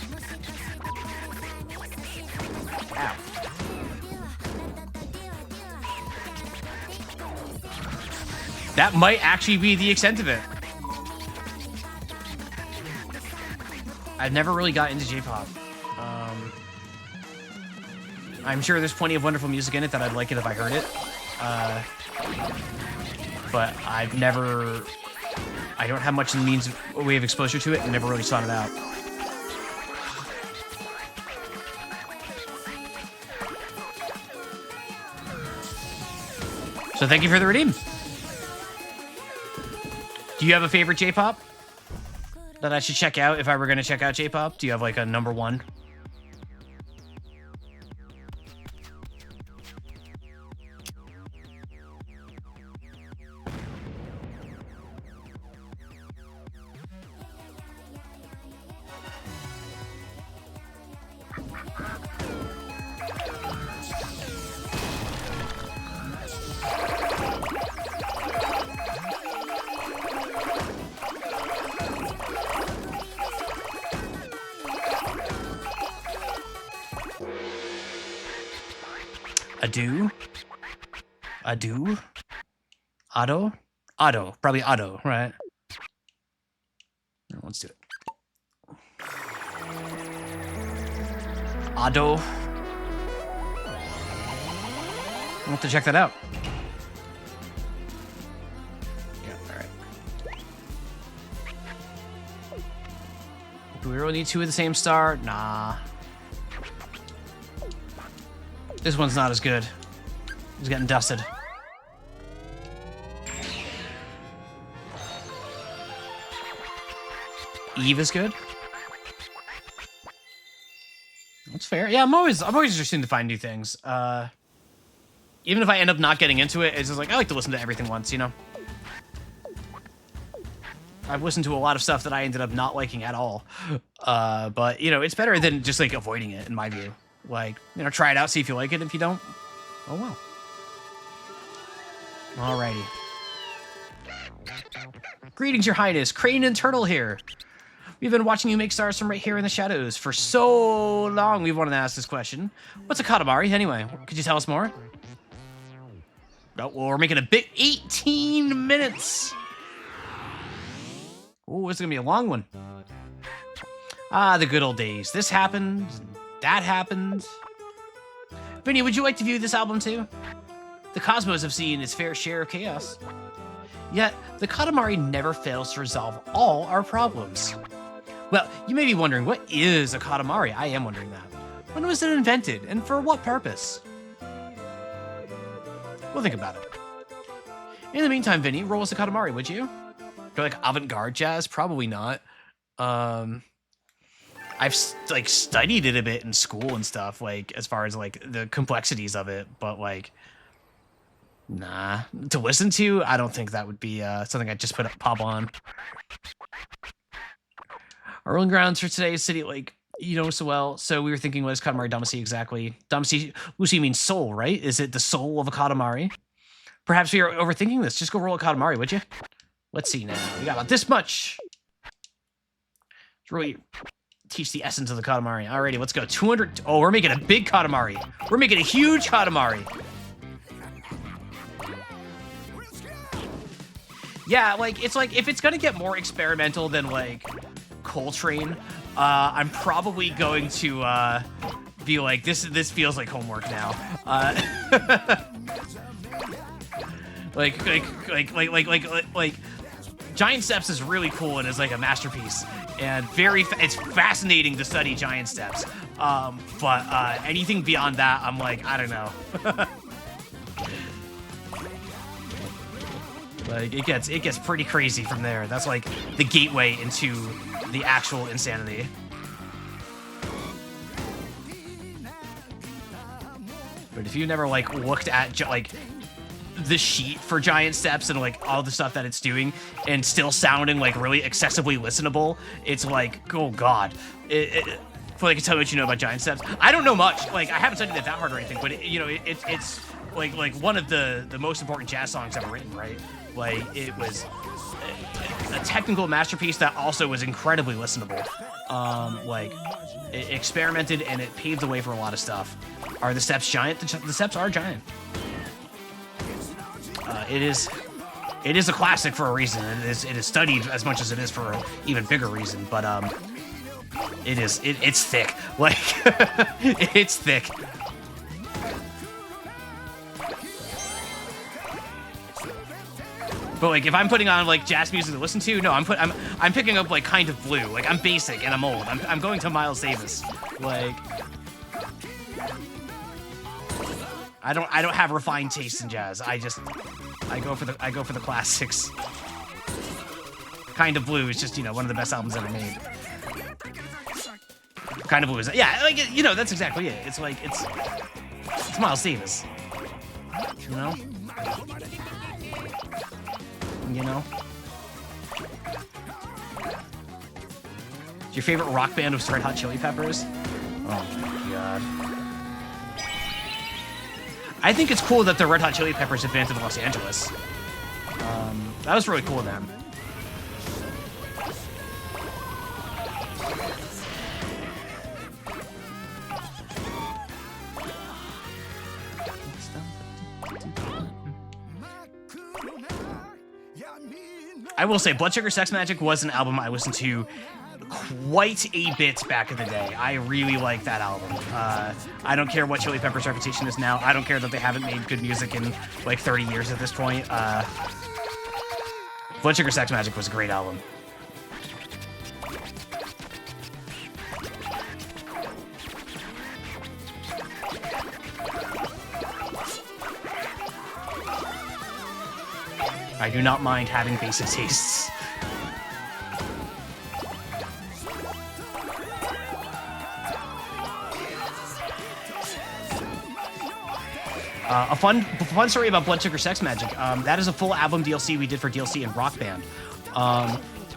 Speaker 1: That might actually be the extent of it. I've never really got into J-pop. I'm sure there's plenty of wonderful music in it that I'd like it if I heard it. But I've never... I don't have much way of exposure to it and never really sought it out. So thank you for the redeem. Do you have a favorite J-pop that I should check out if I were going to check out J-pop? Do you have like a number one? Ado? Probably Ado, right? Let's do it. Ado. I'll have to check that out. Yeah, alright. Do we really need two of the same star? Nah. This one's not as good. He's getting dusted. Eve is good. That's fair. Yeah, I'm always interested to find new things. Even if I end up not getting into it, it's just like I like to listen to everything once, you know. I've listened to a lot of stuff that I ended up not liking at all. But you know, it's better than just like avoiding it, in my view. Like, you know, try it out, see if you like it. If you don't, oh well. Alrighty. Greetings, Your Highness. Crane and Turtle here. We've been watching you make stars from right here in the shadows for so long. We've wanted to ask this question. What's a Katamari, anyway? Could you tell us more? Oh, well, we're making a big 18 minutes. Oh, it's gonna be a long one. Ah, the good old days. This happened. That happened. Vinny, would you like to view this album too? The cosmos have seen its fair share of chaos. Yet, the Katamari never fails to resolve all our problems. Well, you may be wondering, what is a Katamari? I am wondering that. When was it invented, and for what purpose? We'll think about it. In the meantime, Vinny, roll us a Katamari, would you? Go like avant-garde jazz? Probably not. I've like studied it a bit in school and stuff, like as far as like the complexities of it, but like, nah. To listen to, I don't think that would be something I'd just pop on. Our own grounds for today's city, like, you know so well. So we were thinking, what is Katamari Damacy exactly? Damacy, Lucy means soul, right? Is it the soul of a Katamari? Perhaps we are overthinking this. Just go roll a Katamari, would you? Let's see now. We got about this much. Let's really teach the essence of the Katamari. Alrighty, let's go. 200. Oh, we're making a big Katamari. We're making a huge Katamari. Yeah, like, it's like, if it's gonna get more experimental than, like, Coltrane, I'm probably going to, be like, this feels like homework now. Like, Giant Steps is really cool and is like a masterpiece, and it's fascinating to study Giant Steps. But anything beyond that, I'm like, I don't know. Like, it gets pretty crazy from there. That's like the gateway into the actual insanity. But if you never like looked at like the sheet for Giant Steps and like all the stuff that it's doing and still sounding like really accessibly listenable, it's like, oh god. Before I can tell you what you know about Giant Steps, I don't know much. Like, I haven't studied it that hard or anything, but it's like one of the most important jazz songs ever written, right? Like, it was a technical masterpiece that also was incredibly listenable. Like, it experimented and it paved the way for a lot of stuff. Are the steps giant? The steps are giant. It is a classic for a reason. It is studied as much as it is for an even bigger reason. But it's thick. Like, it's thick. But like, if I'm putting on like jazz music to listen to, no, I'm picking up like Kind of Blue. Like, I'm basic and I'm old. I'm going to Miles Davis. Like, I don't have refined taste in jazz. I go for the classics. Kind of Blue is just, you know, one of the best albums ever made. Kind of Blue is, yeah, like, you know, that's exactly it. It's like, it's Miles Davis. You know? You know? Your favorite rock band was Red Hot Chili Peppers? Oh my god. I think it's cool that the Red Hot Chili Peppers have been to Los Angeles. That was really cool of them. I will say, Blood Sugar Sex Magic was an album I listened to quite a bit back in the day. I really like that album. I don't care what Chili Peppers' reputation is now. I don't care that they haven't made good music in like 30 years at this point. Blood Sugar Sex Magic was a great album. I do not mind having basic tastes. A fun story about Blood Sugar Sex Magic. That is a full album DLC we did for DLC and Rock Band.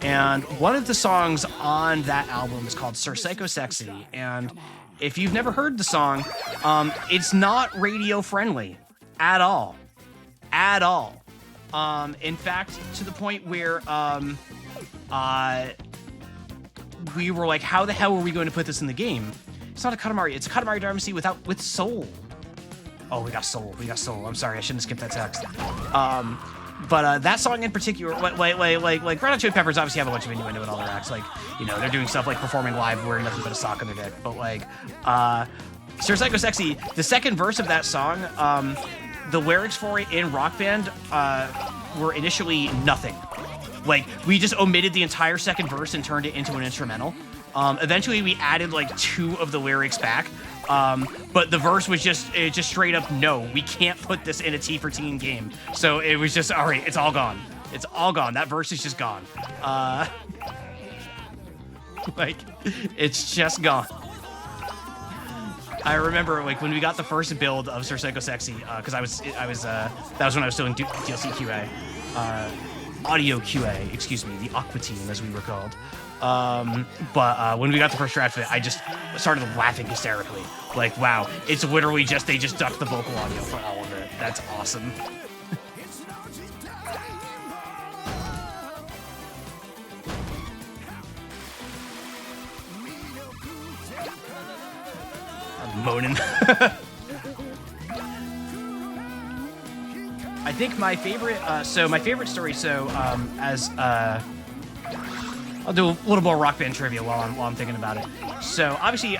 Speaker 1: And one of the songs on that album is called Sir Psycho Sexy. And if you've never heard the song, it's not radio friendly at all. At all. In fact, to the point where we were like, how the hell are we going to put this in the game? It's not a Katamari, it's a Katamari Damacy with soul. Oh, we got soul. We got soul. I'm sorry, I shouldn't have skipped that text. But that song in particular, like Red Hot Chili Peppers obviously have a bunch of innuendo in all their acts. Like, you know, they're doing stuff like performing live wearing nothing but a sock on their dick. But like, Sir Psycho Sexy, the second verse of that song, the lyrics for it in Rock Band were initially nothing. Like, we just omitted the entire second verse and turned it into an instrumental. Eventually, we added like 2 of the lyrics back. But the verse was just straight up, no, we can't put this in a T for teen game. So it was just, all right, it's all gone. It's all gone. That verse is just gone. Like, it's just gone. I remember, like, when we got the first build of Sir Psycho Sexy, because that was when I was still in DLC QA, audio QA, excuse me, the Aqua team, as we were called. But when we got the first draft of it, I just started laughing hysterically. Like, wow, it's literally just, they just ducked the vocal audio for all of it. That's awesome. moaning. I think my favorite, my favorite story, I'll do a little more Rock Band trivia while I'm thinking about it. So obviously,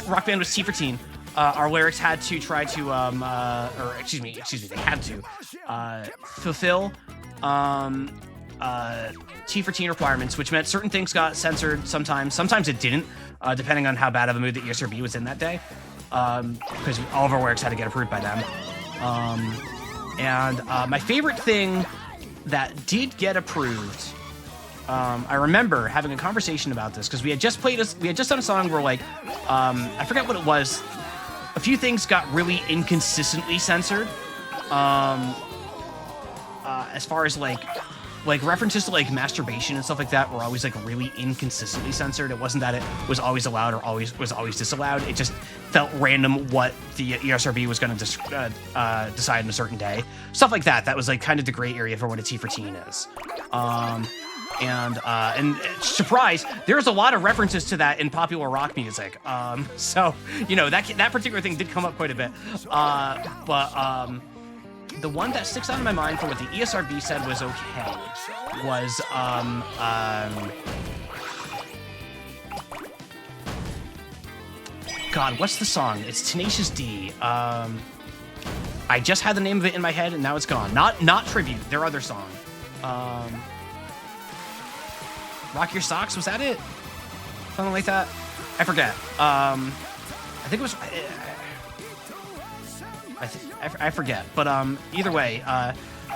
Speaker 1: Rock Band was T for Teen. Our lyrics had to try to, they had to fulfill T for Teen requirements, which meant certain things got censored sometimes. Sometimes it didn't, depending on how bad of a mood the ESRB was in that day, because all of our lyrics had to get approved by them. My favorite thing that did get approved, I remember having a conversation about this because we had just done a song where like, I forget what it was. A few things got really inconsistently censored. As far as like references to like masturbation and stuff like that were always like really inconsistently censored. It wasn't that it was always allowed or always disallowed. It just felt random what the ESRB was going to decide on a certain day. Stuff like that. That was like kind of the gray area for what a T for Teen is. And surprise, there's a lot of references to that in popular rock music. So you know that particular thing did come up quite a bit. The one that sticks out in my mind for what the ESRB said was okay was God, what's the song? It's Tenacious D. I just had the name of it in my head and now it's gone. Not Tribute, their other song. Rock Your Socks, was that it? Something like that? I forget. I think it was... I forget, but either way,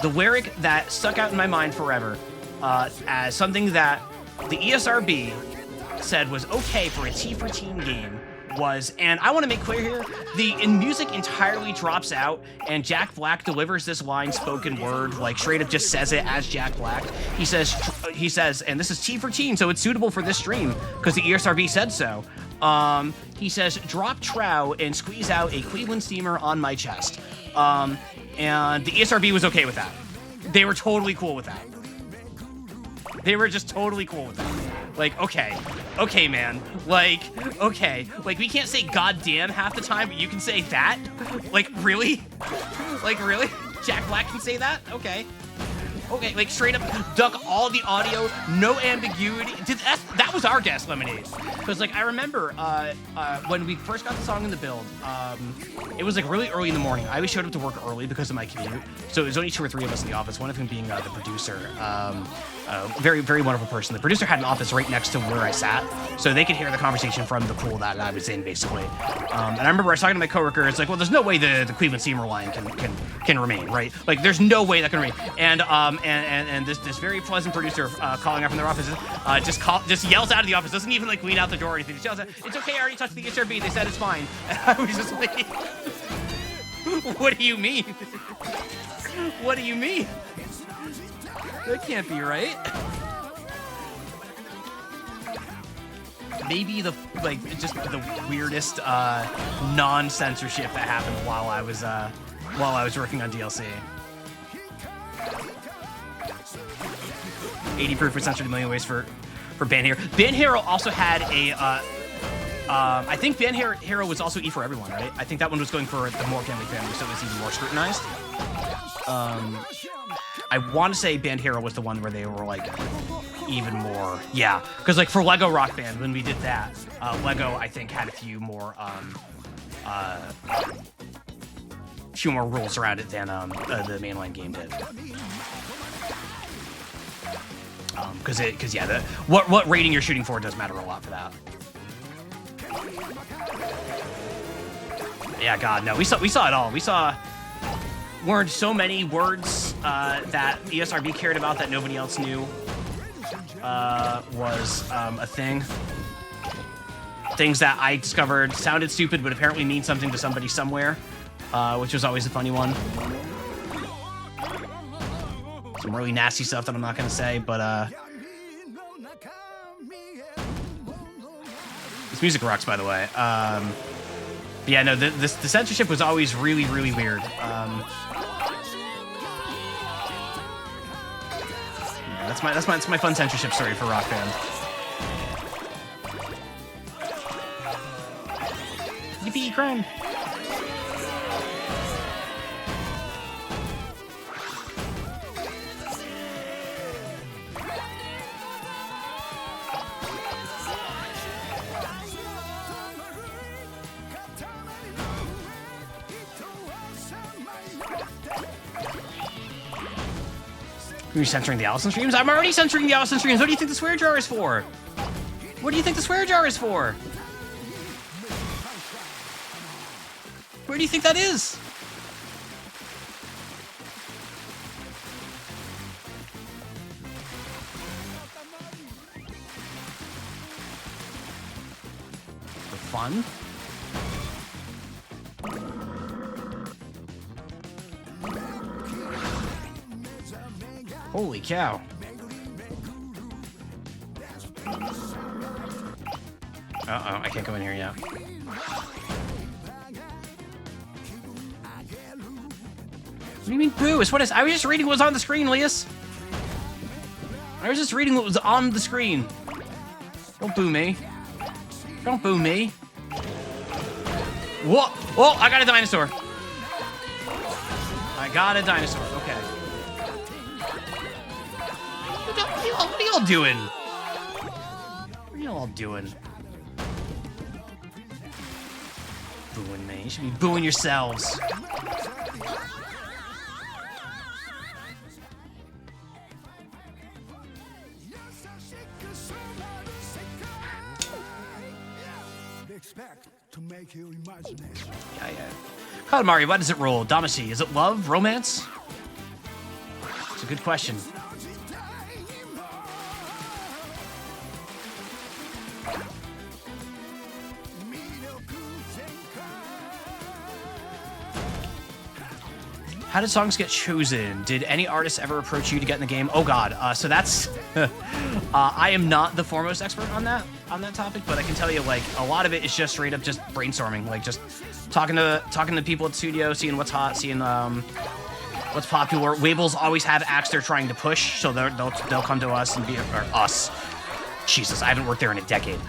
Speaker 1: the lyric that stuck out in my mind forever as something that the ESRB said was okay for a T for Teen game was, and I want to make clear here, the music entirely drops out and Jack Black delivers this line spoken word, like straight up just says it as Jack Black. He says, and this is T for Teen, so it's suitable for this stream because the ESRB said so. He says, drop trow and squeeze out a Cleveland steamer on my chest. And the ESRB was okay with that. They were totally cool with that. They were just totally cool with that. Like, okay, man. Like, okay. Like, we can't say goddamn half the time, but you can say that? Like, really? Like, really? Jack Black can say that? Okay. Okay, like straight up duck all the audio, no ambiguity. That was our gas lemonade. Because like I remember when we first got the song in the build, it was like really early in the morning. I always showed up to work early because of my commute. So it was only 2 or 3 of us in the office. One of them being the producer, very very wonderful person. The producer had an office right next to where I sat, so they could hear the conversation from the pool that I was in basically. And I remember I was talking to my coworker. It's like, well, there's no way the Cleveland steamer line can remain, right? Like there's no way that can remain. And this very pleasant producer calling out from their office just yells out of the office, doesn't even like lean out the door or anything. Just yells out, "It's okay, I already talked to the HRB. They said it's fine." And I was just like, "What do you mean? What do you mean? That can't be right." Maybe the weirdest non-censorship that happened while I was working on DLC. 80 proof was censored a million ways for Band Hero. Band Hero also had a, I think Band Hero was also E for Everyone, right? I think that one was going for the more family, so it was even more scrutinized. I want to say Band Hero was the one where they were like even more, yeah. Because like for Lego Rock Band, when we did that, Lego I think had a few more rules around it than the mainline game did. Because yeah, what rating you're shooting for does matter a lot for that. Yeah, God, no, we saw it all. We learned so many words that ESRB cared about that nobody else knew was a thing. Things that I discovered sounded stupid, but apparently mean something to somebody somewhere, which was always a funny one. Some really nasty stuff that I'm not gonna say, but this music rocks, by the way. But yeah, no, the censorship was always really, really weird. Yeah, that's my fun censorship story for Rock Band. Yippee, crime. You're censoring the Allison streams? I'm already censoring the Allison streams. What do you think the swear jar is for? What do you think the swear jar is for? Where do you think that is? For fun? Holy cow. Uh-oh, I can't go in here yet. What do you mean boo? It's what is? I was just reading what was on the screen, Leas. I was just reading what was on the screen. Don't boo me. Don't boo me. Whoa! Whoa! I got a dinosaur. I got a dinosaur. Okay. What are y'all doing? What are y'all doing? Booing me. You should be booing yourselves. Yeah. Katamari, why does it roll? Damacy, is it love? Romance? It's a good question. How did songs get chosen? Did any artists ever approach you to get in the game? Oh God, so that's I am not the foremost expert on that topic, but I can tell you, like, a lot of it is just straight up just brainstorming, like just talking to people at the studio, seeing what's hot, seeing what's popular. Labels always have acts they're trying to push, so they'll come to us and or us. Jesus, I haven't worked there in a decade.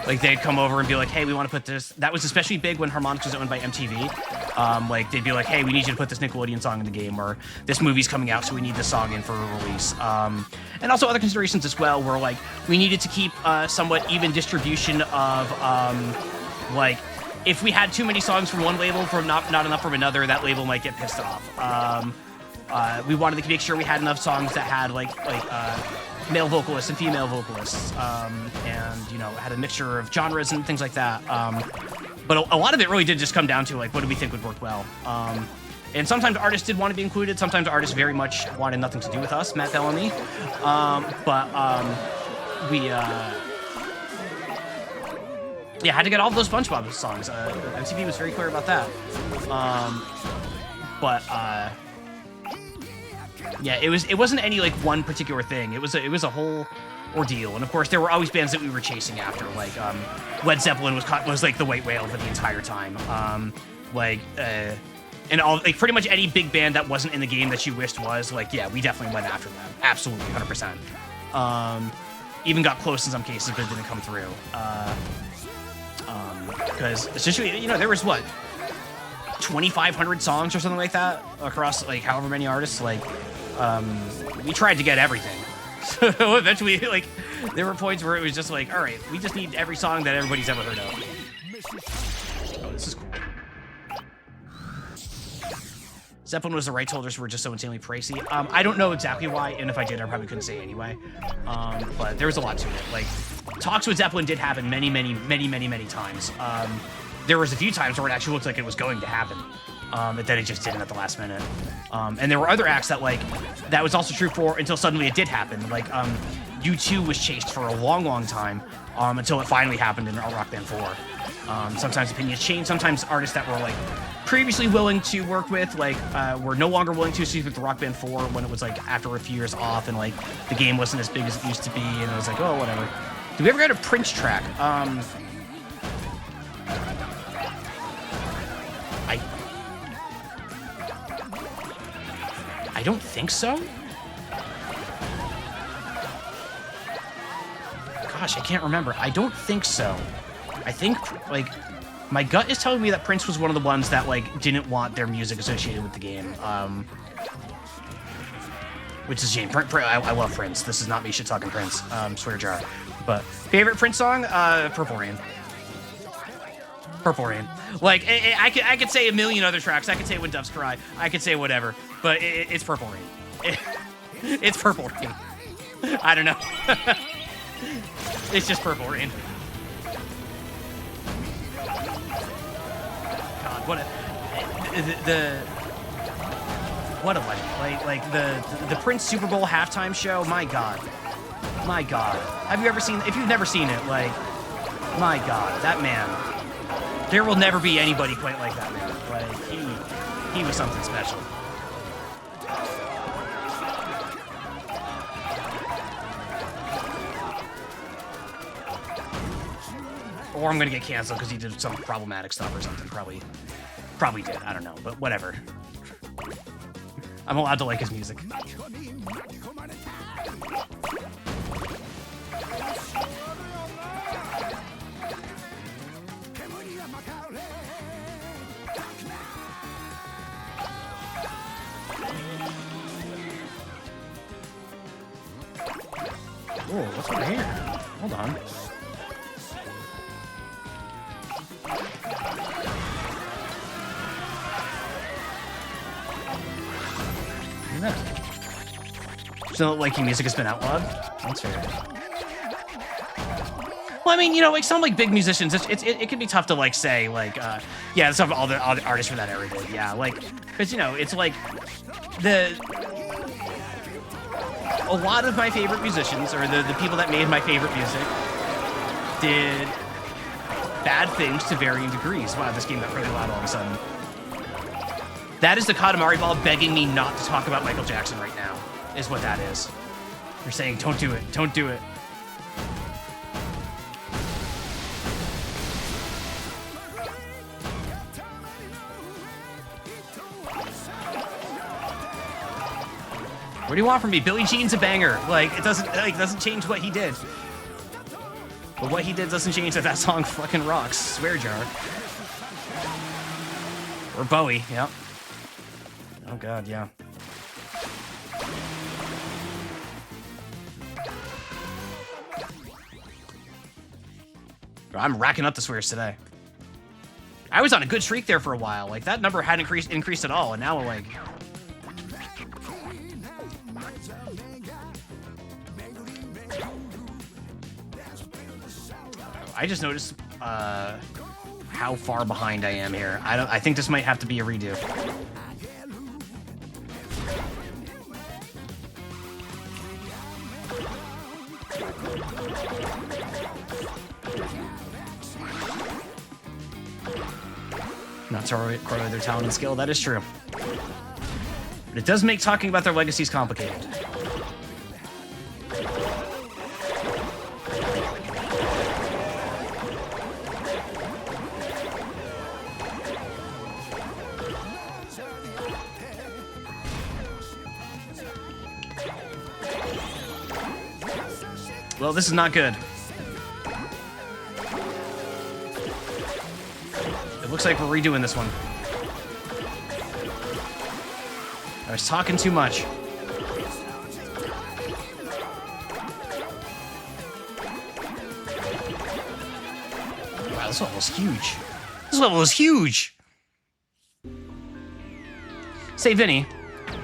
Speaker 1: Like, they'd come over and be like, hey, we want to put this. That was especially big when Harmonix was owned by MTV. Like, they'd be like, hey, we need you to put this Nickelodeon song in the game, or this movie's coming out, so we need this song in for a release. And also other considerations as well, where, like, we needed to keep somewhat even distribution of, like, if we had too many songs from one label, from not enough from another, that label might get pissed off. We wanted to make sure we had enough songs that had, like male vocalists and female vocalists, and, you know, had a mixture of genres and things like that. But a lot of it really did just come down to, like, what do we think would work well? And sometimes artists did want to be included. Sometimes artists very much wanted nothing to do with us, Matt Bell and me. Yeah, had to get all of those SpongeBob songs. MTV was very clear about that. Yeah, it wasn't any, like, one particular thing. It was a whole ordeal. And of course, there were always bands that we were chasing after. Like, Led Zeppelin was like the white whale for the entire time. And all, like, pretty much any big band that wasn't in the game that you wished was, like, yeah, we definitely went after them. Absolutely, 100%. Even got close in some cases, but it didn't come through. Because essentially, you know, there was, what, 2,500 songs or something like that across, like, however many artists. Like, we tried to get everything. So eventually, like, there were points where it was just like, all right, we just need every song that everybody's ever heard of. Oh, this is cool. Zeppelin was the rights holders were just so insanely pricey. I don't know exactly why, and if I did, I probably couldn't say anyway. But there was a lot to it. Like, talks with Zeppelin did happen many times. There was a few times where it actually looked like it was going to happen, but then it just didn't at the last minute. And there were other acts that, like, that was also true for until suddenly it did happen. Like, U2 was chased for a long time until it finally happened in Rock Band 4. Sometimes opinions change. Sometimes artists that were, like, previously willing to work with, like, were no longer willing to associate with the Rock Band 4 when it was, like, after a few years off and, like, the game wasn't as big as it used to be, and it was like, oh, whatever. Did we ever get a Prince track? I don't think so. Gosh, I can't remember. I don't think so. I think, like, My gut is telling me that Prince was one of the ones that, like, didn't want their music associated with the game. Which is a shame. I love Prince. This is not me shit-talking Prince. Swear jar. But favorite Prince song? Purple Rain. Purple Rain. Like, I could say a million other tracks. I could say When Doves Cry. I could say whatever. But it's Purple Rain. It's Purple Rain. I don't know. It's just Purple Rain. God, what a life. Like the Prince Super Bowl halftime show, my God. My God. Have you ever seen, if you've never seen it, like, my God, that man. There will never be anybody quite like that man. Like, he was something special. Or I'm gonna get canceled because he did some problematic stuff or something. Probably did. I don't know, but whatever. I'm allowed to like his music. Oh, what's over here? Hold on. So, like, your music has been outlawed? That's fair. Well, I mean, you know, like, some, like, big musicians, it can be tough to, like, say, like, yeah, that's all the artists from that era did, yeah, like, because, you know, it's, like, a lot of my favorite musicians, or the people that made my favorite music, did bad things to varying degrees. Wow, this game got really loud all of a sudden. That is the Katamari ball begging me not to talk about Michael Jackson right now, is what that is. You're saying, don't do it, don't do it. What do you want from me? Billie Jean's a banger. Like, it doesn't change what he did. But what he did doesn't change that song fucking rocks. Swear jar. Or Bowie, yep. Oh God, yeah. I'm racking up the swears today. I was on a good streak there for a while. Like, that number hadn't increased at all, and now I'm like... I just noticed how far behind I am here. I think this might have to be a redo. Not to correlate their talent and skill, that is true. But it does make talking about their legacies complicated. Well, this is not good. It looks like we're redoing this one. I was talking too much. Wow, this level is huge. This level is huge! Say, Vinny,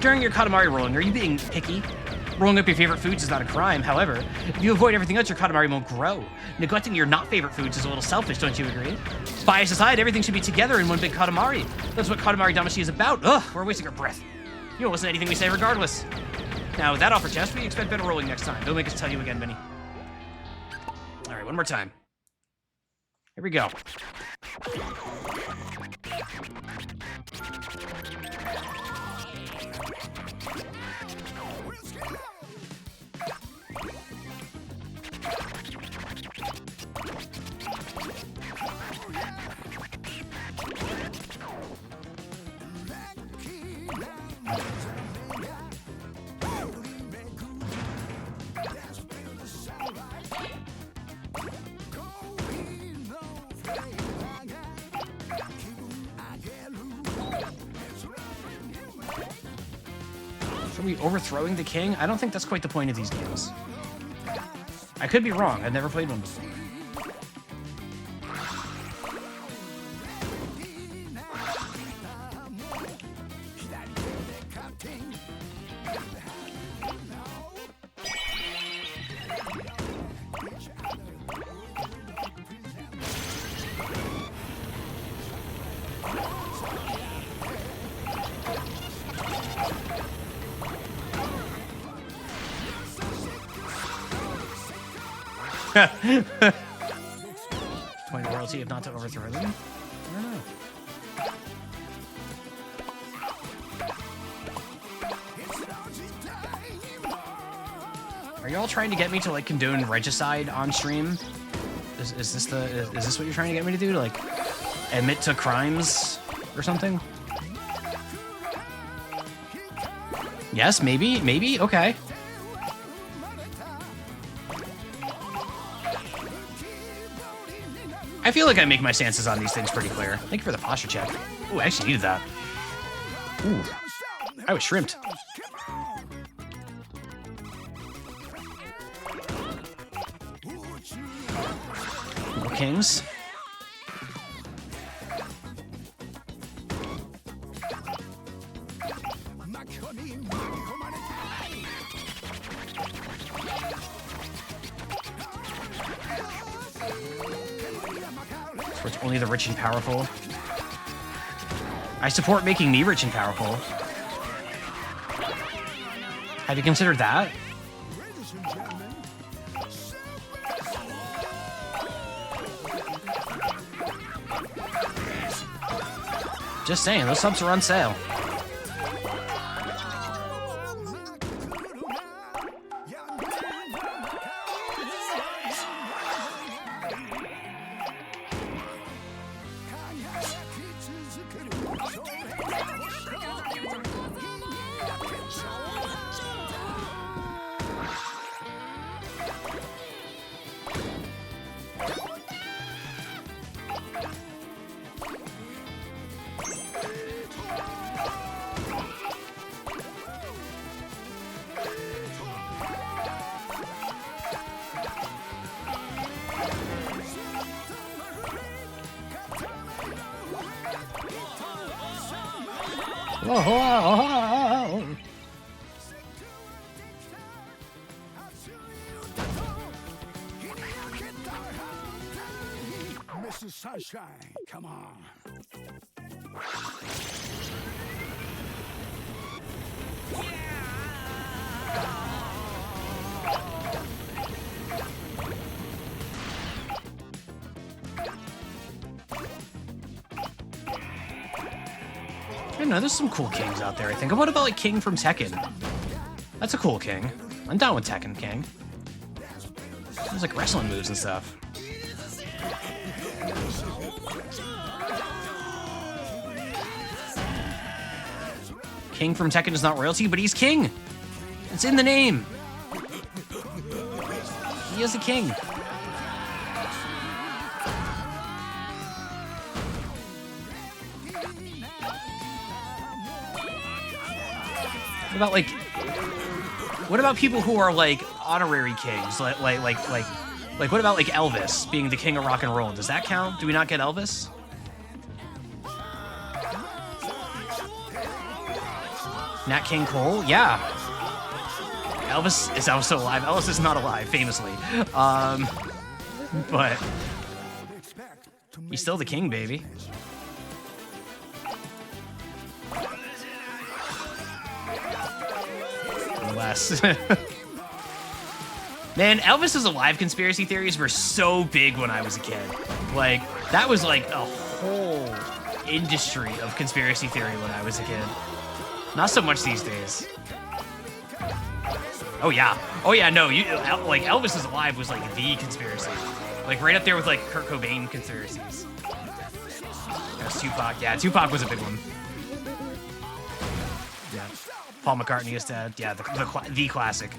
Speaker 1: during your Katamari rolling, are you being picky? Rolling up your favorite foods is not a crime. However, if you avoid everything else, your Katamari won't grow. Neglecting your not favorite foods is a little selfish, don't you agree? Bias aside, everything should be together in one big Katamari. That's what Katamari Damacy is about. Ugh, we're wasting our breath. You don't listen to anything we say regardless. Now, with that offer chest, we expect better rolling next time. Don't make us tell you again, Vinny. All right, one more time. Here we go. So are we overthrowing the king? I don't think that's quite the point of these games. I could be wrong. I've never played one before. Point of royalty if not to overthrow them? I don't know. Are you all trying to get me to like condone regicide on stream? Is this what you're trying to get me to do? To like admit to crimes or something? Yes, maybe, okay. I feel like I make my stances on these things pretty clear. Thank you for the posture check. Ooh, I actually needed that. Ooh, I was shrimped. More kings. It's only the rich and powerful. I support making me rich and powerful. Have you considered that? Just saying, those subs are on sale. Oh.
Speaker 2: Mrs. Sunshine, come on.
Speaker 1: I know, there's some cool kings out there, I think. What about, like, King from Tekken? That's a cool king. I'm down with Tekken King. There's, like, wrestling moves and stuff. King from Tekken is not royalty, but he's king! It's in the name! He is a king. What about people who are like honorary kings? Like what about like Elvis being the king of rock and roll? Does that count? Do we not get Elvis? Nat King Cole? Yeah. Elvis is also alive. Elvis is not alive, famously. But he's still the king, baby. Less. Man, Elvis is alive conspiracy theories were so big when I was a kid. Like, that was like a whole industry of conspiracy theory when I was a kid. Not so much these days. Oh yeah, no, like Elvis is alive was like the conspiracy. Like right up there with like Kurt Cobain conspiracies. That's Tupac. Yeah, Tupac was a big one. Yeah. Paul McCartney is dead. Yeah, the classic.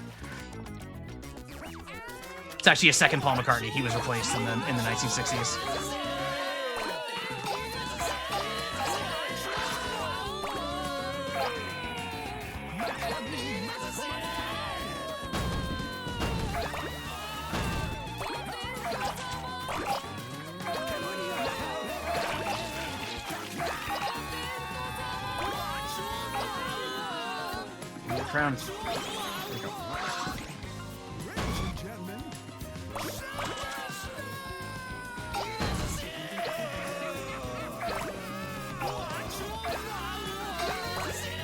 Speaker 1: It's actually a second Paul McCartney. He was replaced in the 1960s. Crown.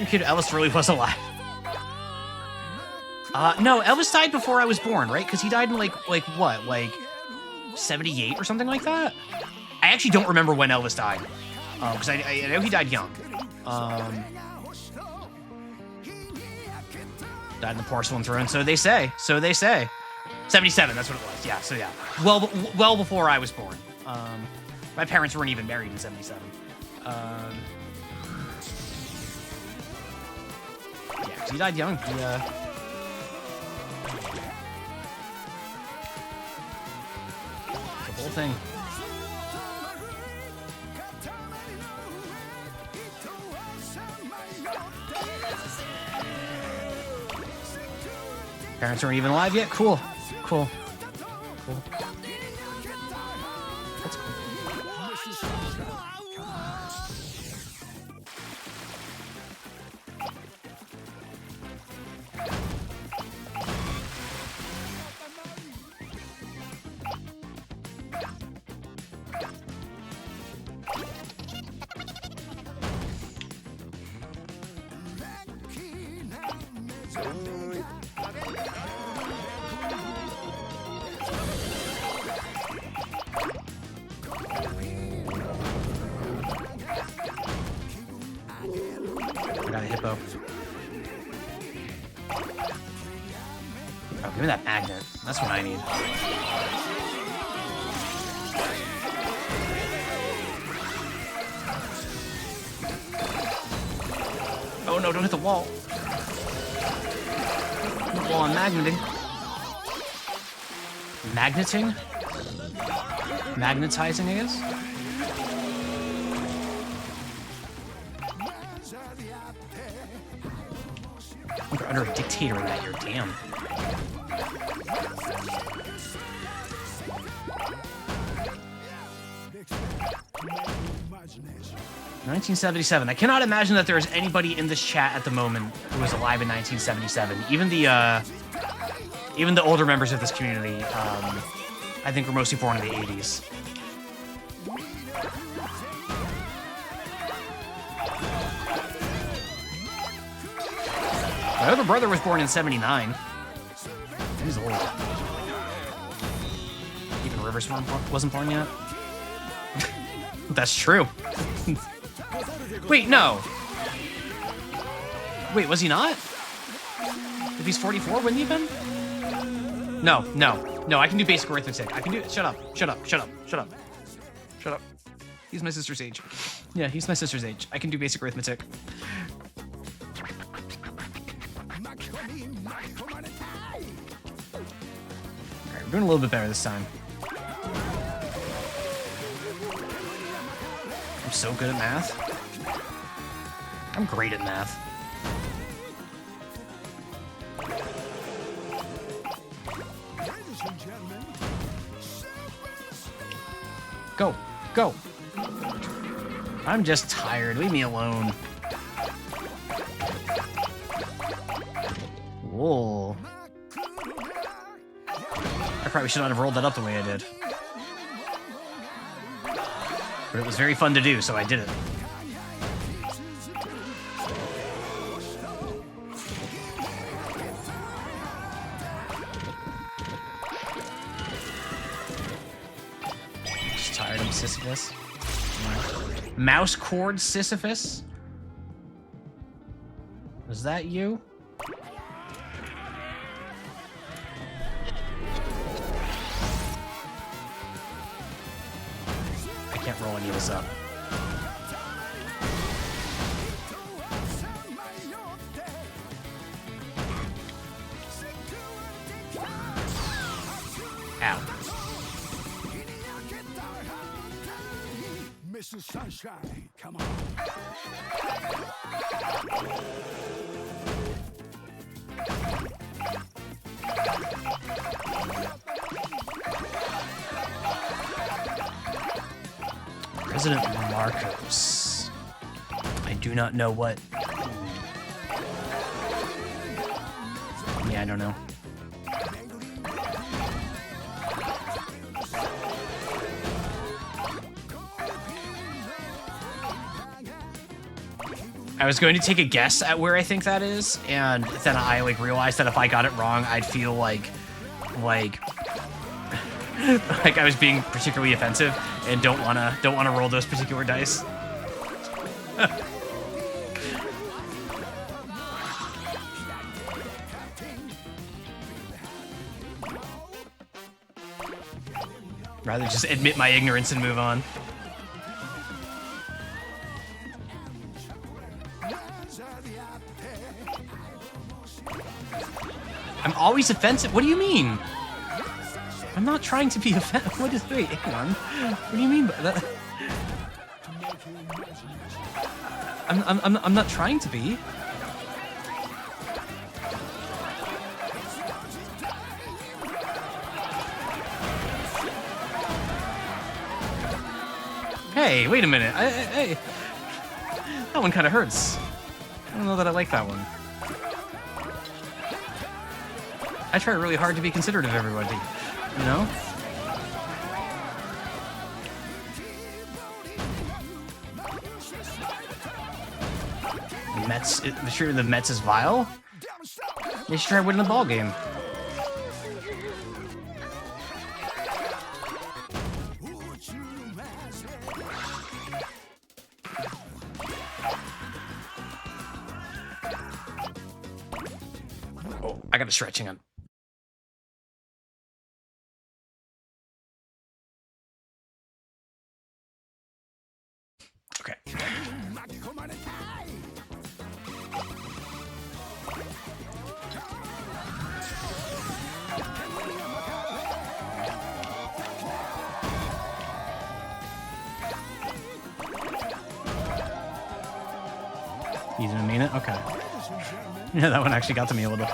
Speaker 1: Kid Elvis really was alive. No, Elvis died before I was born, right? Because he died in like what, like 78 or something like that. I actually don't remember when Elvis died, because I know he died young. Died in the porcelain throne, so they say. So they say. 77, that's what it was. Yeah, so yeah. Well before I was born. My parents weren't even married in 77. Yeah, because he died young. He, the whole thing. Parents aren't even alive yet? Cool. Cool. Cool. That's cool. I got a hippo. Oh, give me that magnet. That's what I need. Oh no, don't hit the wall. Hit the wall, I'm magneting. Magneting? Magnetizing, I guess? We're under a dictator in that year, damn. (1977). I cannot imagine that there is anybody in this chat at the moment who was alive in 1977. Even the older members of this community, I think were mostly born in the 80s. My other brother was born in 79. He's old. Even Rivers wasn't born yet. That's true. Wait, no. Wait, was he not? If he's 44, wouldn't he have been? No, no, no, I can do basic arithmetic. I can do it. Shut up, shut up, shut up, shut up. Shut up. He's my sister's age. Yeah, he's my sister's age. I can do basic arithmetic. Alright, we're doing a little bit better this time. I'm so good at math. I'm great at math. Go, go. I'm just tired. Leave me alone. Whoa. I probably should not have rolled that up the way I did. But it was very fun to do, so I did it. Just tired of Sisyphus. Mouse cord Sisyphus? Was that you? I can't roll any of this up. Ow.
Speaker 2: Mr. Sunshine, come on.
Speaker 1: President Marcos. I do not know what. Yeah, I don't know. I was going to take a guess at where I think that is, and then I like realized that if I got it wrong, I'd feel like like I was being particularly offensive, and don't wanna roll those particular dice. Rather just admit my ignorance and move on. I'm always offensive. What do you mean? I'm not trying to be offensive. What is? Wait, hang on. What do you mean by that? I'm not trying to be. Hey, wait a minute. Hey, that one kind of hurts. I don't know that I like that one. I try really hard to be considerate of everybody, you know? The Mets, the treatment of the Mets is vile? They should try winning the ball game. Oh, I got a stretching on. Okay. You didn't mean it? Okay. Yeah, that one actually got to me a little.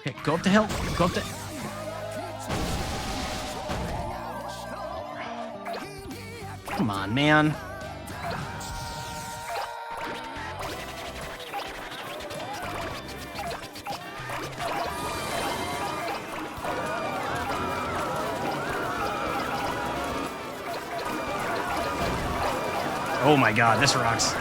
Speaker 1: Okay, go up the hill. Go up the... Come on, man. Oh my god, this rocks.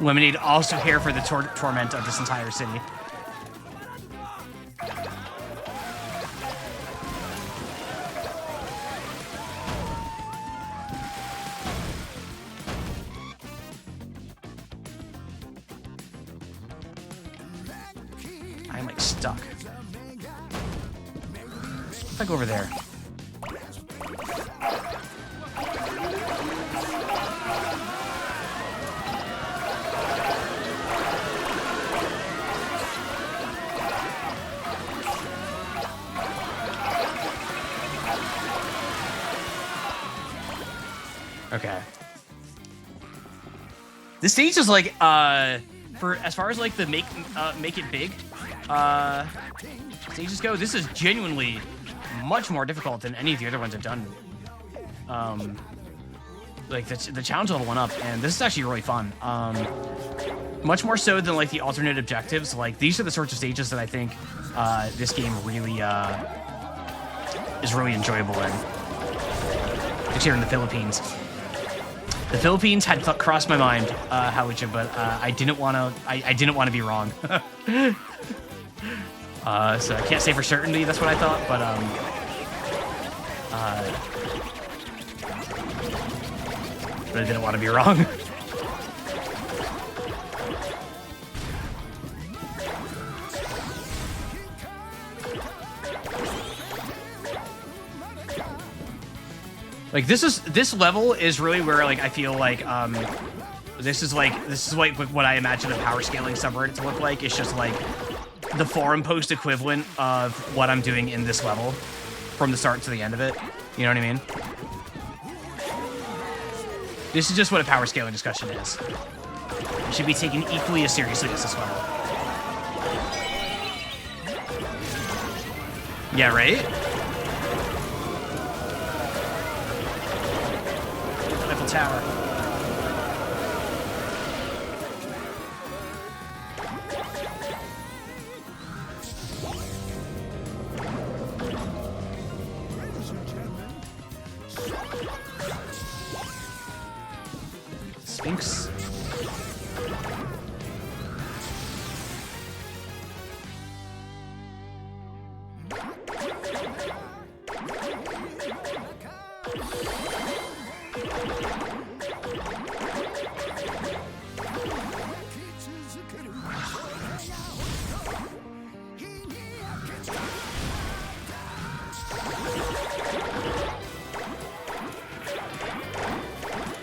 Speaker 1: Lemonade also here for the torment of this entire city. I'm like stuck. If I go over there. Okay. This stage is like, for as far as like the make it big, stages go, this is genuinely much more difficult than any of the other ones I've done. Like the challenge level went up, and this is actually really fun. Much more so than like the alternate objectives. Like these are the sorts of stages that I think this game really is really enjoyable in. Especially here in the Philippines. The Philippines had crossed my mind, Howitcha, but I didn't want to. I didn't want to be wrong. So I can't say for certainty that's what I thought, but I didn't want to be wrong. Like this level is really where like I feel like this is like what I imagine a power scaling subreddit to look like. It's just like the forum post equivalent of what I'm doing in this level from the start to the end of it. You know what I mean? This is just what a power scaling discussion is. It should be taken equally as seriously as this level. Yeah, right? Eiffel Tower. Sphinx.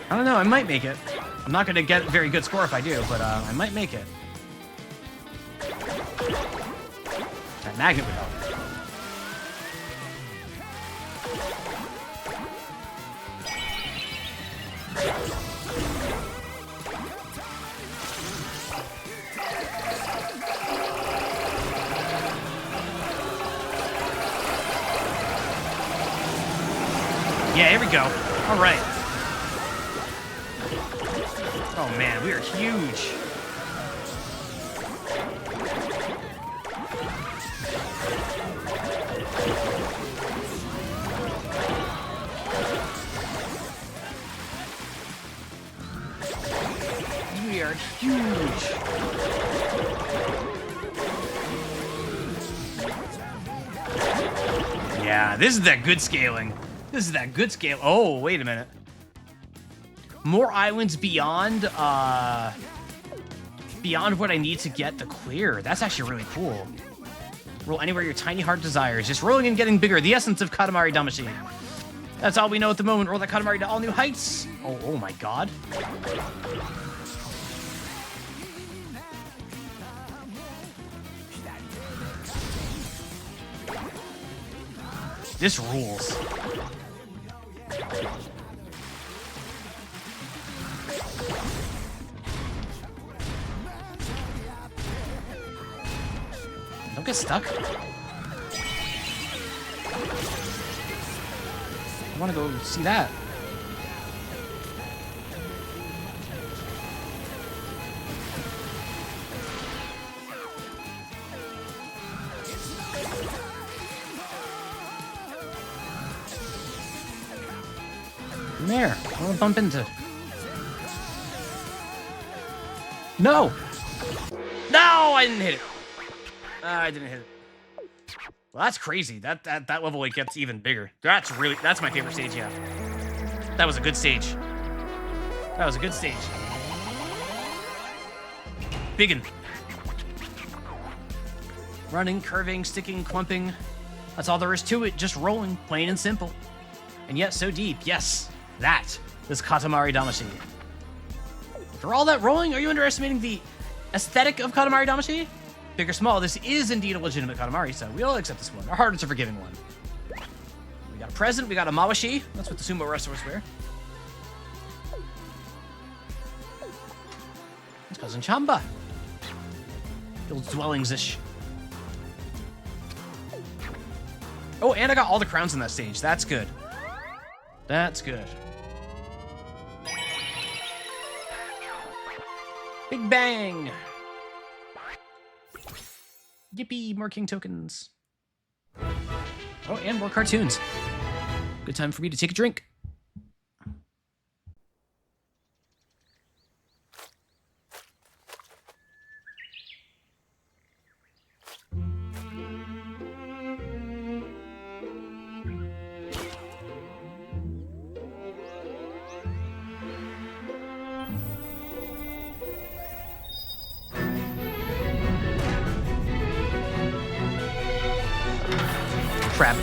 Speaker 1: I don't know, I might make it. I'm not going to get a very good score if I do, but I might make it. That magnet would help. Yeah, here we go. All right. Oh man, we are huge. We are huge. Yeah, this is that good scaling. This is that good scale. Oh, wait a minute. More islands beyond what I need to get the clear. That's actually really cool. Roll anywhere your tiny heart desires. Just rolling and getting bigger. The essence of Katamari Damacy. That's all we know at the moment. Roll that Katamari to all new heights. Oh my god. This rules. Don't get stuck. I want to go see that. Come here. I want to bump into. No! No! I didn't hit it. I didn't hit it. Well, that's crazy. That level it gets even bigger. That's my favorite stage, yeah. That was a good stage. That was a good stage. Biggin. Running, curving, sticking, clumping. That's all there is to it. Just rolling, plain and simple. And yet so deep. Yes, that is Katamari Damacy. For all that rolling, are you underestimating the aesthetic of Katamari Damacy? Big or small, this is indeed a legitimate Katamari, so we'll accept this one. Our heart is a forgiving one. We got a present, we got a mawashi. That's what the sumo wrestlers wear. It's Cousin Chamba. Builds dwellings-ish. Oh, and I got all the crowns in that stage. That's good. That's good. Big bang! Yippee, more king tokens. Oh, and more cartoons. Good time for me to take a drink. Crap.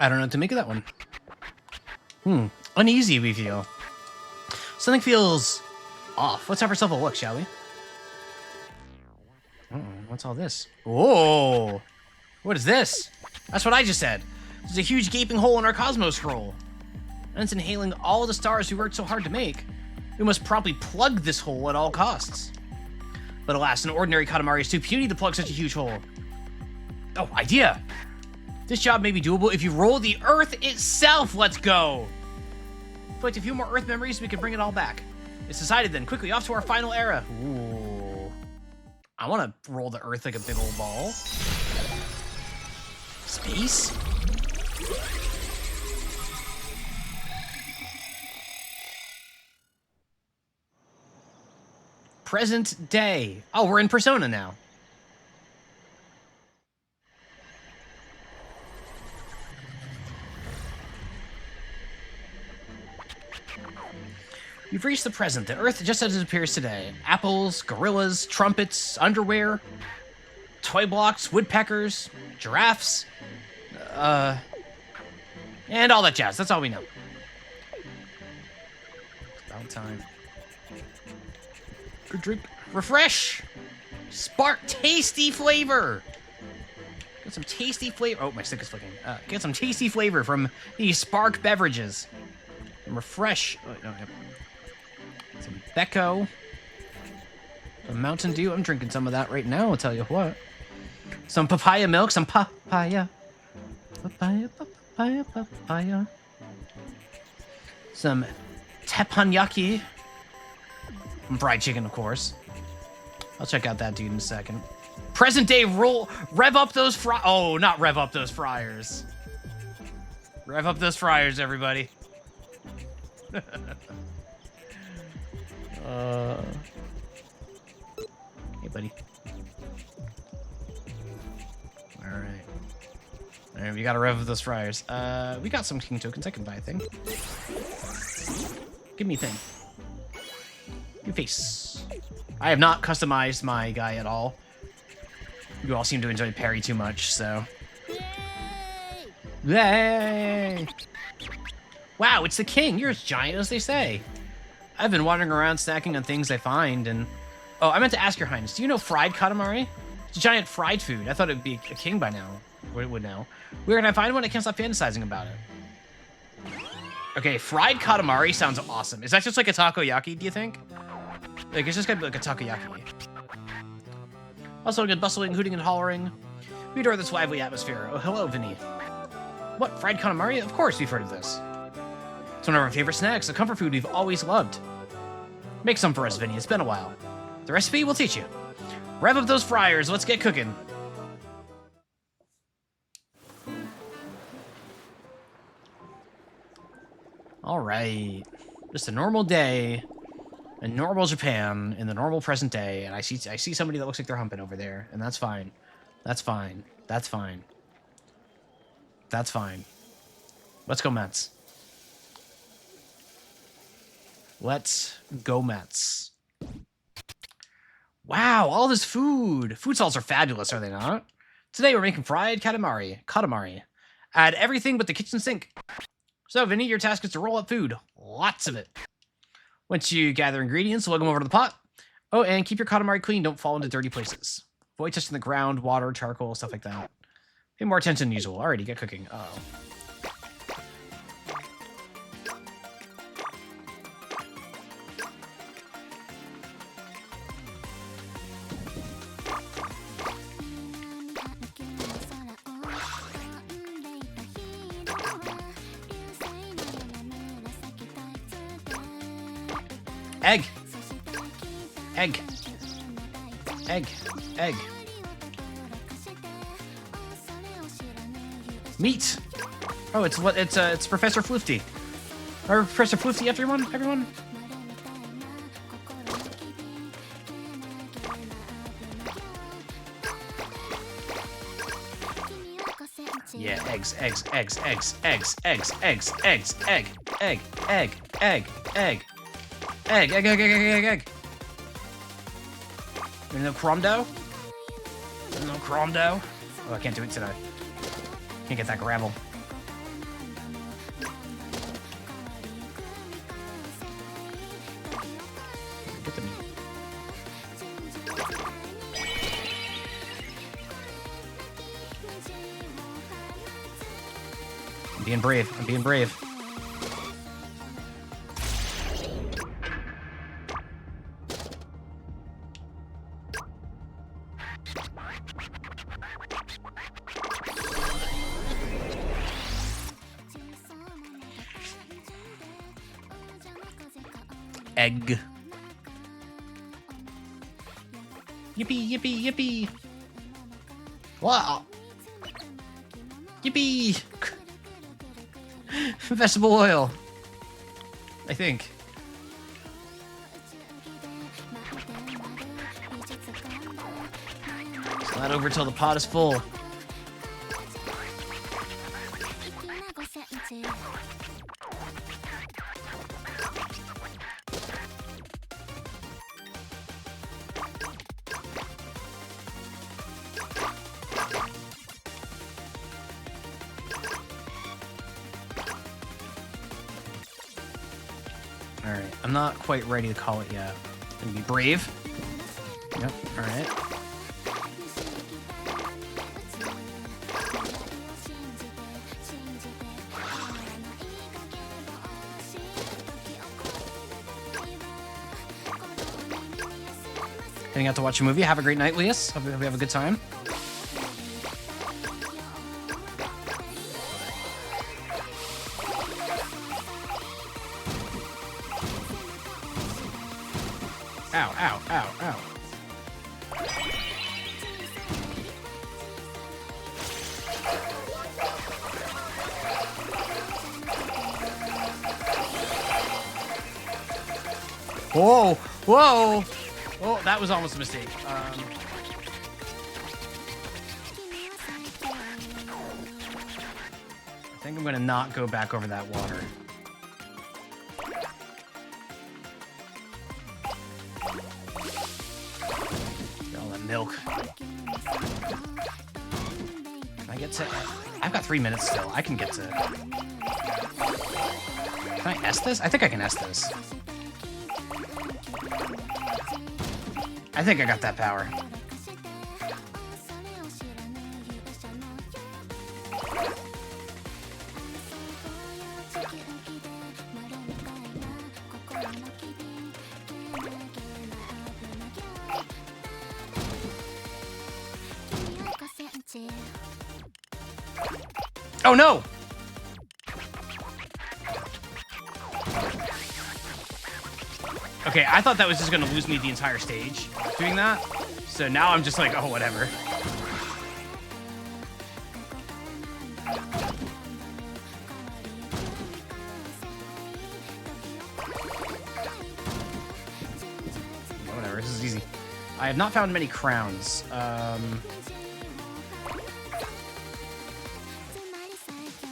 Speaker 1: I don't know what to make of that one. Uneasy, we feel. Something feels off. Let's have ourselves a look, shall we? What's all this? Whoa! What is this? That's what I just said. There's a huge gaping hole in our cosmos scroll. And it's inhaling all the stars we worked so hard to make. We must promptly plug this hole at all costs. But alas, an ordinary Katamari is too puny to plug such a huge hole. Oh, idea! This job may be doable if you roll the Earth itself. Let's go! Collect a few more Earth memories, we can bring it all back. It's decided then. Quickly, off to our final era. Ooh. I want to roll the Earth like a big old ball. Space? Present day. Oh, we're in Persona now. You've reached the present. The Earth just as it appears today. Apples, gorillas, trumpets, underwear, toy blocks, woodpeckers, giraffes, and all that jazz. That's all we know. It's about time. Good drink. Refresh! Spark tasty flavor! Get some tasty flavor. Oh, my stick is flicking. Get some tasty flavor from these Spark beverages. And refresh. Oh, no, yep. Some Becco. Some Mountain Dew. I'm drinking some of that right now, I'll tell you what. Some papaya milk. Some papaya. Papaya, papaya, papaya. Some teppanyaki. And fried chicken, of course. I'll check out that dude in a second. Present day roll. Rev up those Oh, not rev up those fryers. Rev up those fryers, everybody. Hey, buddy. All right, we gotta rev up those fryers. We got some king tokens. I can buy a thing. Give me a thing. Your face. I have not customized my guy at all. You all seem to enjoy Perry too much, so. Yay! Wow, it's the king. You're as giant as they say. I've been wandering around snacking on things I find, and... Oh, I meant to ask your highness, do you know fried Katamari? It's a giant fried food. I thought it'd be a king by now. Would know. Where can I find one? I can't stop fantasizing about it. Okay, fried Katamari sounds awesome. Is that just like a takoyaki, do you think? Like, it's just gonna be like a takoyaki. Also, good bustling, hooting, and hollering. We adore this lively atmosphere. Oh, hello, Vinny. What, fried Katamari? Of course we've heard of this. It's one of our favorite snacks, a comfort food we've always loved. Make some for us, Vinny. It's been a while. The recipe will teach you. Rev up those fryers. Let's get cooking. All right. Just a normal day in normal Japan in the normal present day, and I see somebody that looks like they're humping over there, and that's fine. That's fine. That's fine. That's fine. Let's go Mets. Let's go Mets. Wow, all this food. Food stalls are fabulous, are they not? Today we're making fried Katamari. Add everything but the kitchen sink. So, Vinny, your task is to roll up food. Lots of it. Once you gather ingredients, lug them over to the pot. Oh, and keep your Katamari clean. Don't fall into dirty places. Avoid touching the ground, water, charcoal, stuff like that. Pay more attention than usual. Alrighty, get cooking. Uh-oh. Egg. Egg. Egg. Egg. Meat. Oh, it's Professor Floofty. Or Professor Floofty, everyone? Yeah, egg. No crom dough? No crom dough? Oh, I can't do it today. Can't get that gravel. Get the meat. I'm being brave. I'm being brave. Egg. Yippee, yippee, yippee. Wow. Yippee. Vegetable oil. I think. It's not over till the pot is full. Alright, I'm not quite ready to call it yet. Gonna be brave. Yep, alright. Heading out to watch a movie. Have a great night, Leas. Hope we have a good time. Ow, ow, ow, ow. Whoa, whoa. Oh, that was almost a mistake. I think I'm gonna not go back over that water. All that milk. Can I get to... I've got 3 minutes still. I can get to... Can I S this? I think I can S this. I think I got that power. Oh no! Okay, I thought that was just gonna lose me the entire stage doing that. So now I'm just like, oh, whatever. Whatever, this is easy. I have not found many crowns.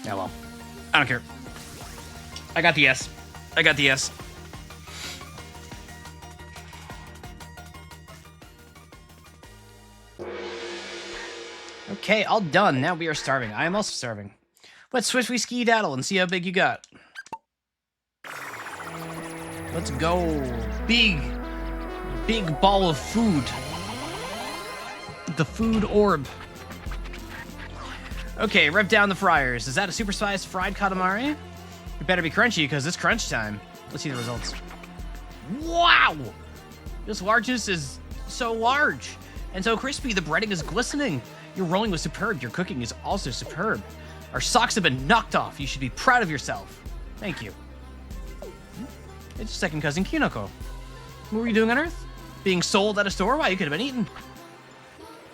Speaker 1: Yeah, well. I don't care. I got the S. I got the S. Okay, all done. Now we are starving. I am also starving. Let's swiftly ski-daddle and see how big you got. Let's go. Big ball of food. The food orb. Okay, rev down the fryers. Is that a super-sized fried Katamari? It better be crunchy, because it's crunch time. Let's see the results. Wow! This largeness is so large. And so crispy, the breading is glistening. Your rolling was superb. Your cooking is also superb. Our socks have been knocked off. You should be proud of yourself. Thank you. It's your second cousin, Kinoko. What were you doing on Earth? Being sold at a store? Why, you could have been eaten.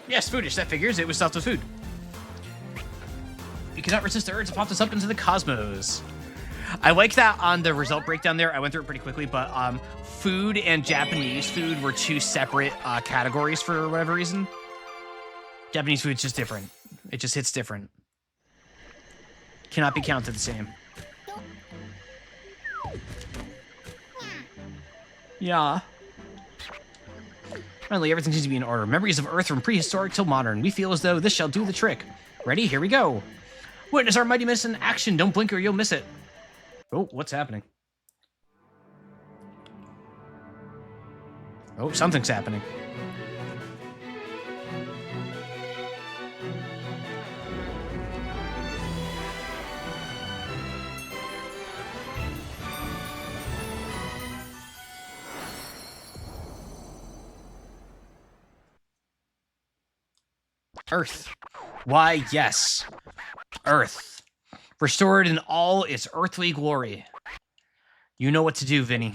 Speaker 1: Yes, foodish. That figures. It was stuffed with food. You cannot resist the urge to pop this up into the cosmos. I like that on the result breakdown there. I went through it pretty quickly, but food and Japanese food were two separate categories for whatever reason. Japanese food's just different. It just hits different. Cannot be counted the same. Yeah. Finally, everything seems to be in order. Memories of Earth from prehistoric till modern. We feel as though this shall do the trick. Ready? Here we go. Witness our mighty miss in action. Don't blink or you'll miss it. Oh, what's happening? Oh, something's happening. Earth. Why, yes. Earth. Restored in all its earthly glory. You know what to do, Vinny.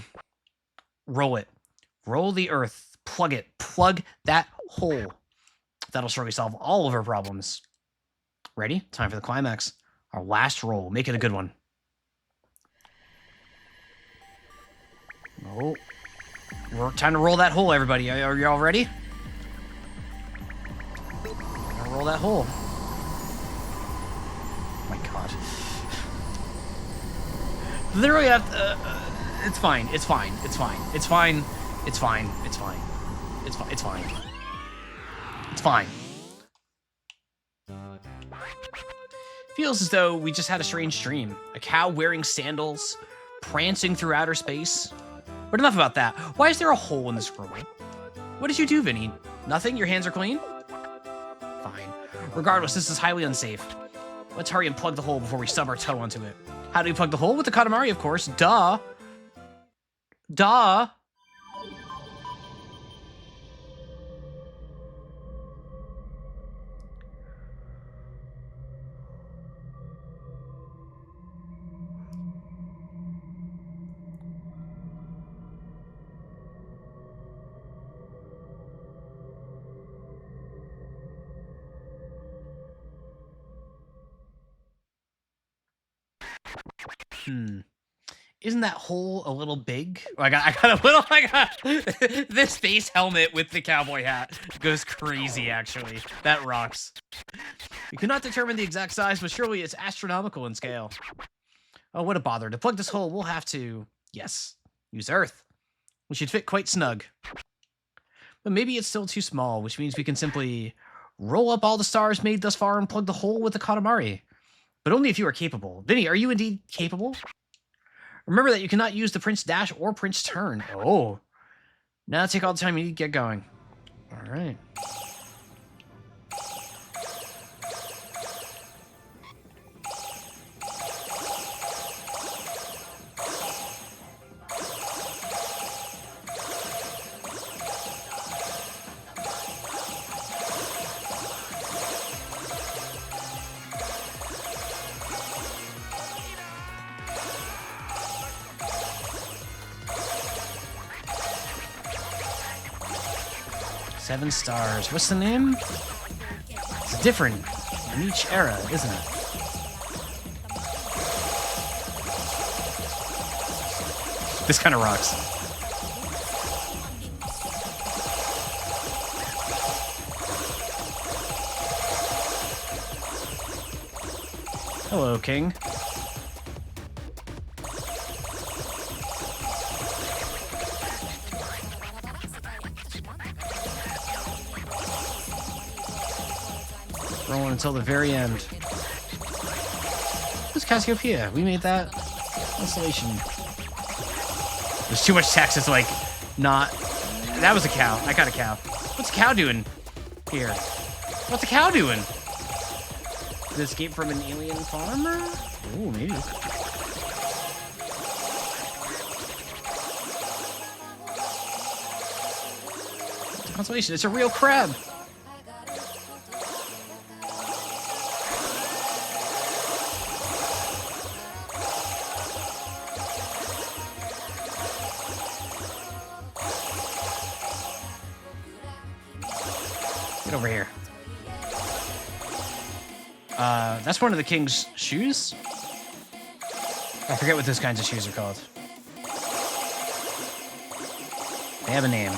Speaker 1: Roll it. Roll the earth. Plug it. Plug that hole. That'll surely solve all of our problems. Ready? Time for the climax. Our last roll. Make it a good one. Oh. Time to roll that hole, everybody. Are you all ready? Roll that hole. Oh my god. Literally have to, it's fine. It's fine. It's fine. It's fine. It's fine. It's fine. It's fine. It's fine. It's fine. Feels as though we just had a strange dream. A cow wearing sandals, prancing through outer space. But enough about that. Why is there a hole in this scroll? What did you do, Vinny? Nothing? Your hands are clean? Fine. Regardless, this is highly unsafe. Let's hurry and plug the hole before we stub our toe onto it. How do we plug the hole? With the Katamari, of course. Duh. Duh. Isn't that hole a little big? Oh, I got a little, this face helmet with the cowboy hat goes crazy, actually. That rocks. We could not determine the exact size, but surely it's astronomical in scale. Oh, what a bother. To plug this hole, we'll have to, yes, use Earth. We should fit quite snug. But maybe it's still too small, which means we can simply roll up all the stars made thus far and plug the hole with the Katamari. But only if you are capable. Vinny, are you indeed capable? Remember that you cannot use the Prince Dash or Prince Turn. Oh. Now take all the time you need to get going. All right. Seven stars. What's the name? It's different in each era, isn't it? This kind of rocks. Hello, King. Rolling until the very end. Who's Cassiopeia? We made that constellation. There's too much text. It's like not. That was a cow. I got a cow. What's a cow doing here? What's a cow doing? Did it escape from an alien farmer? Ooh, maybe. It's a constellation. It's a real crab. Get over here. That's one of the king's shoes? I forget what those kinds of shoes are called. They have a name.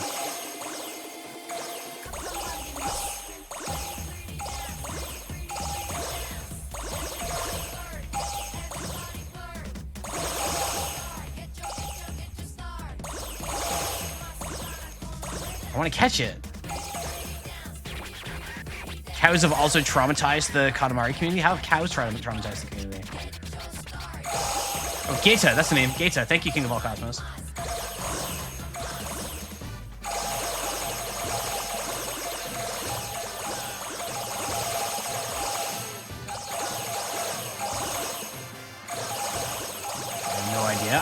Speaker 1: I want to catch it. Cows have also traumatized the Katamari community. How have cows traumatized the community? Oh, Geta, that's the name. Geta. Thank you, King of all Cosmos.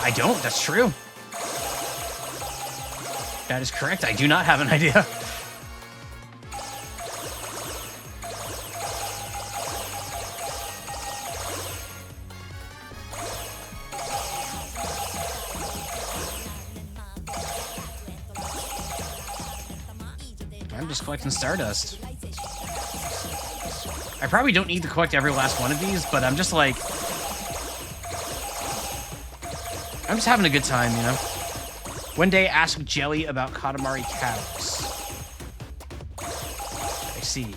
Speaker 1: I don't. That's true. That is correct. I do not have an idea. I'm just collecting Stardust. I probably don't need to collect every last one of these, but I'm just like... I'm just having a good time, you know? One day, ask Jelly about Katamari cows. I see.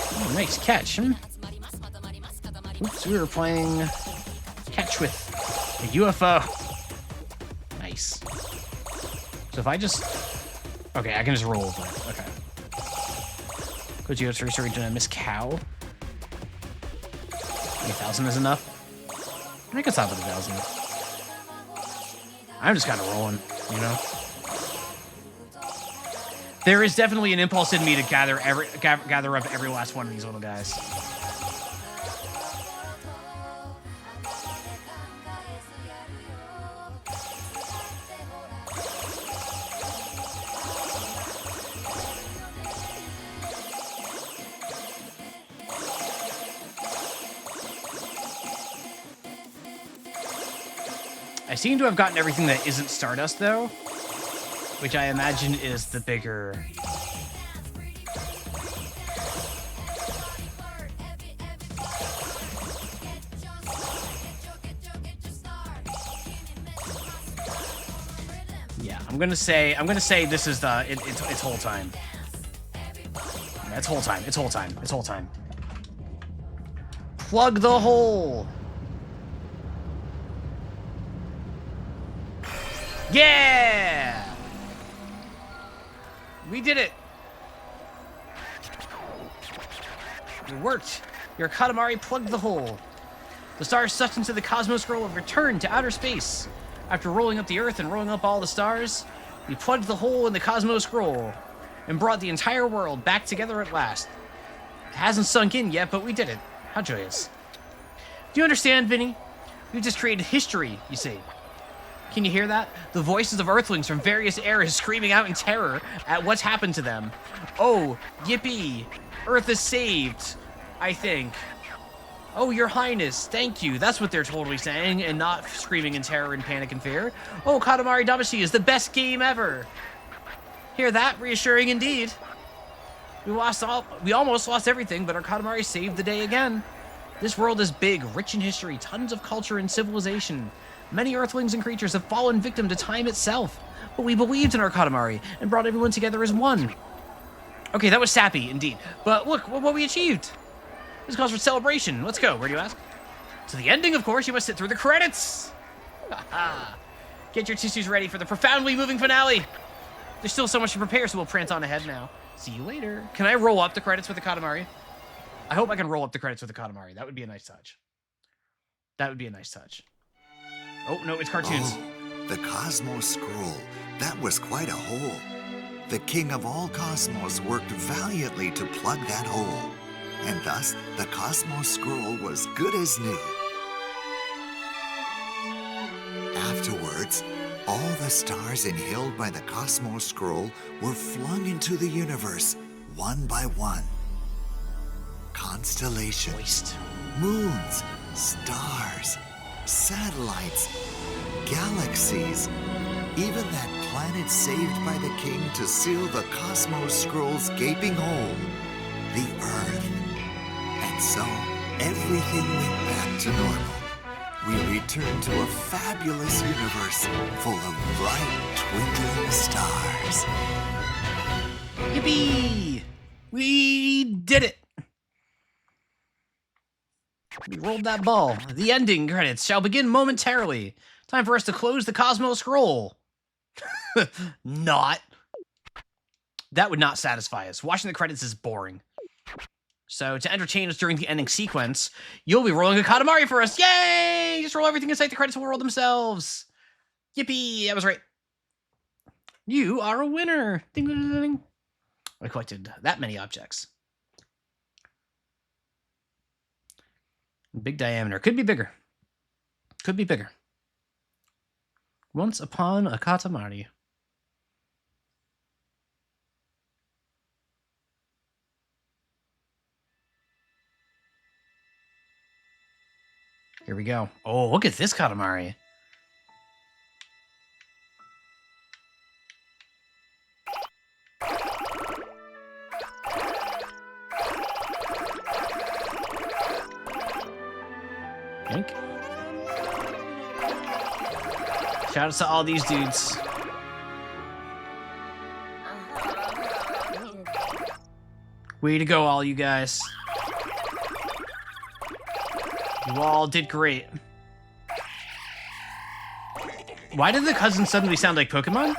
Speaker 1: Oh, nice catch. Oops, we were playing catch with a UFO. Nice. So if I just... Okay, I can just roll over it. Okay. Go to sorry, did I miss cow? 1,000 is enough? I can stop at 1,000. I'm just kind of rolling, you know? There is definitely an impulse in me to gather up every last one of these little guys. I seem to have gotten everything that isn't Stardust, though, which I imagine is the bigger... Yeah, I'm gonna say this is the it's whole time. Yeah, it's whole time. It's whole time. It's whole time. Plug the hole. Yeah! We did it! It worked! Your Katamari plugged the hole. The stars sucked into the Cosmos Scroll have returned to outer space. After rolling up the Earth and rolling up all the stars, we plugged the hole in the Cosmos Scroll and brought the entire world back together at last. It hasn't sunk in yet, but we did it. How joyous. Do you understand, Vinny? We just created history, you see. Can you hear that? The voices of Earthlings from various eras screaming out in terror at what's happened to them. Oh, yippee! Earth is saved, I think. Oh, your highness, thank you. That's what they're totally saying, and not screaming in terror and panic and fear. Oh, Katamari Damacy is the best game ever. Hear that? Reassuring indeed. We almost lost everything, but our Katamari saved the day again. This world is big, rich in history, tons of culture and civilization. Many Earthlings and creatures have fallen victim to time itself, but we believed in our Katamari and brought everyone together as one. Okay, that was sappy, indeed. But look, what we achieved. This calls for celebration. Let's go. Where do you ask? To the ending, of course. You must sit through the credits. Get your tissues ready for the profoundly moving finale. There's still so much to prepare, so we'll prance on ahead now. See you later. Can I roll up the credits with the Katamari? I hope I can roll up the credits with the Katamari. That would be a nice touch. That would be a nice touch. Oh, no, it's cartoons.
Speaker 3: Oh, the Cosmos Scroll. That was quite a hole. The king of all cosmos worked valiantly to plug that hole. And thus, the Cosmos Scroll was good as new. Afterwards, all the stars inhaled by the Cosmos Scroll were flung into the universe, one by one. Constellations, moons, stars, satellites, galaxies, even that planet saved by the king to seal the Cosmos Scroll's gaping hole, the Earth. And so, everything went back to normal. We returned to a fabulous universe full of bright, twinkling stars.
Speaker 1: Yippee! We did it! We rolled that ball. The ending credits shall begin momentarily. Time for us to close the Cosmos Scroll. Not. That would not satisfy us. Watching the credits is boring. So, to entertain us during the ending sequence, you'll be rolling a Katamari for us. Yay! Just roll everything inside the credits will roll themselves. Yippee! That was right. You are a winner. Ding, ding, ding, ding. I collected that many objects. Big diameter. Could be bigger. Could be bigger. Once upon a Katamari. Here we go. Oh, look at this Katamari. Pink. Shout out to all these dudes. Way to go, all you guys. You all did great. Why did the cousins suddenly sound like Pokemon?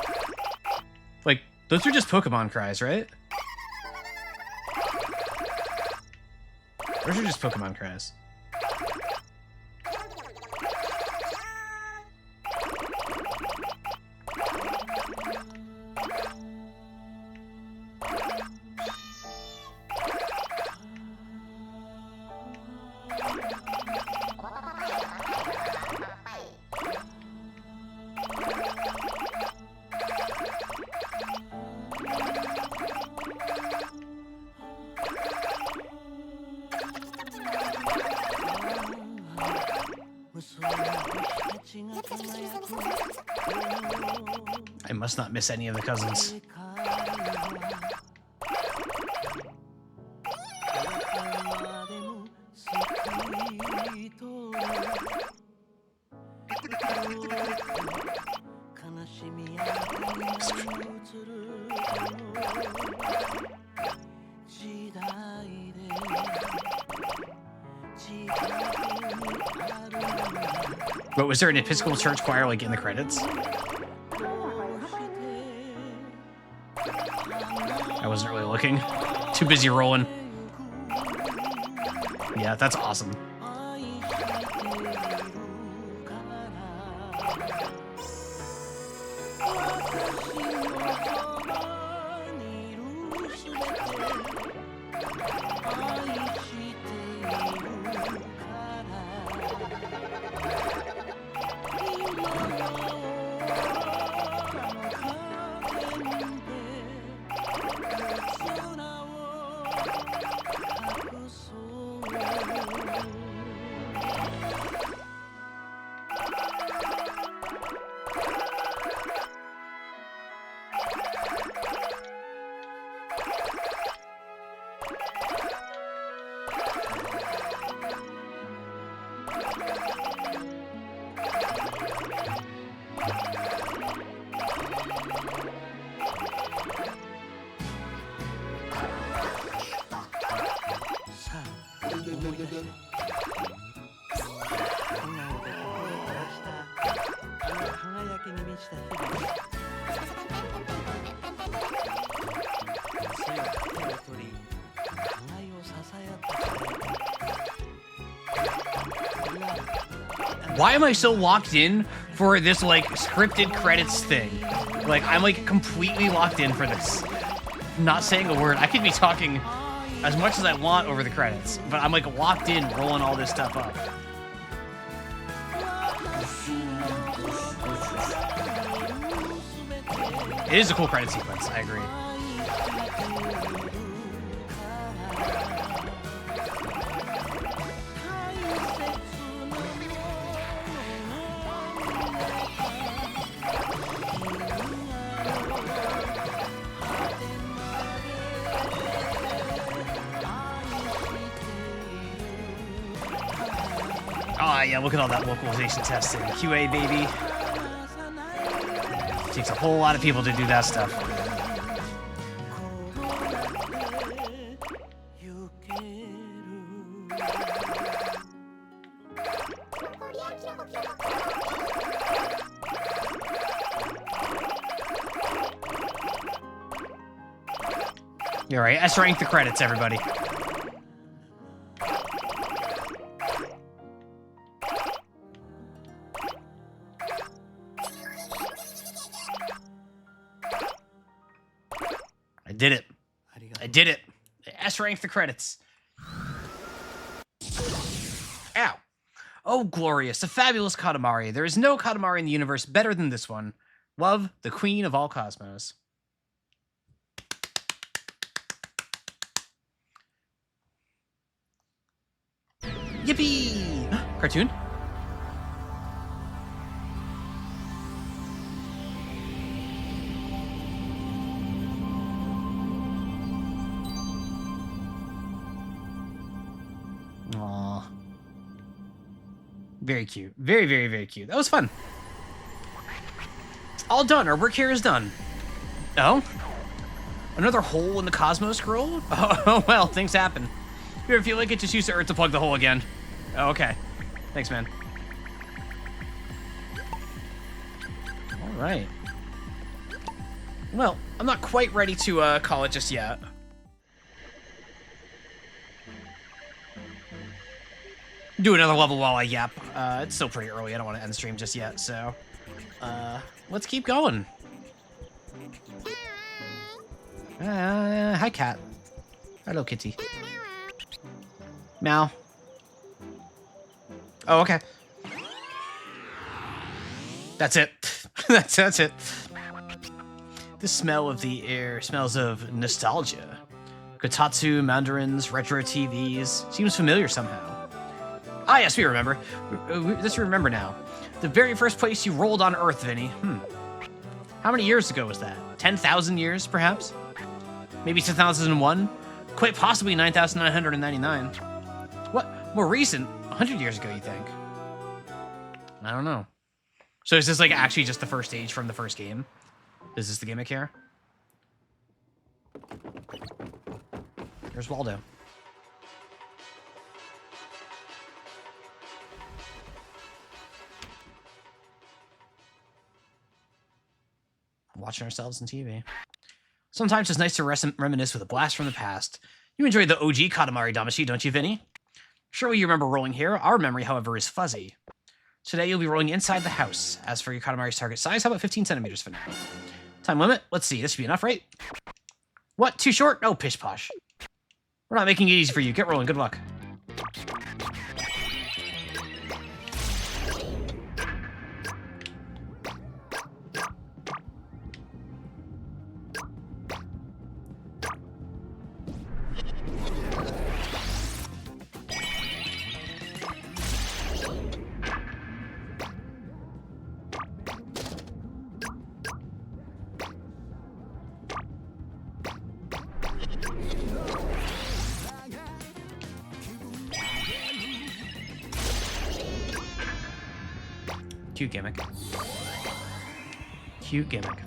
Speaker 1: Like, those are just Pokemon cries, right? Those are just Pokemon cries. I must not miss any of the cousins. But was there an Episcopal church choir like in the credits? I wasn't really looking. Too busy rolling. Yeah, that's awesome. Why am I so locked in for this, like, scripted credits thing? Like, I'm, like, completely locked in for this. Not saying a word. I could be talking as much as I want over the credits, but I'm, like, locked in, rolling all this stuff up. It is a cool credit sequence, I agree. Oh yeah, look at all that localization testing. QA, baby. Takes a whole lot of people to do that stuff. You're right. S rank the credits, everybody. did it. I did it. S rank the credits. Ow. Oh, glorious. A fabulous Katamari. There is no Katamari in the universe better than this one. Love, the queen of all cosmos. Yippee! Cartoon? Aww. Very cute. Very, very, very cute. That was fun. All done. Our work here is done. Oh? Another hole in the Cosmos scroll? Oh, well, things happen. If you ever feel like it, just use the Earth to plug the hole again. Oh, okay. Thanks, man. All right. Well, I'm not quite ready to call it just yet. Do another level while I yap. It's still pretty early. I don't want to end the stream just yet, so... let's keep going. Hi, cat. Hello, kitty. Meow. Oh, okay. That's it. that's it. The smell of the air smells of nostalgia. Kotatsu, mandarins, retro TVs. Seems familiar somehow. Ah, yes, we remember. This we remember now. The very first place you rolled on Earth, Vinny. How many years ago was that? 10,000 years, perhaps? Maybe 2001? Quite possibly 9,999. What? More recent? 100 years ago, you think? I don't know. So is this, like, actually just the first stage from the first game? Is this the gimmick here? There's Waldo. Watching ourselves on TV. Sometimes it's nice to reminisce with a blast from the past. You enjoyed the OG Katamari Damacy, don't you, Vinny? Surely you remember rolling here. Our memory, however, is fuzzy. Today you'll be rolling inside the house. As for your Katamari's target size, how about 15 centimeters for now? Time limit? Let's see. This should be enough, right? What? Too short? No, pish posh. We're not making it easy for you. Get rolling. Good luck. Cute gimmick. Cute gimmick.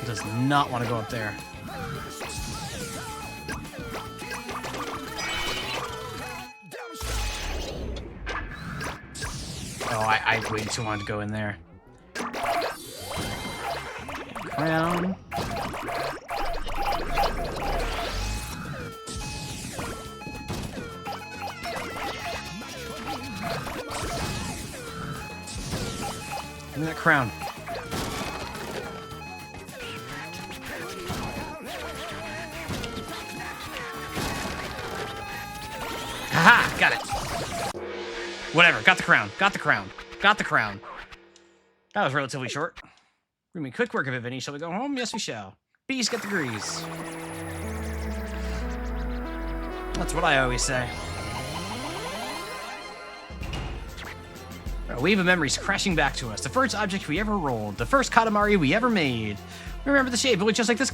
Speaker 1: Does not want to go up there. Oh, I waited too long to go in there. Crown. Give me that crown. Haha, got it. Whatever, got the crown, got the crown, got the crown. That was relatively short. We're gonna make quick work of it, Vinny. Shall we go home? Yes, we shall. Bees get the grease. That's what I always say. A wave of memories crashing back to us. The first object we ever rolled. The first Katamari we ever made. Remember the shape. It looked just like this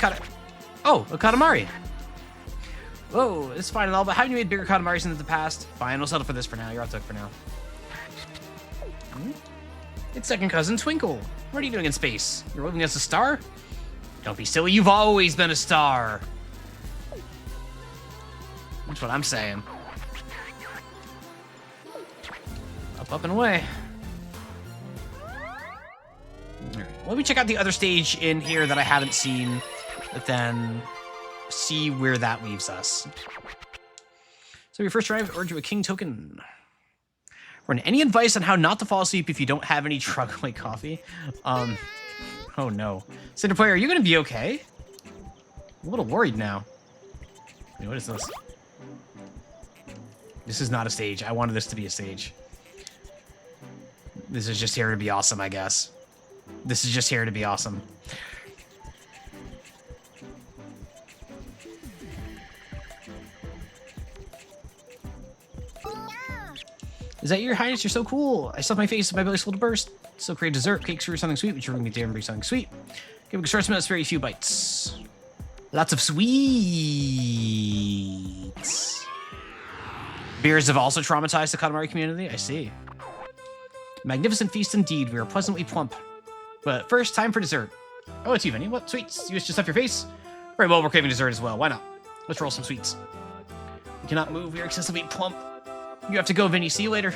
Speaker 1: Oh, a Katamari. Whoa, it's fine and all, but haven't you made bigger Katamaris in the past? Fine, we'll settle for this for now. You're off the hook for now. It's second cousin Twinkle. What are you doing in space? You're living as a star? Don't be silly, you've always been a star. That's what I'm saying. Up, and away. All right. Let me check out the other stage in here that I haven't seen, but then see where that leaves us. So your first arrive, earned you a king token. Run any advice on how not to fall asleep if you don't have any truck like coffee? Oh no. Cinder player, are you gonna be okay? I'm a little worried now. Wait, what is this? This is not a stage. I wanted this to be a stage. This is just here to be awesome, I guess. This is just here to be awesome. Is that your highness? You're so cool. I stuffed my face with my belly's full to burst. So create dessert, cakes, or something sweet. Would you bring me there and bring something sweet? Give a assortment. That's very few bites. Lots of sweets. Beers have also traumatized the Katamari community. I see. Magnificent feast indeed. We are pleasantly plump. But first, time for dessert. Oh, it's you, Vinny. What sweets? You wish to stuff your face? Very well, we're craving dessert as well. Why not? Let's roll some sweets. We cannot move. We are excessively plump. You have to go, Vinny. See you later.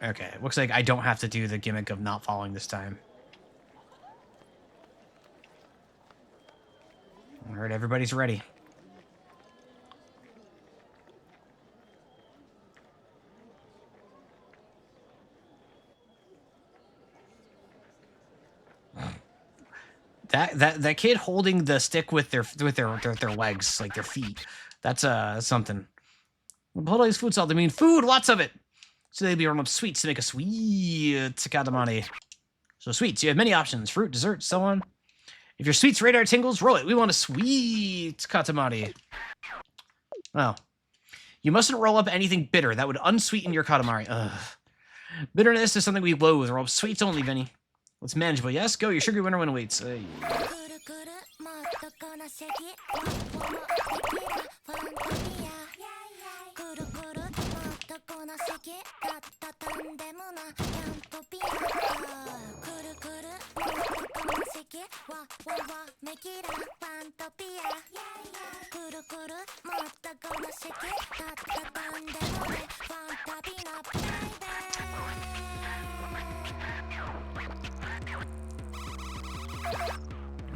Speaker 1: Okay, looks like I don't have to do the gimmick of not falling this time. All right, everybody's ready. That kid holding the stick with their legs, like their feet. That's something. Holidays food salt. I mean food, lots of it. So they'll be running up sweets to make a sweet Katamari. So sweets, you have many options: fruit, dessert, so on. If your sweets radar tingles, roll it. We want a sweet Katamari. Well, you mustn't roll up anything bitter. That would unsweeten your Katamari. Ugh. Bitterness is something we loathe. Roll up sweets only, Vinny. What's manageable? Yes, go. Your sugary winner when awaits. Oh,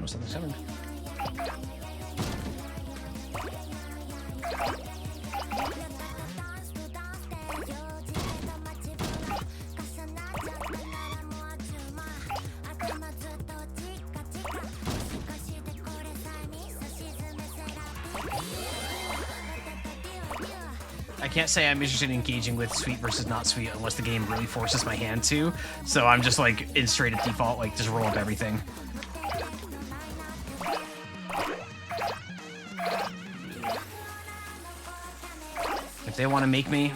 Speaker 1: something's coming. I can't say I'm interested in engaging with sweet versus not sweet unless the game really forces my hand to. So I'm just like in straight at default, like just roll up everything. If they want to make me,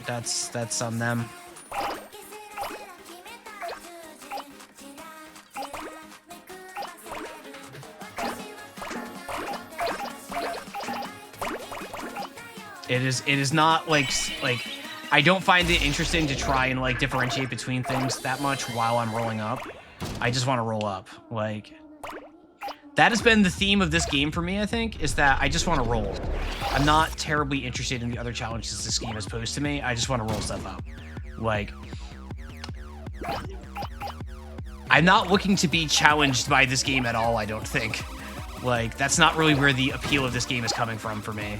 Speaker 1: that's on them. It is not like I don't find it interesting to try and like differentiate between things that much while I'm rolling up. I just want to roll up. Like that has been the theme of this game for me, I think, is that I just want to roll. I'm not terribly interested in the other challenges this game has posed to me. I just want to roll stuff up. Like I'm not looking to be challenged by this game at all, I don't think. Like that's not really where the appeal of this game is coming from for me.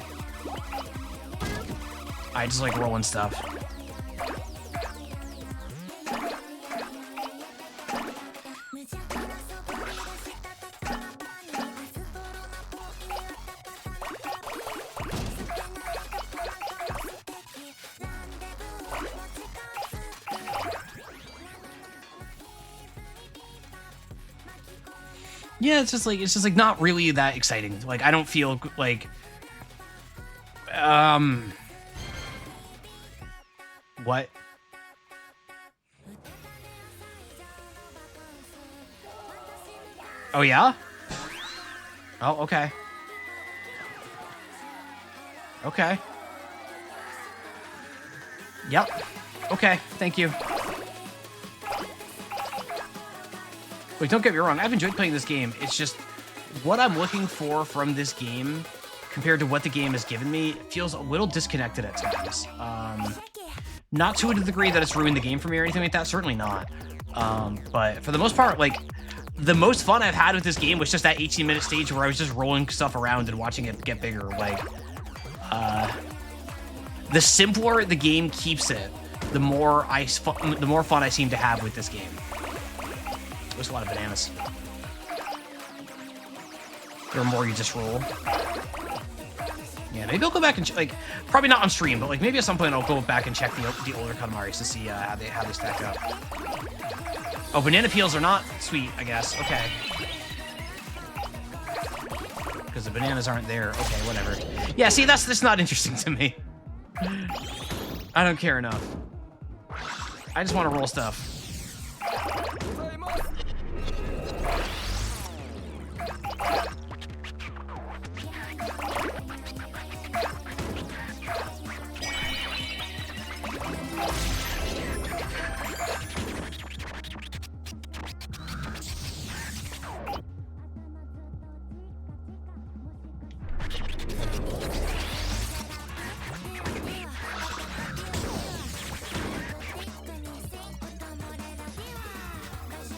Speaker 1: I just like rolling stuff. Yeah, it's just like not really that exciting. Like I don't feel like what? Oh yeah? Oh, okay. Okay. Yep. Okay, thank you. Like, don't get me wrong, I've enjoyed playing this game. It's just what I'm looking for from this game compared to what the game has given me feels a little disconnected at times. Not to a degree that it's ruined the game for me or anything like that, certainly not. But for the most part, like, the most fun I've had with this game was just that 18-minute stage where I was just rolling stuff around and watching it get bigger. Like, the simpler the game keeps it, the more fun I seem to have with this game. There's a lot of bananas. There are more you just roll. Yeah, maybe I'll go back and like, probably not on stream, but like maybe at some point I'll go back and check the older Katamaris to see how they stack up. Oh, banana peels are not sweet, I guess. Okay. Because the bananas aren't there. Okay, whatever. Yeah, see, that's not interesting to me. I don't care enough. I just want to roll stuff.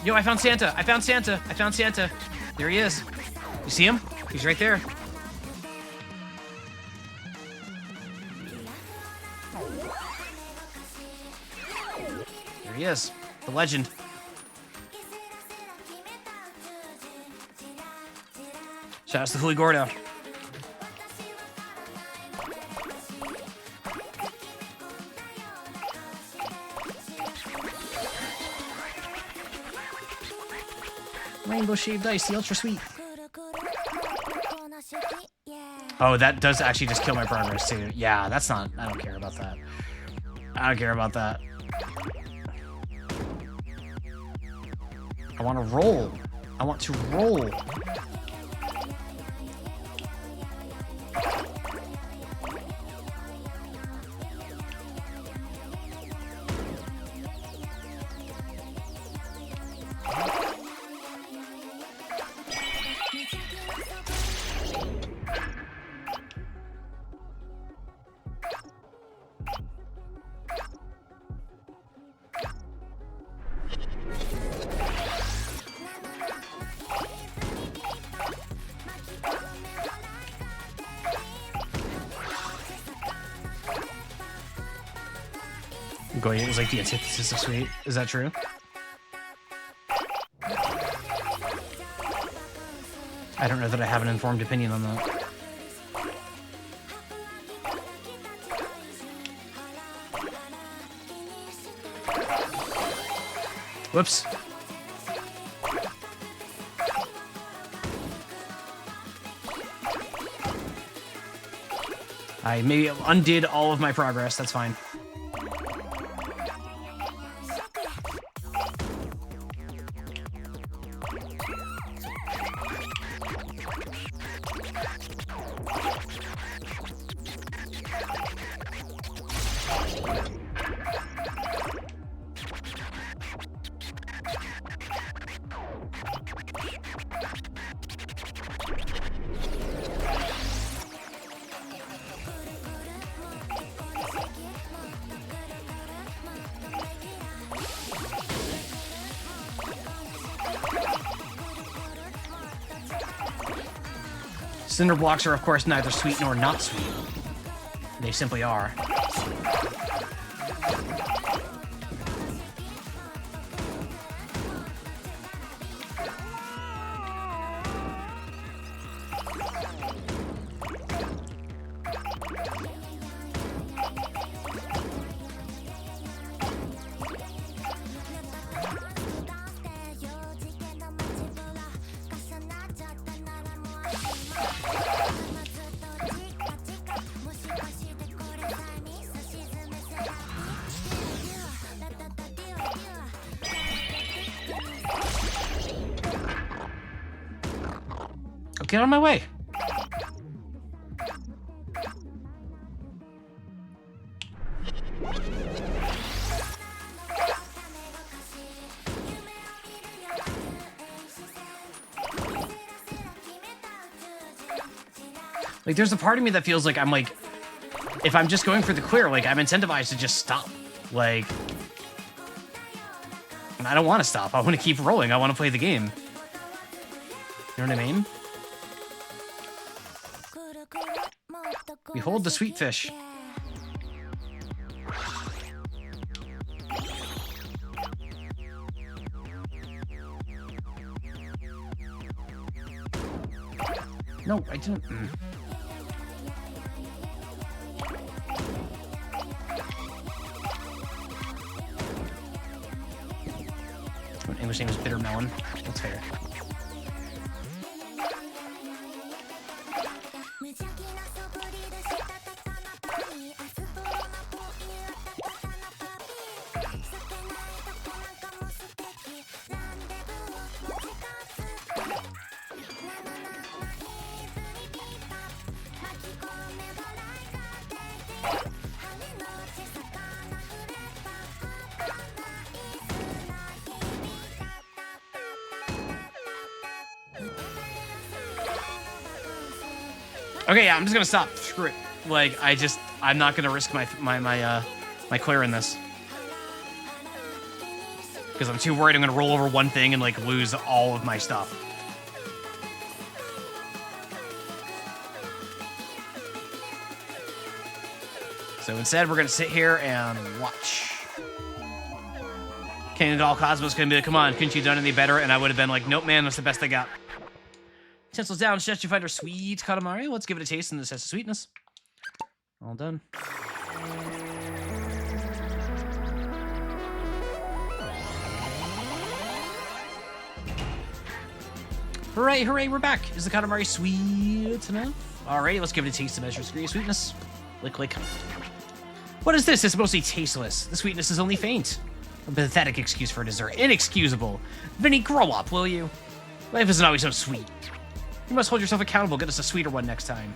Speaker 1: Yo, I found Santa. I found Santa. I found Santa. There he is. You see him? He's right there. There he is. The legend. Shout out to Huli Gordo. Rainbow shaved ice, the ultra sweet. Oh, that does actually just kill my progress too. Yeah, that's not. I don't care about that. I don't care about that. I want to roll. I want to roll. Goya is like the antithesis of sweet. Is that true? I don't know that I have an informed opinion on that. Whoops. I maybe undid all of my progress. That's fine. Cinder blocks are, of course, neither sweet nor not sweet. They simply are. Oh, get out of my way. Like, there's a part of me that feels like I'm like, if I'm just going for the clear, like, I'm incentivized to just stop. Like, and I don't want to stop. I want to keep rolling. I want to play the game. You know what I mean? Behold the sweet fish. No, I didn't. English name is Bitter Melon. That's fair. Okay, yeah, I'm just gonna stop. Screw it. Like, I'm not gonna risk my clear in this. Because I'm too worried I'm gonna roll over one thing and, like, lose all of my stuff. So instead, we're gonna sit here and watch. King Doll Cosmos gonna be like, come on, couldn't you done any better? And I would have been like, nope, man, that's the best I got. Utensils down, Statue Fighter Sweet Katamari. Let's give it a taste in the sense of sweetness. All done. Hooray, hooray, we're back. Is the Katamari sweet enough? Alrighty, let's give it a taste to measure its degree of sweetness. Lick, lick. What is this? It's mostly tasteless. The sweetness is only faint. A pathetic excuse for dessert. Inexcusable. Vinny, grow up, will you? Life isn't always so sweet. You must hold yourself accountable. Get us a sweeter one next time.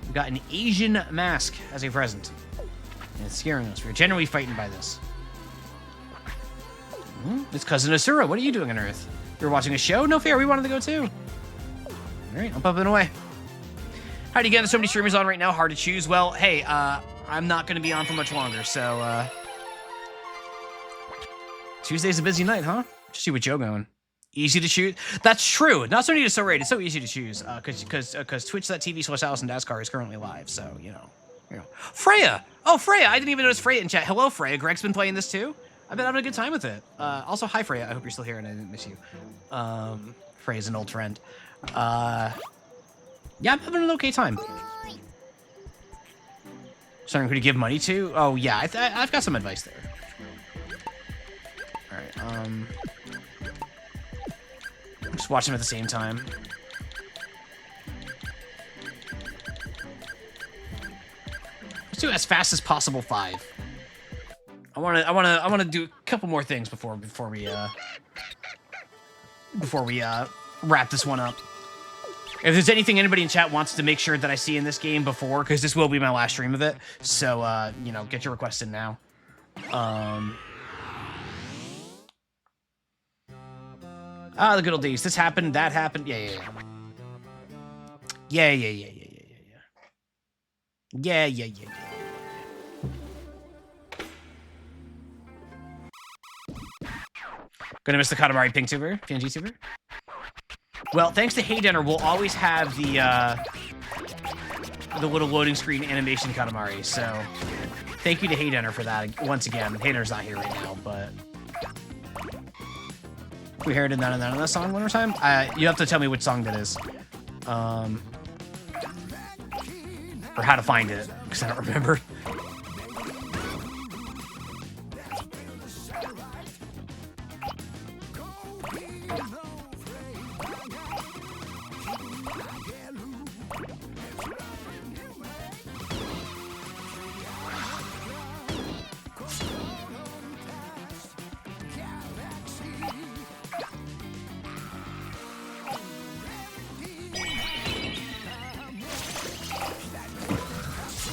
Speaker 1: We've got an Asian mask as a present. And it's scaring us. We're generally frightened by this. It's Cousin Asura. What are you doing on Earth? You're watching a show? No fair. We wanted to go too. Alright, I'm pumping away. How do you get? There's so many streamers on right now. Hard to choose. Well, hey, I'm not going to be on for much longer, so, Tuesday's a busy night, huh? Just see what Joe going. Easy to choose. That's true. Not so need to so rate. It's so easy to choose because Twitch.tv/AllisonDascar is currently live. So you know. Freya. Oh, Freya. I didn't even notice Freya in chat. Hello, Freya. Greg's been playing this too. I've been having a good time with it. Also, hi, Freya. I hope you're still here and I didn't miss you. Freya's an old friend. Yeah, I'm having an okay time. Starting who to give money to? Oh yeah, I've got some advice there. All right. Just watch them at the same time. Let's do as fast as possible 5. I wanna do a couple more things before we wrap this one up. If there's anything anybody in chat wants to make sure that I see in this game before, because this will be my last stream of it, so you know, get your requests in now. The good old days. This happened, that happened. Yeah. Gonna miss the Katamari Pink Tuber, PNG Tuber. Well, thanks to Heydunner, we'll always have the little loading screen animation Katamari, so thank you to Heydunner for that once again. Heydunner's not here right now, but we heard that on that song one more time. You have to tell me which song that is, or how to find it, because I don't remember.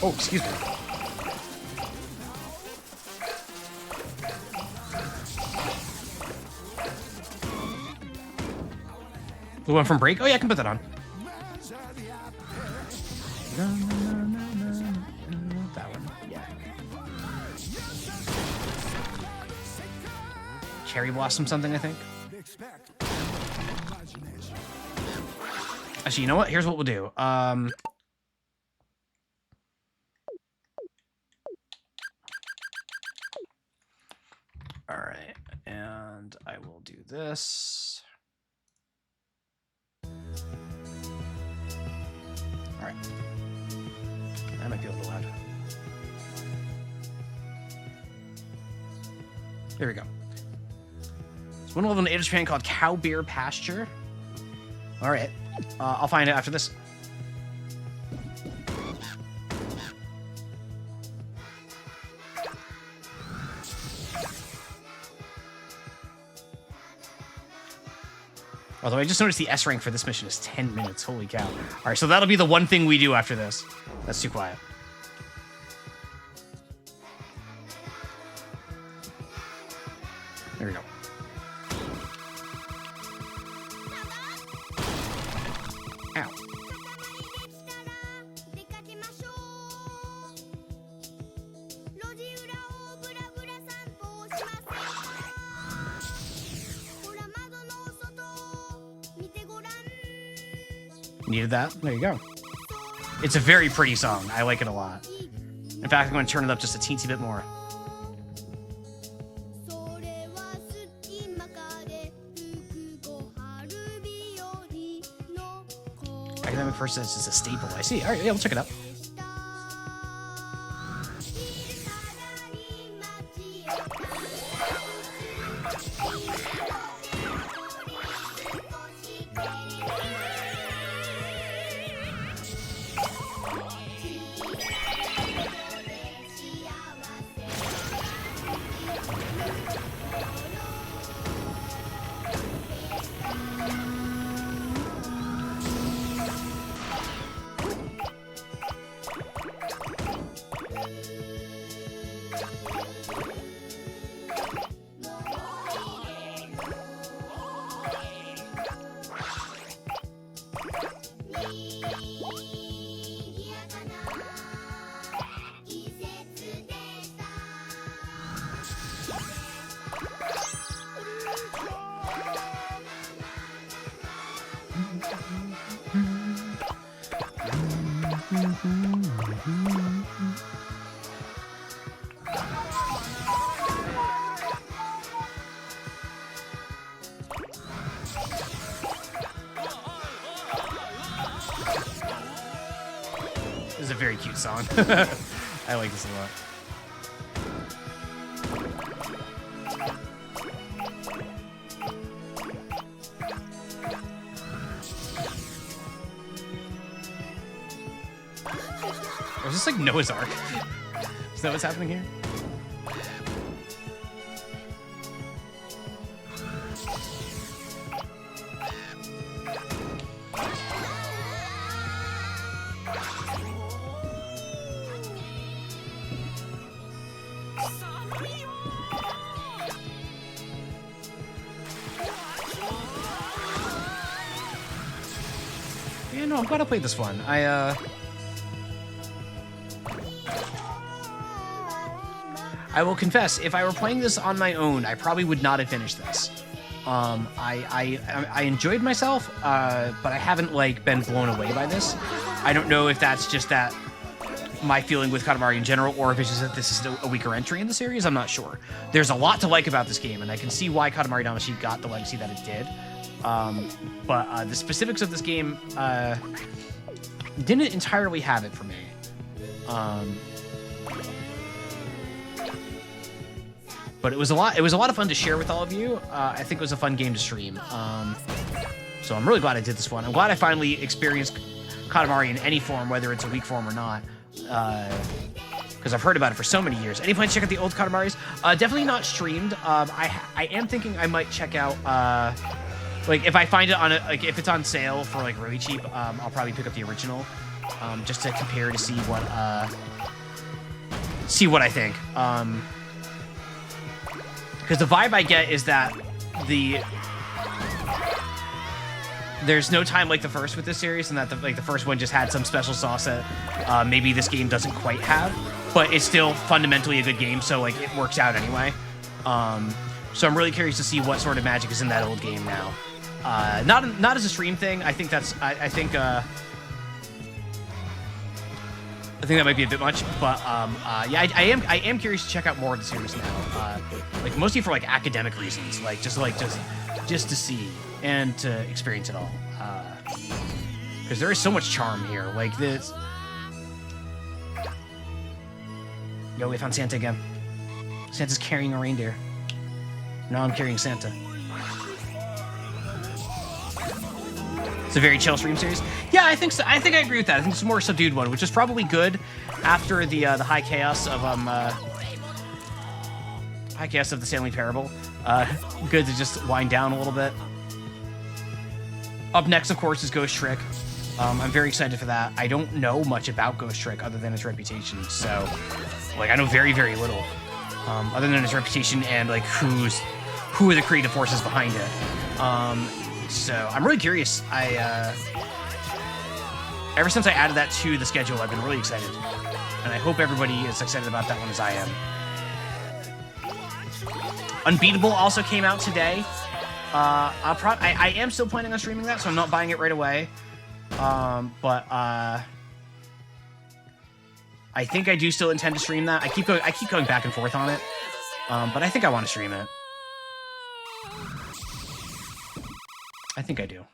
Speaker 1: Oh, excuse me. The one from Break? Oh yeah, I can put that on. That one, yeah. Cherry Blossom something, I think. Actually, you know what? Here's what we'll do. All right, and I will do this. All right. That might be a little loud. There we go. It's one level in Ada Japan called Cow Beer Pasture. All right. I'll find it after this. Although I just noticed the S rank for this mission is 10 minutes. Holy cow. All right, so that'll be the one thing we do after this. That's too quiet. There we go. Ow. Needed that? There you go. It's a very pretty song. I like it a lot. In fact, I'm going to turn it up just a teensy bit more. Academic first is just a staple. I see. All right, yeah, we'll check it out. This is a very cute song. I like this a lot. Or is this like Noah's Ark? Is that what's happening here? Yeah, no, I'm glad I played this one. I will confess, if I were playing this on my own, I probably would not have finished this. I enjoyed myself, but I haven't like been blown away by this. I don't know if that's just that my feeling with Katamari in general, or if it's just that this is a weaker entry in the series. I'm not sure. There's a lot to like about this game, and I can see why Katamari Damacy got the legacy that it did. But the specifics of this game didn't entirely have it for me. But it was a lot of fun to share with all of you. I think it was a fun game to stream. So I'm really glad I did this one. I'm glad I finally experienced Katamari in any form, whether it's a weak form or not. Because I've heard about it for so many years. Any plans to check out the old Katamaris? Definitely not streamed. I am thinking I might check out like if I find it on like if it's on sale for like really cheap, I'll probably pick up the original. just to compare to see what I think. Because the vibe I get is that there's no time like the first with this series, and that the first one just had some special sauce that maybe this game doesn't quite have, but it's still fundamentally a good game, so like it works out anyway. So I'm really curious to see what sort of magic is in that old game now. Not as a stream thing. I think that might be a bit much, but yeah, I am curious to check out more of the series now, like mostly for like academic reasons, like just to see and to experience it all, because there is so much charm here. Like this. Yo, we found Santa again. Santa's carrying a reindeer. Now I'm carrying Santa. It's a very chill stream series. Yeah, I think so. I think I agree with that. I think it's a more subdued one, which is probably good after the high chaos of the Stanley Parable. Good to just wind down a little bit. Up next, of course, is Ghost Trick. I'm very excited for that. I don't know much about Ghost Trick other than its reputation, so like I know very, very little other than its reputation and like who are the creative forces behind it. So I'm really curious. Ever since I added that to the schedule, I've been really excited, and I hope everybody is excited about that one as I am. Unbeatable also came out today. I am still planning on streaming that, so I'm not buying it right away. But I think I do still intend to stream that. I keep going back and forth on it, but I think I want to stream it. I think I do.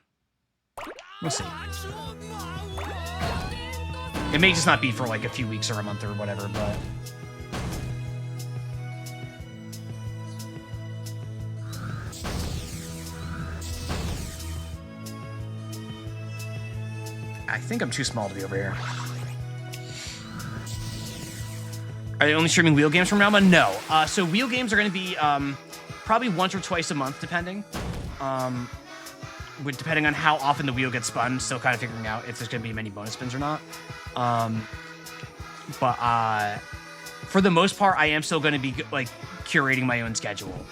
Speaker 1: We'll see. It may just not be for like a few weeks or a month or whatever, but I think I'm too small to be over here. Are they only streaming wheel games from now on? No. So wheel games are going to be probably once or twice a month, depending. Depending on how often the wheel gets spun, still kind of figuring out if there's going to be many bonus spins or not. But for the most part, I am still going to be like curating my own schedule.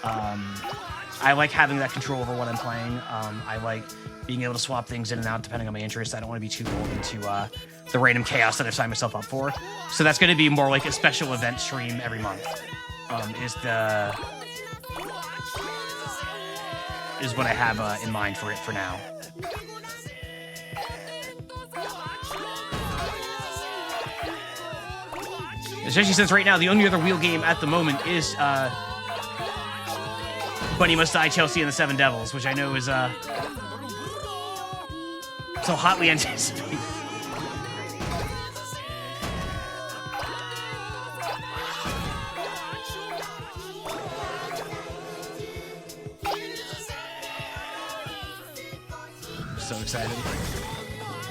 Speaker 1: I like having that control over what I'm playing. I like being able to swap things in and out depending on my interests. I don't want to be too rolled into the random chaos that I've signed myself up for. So that's going to be more like a special event stream every month. Is what I have in mind for it for now. Especially since right now the only other wheel game at the moment is Bunny Must Die, Chelsea, and the Seven Devils, which I know is so hotly anticipated. So excited.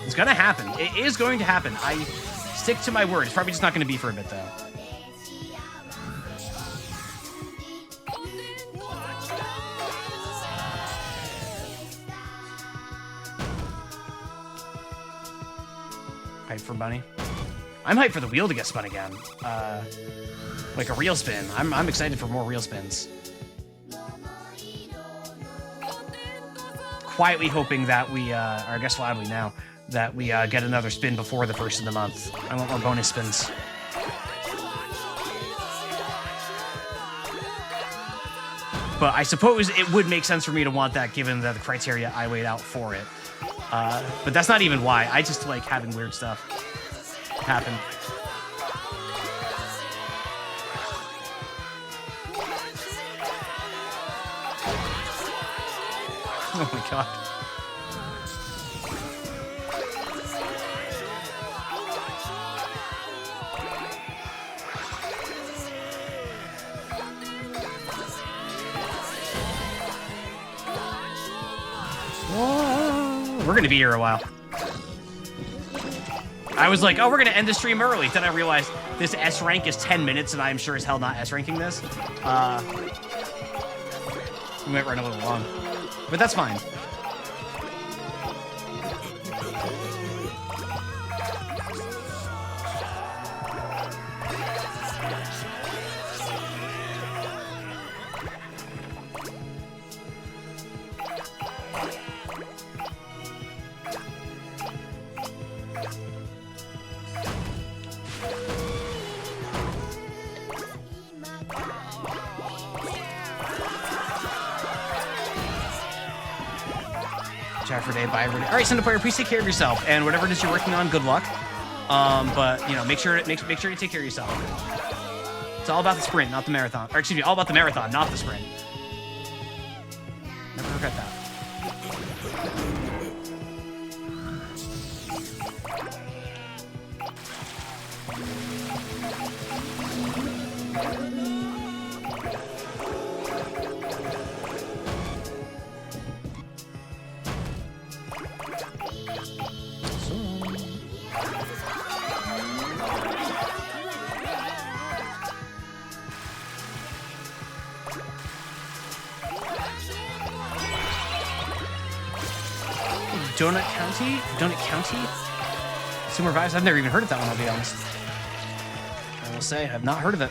Speaker 1: It's gonna happen. It is going to happen. I stick to my word. It's probably just not going to be for a bit, though. Hyped for Bunny. I'm hyped for the wheel to get spun again. Like a real spin. I'm excited for more real spins. Quietly hoping that we, or I guess loudly now, that we get another spin before the first of the month. I want more bonus spins. But I suppose it would make sense for me to want that given the criteria I laid out for it. But that's not even why. I just like having weird stuff happen. Oh my god. Whoa. We're gonna be here a while. I was like, oh, we're gonna end the stream early. Then I realized this S rank is 10 minutes, and I am sure as hell not S ranking this. We might run a little long. But that's fine. Chat for day. Bye, everybody. All right, Cinder Player, please take care of yourself, and whatever it is you're working on, good luck. But you know, make sure you take care of yourself. It's all about the sprint, not the marathon. Or excuse me, all about the marathon, not the sprint. Never forget that. Donut County? Donut County? Sumer Vibes? I've never even heard of that one, I'll be honest. I will say, I've not heard of it.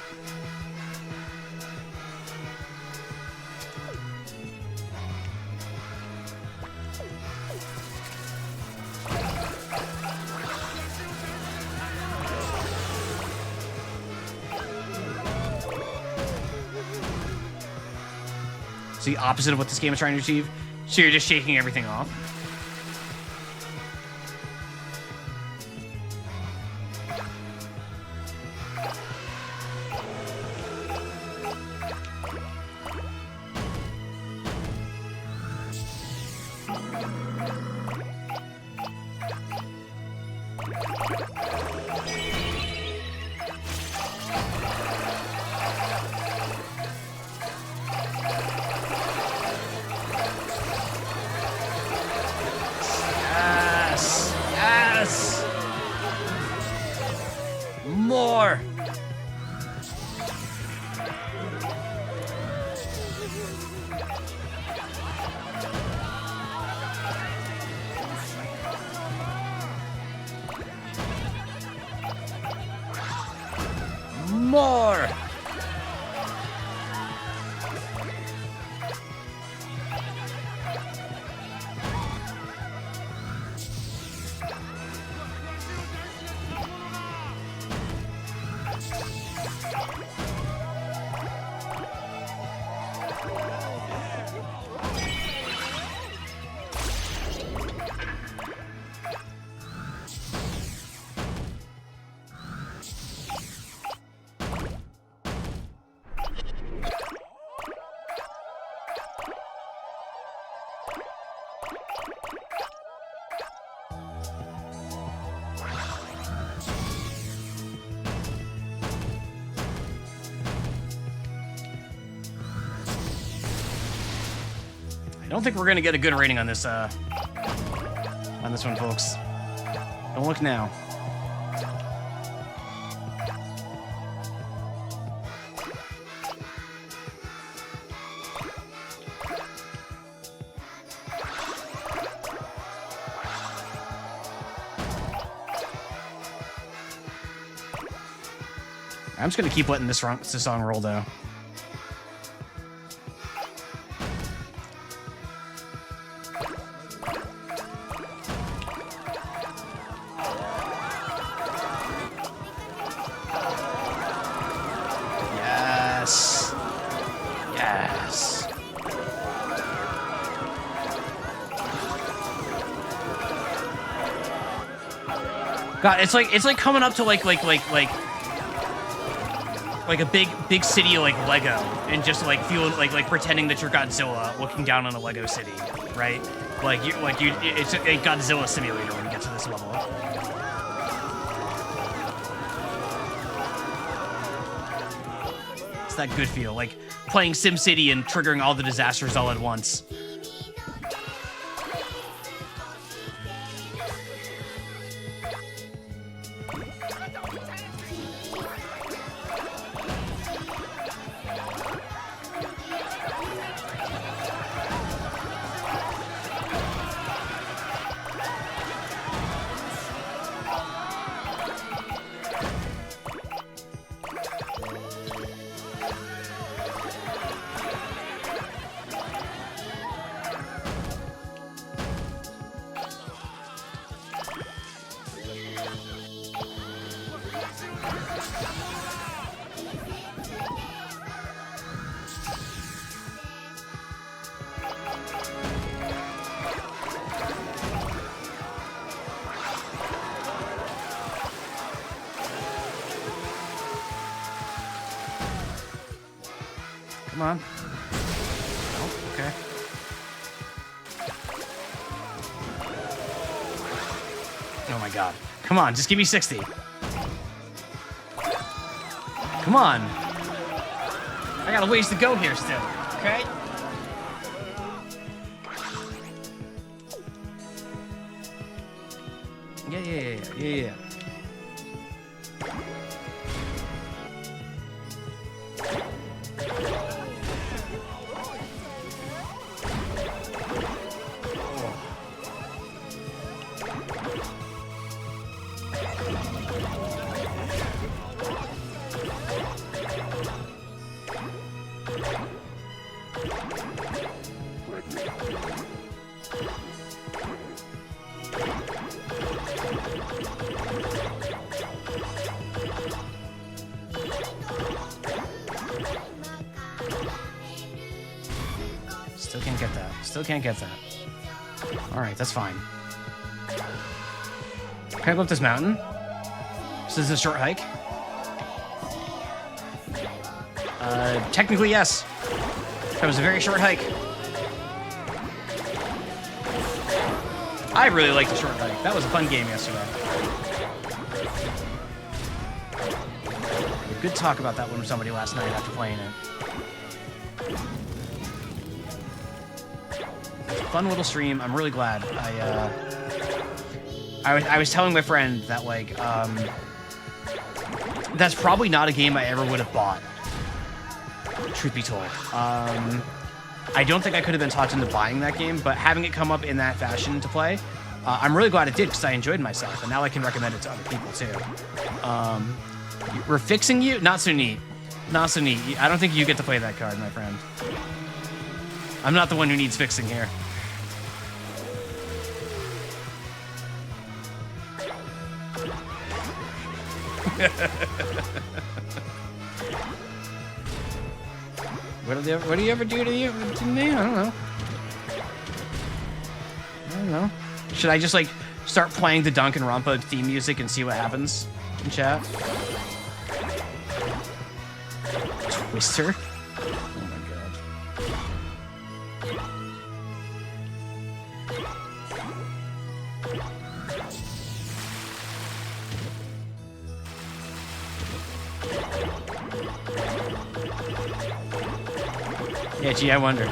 Speaker 1: It's the opposite of what this game is trying to achieve. So you're just shaking everything off. More! More! I don't think we're gonna get a good rating on this one, folks. Don't look now. I'm just gonna keep letting this song roll though. Yes. Yes. God, it's like coming up to like a big city like Lego, and just like feeling like pretending that you're Godzilla looking down on a Lego city, right? It's a Godzilla simulator when you get to this level. It's that good feel, like playing SimCity and triggering all the disasters all at once. Come on. Oh, okay. Oh my god. Come on, just give me 60. Come on. I got a ways to go here still, okay? Yeah. Still can't get that. Alright, that's fine. Can I go up this mountain? So this is a short hike? Technically, yes. That was a very short hike. I really liked the short hike. That was a fun game yesterday. Good talk about that one with somebody last night after playing it. Fun little stream. I'm really glad. I was telling my friend that, like, that's probably not a game I ever would have bought, truth be told. I don't think I could have been talked into buying that game, but having it come up in that fashion to play, I'm really glad it did, because I enjoyed myself, and now I can recommend it to other people too. We're fixing you? Not so neat. Not so neat. I don't think you get to play that card, my friend. I'm not the one who needs fixing here. What do you ever do to you? To me? I don't know. Should I just, like, start playing the Danganronpa theme music and see what happens in chat? Twister? Oh my god. Yeah, gee, I wonder.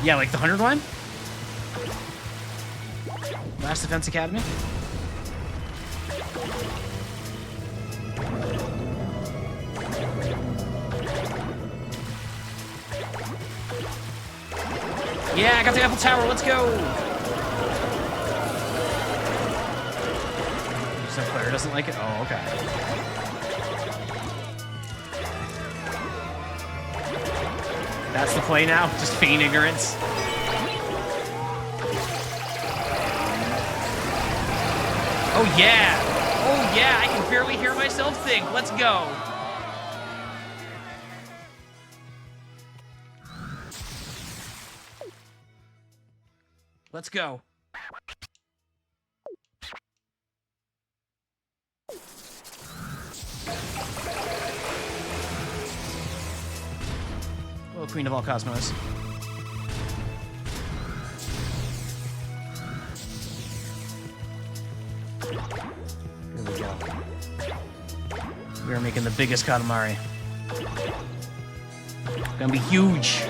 Speaker 1: Yeah, like the 100 one? Last Defense Academy? Yeah, I got the Eiffel Tower, let's go! So Claire doesn't like it? Oh, okay. That's the play now? Just feign ignorance? Oh yeah! Oh yeah, I can barely hear myself think. Let's go! Let's go. Oh, Queen of all Cosmos. Here we go. We are making the biggest Katamari. Gonna be huge.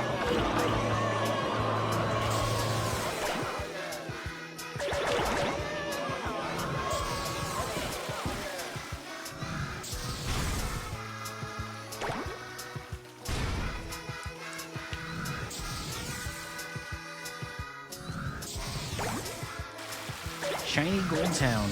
Speaker 1: Shiny Gold Town.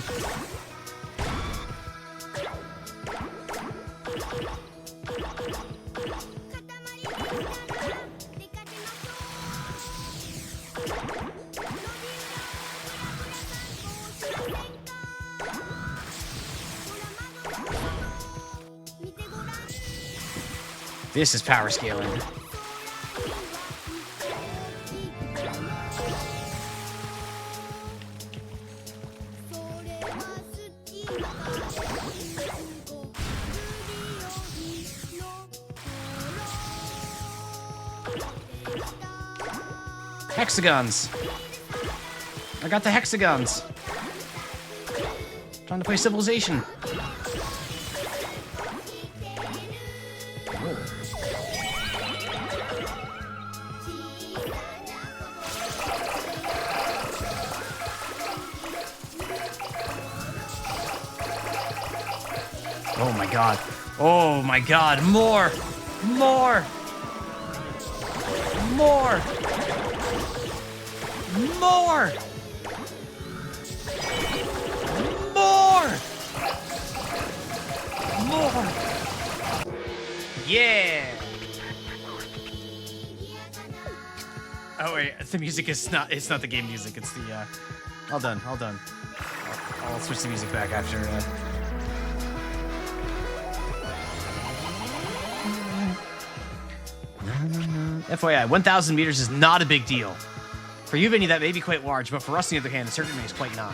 Speaker 1: This is power scaling. Hexagons. I got the hexagons. Trying to play Civilization. Oh my god. Oh my god. More. More. More. More. More. More. Yeah. Oh wait, the music is not. It's not the game music. It's the. All done. All done. I'll switch the music back after. FYI, 1,000 meters is not a big deal. For you, Vinny, that may be quite large, but for us, on the other hand, it certainly is quite not.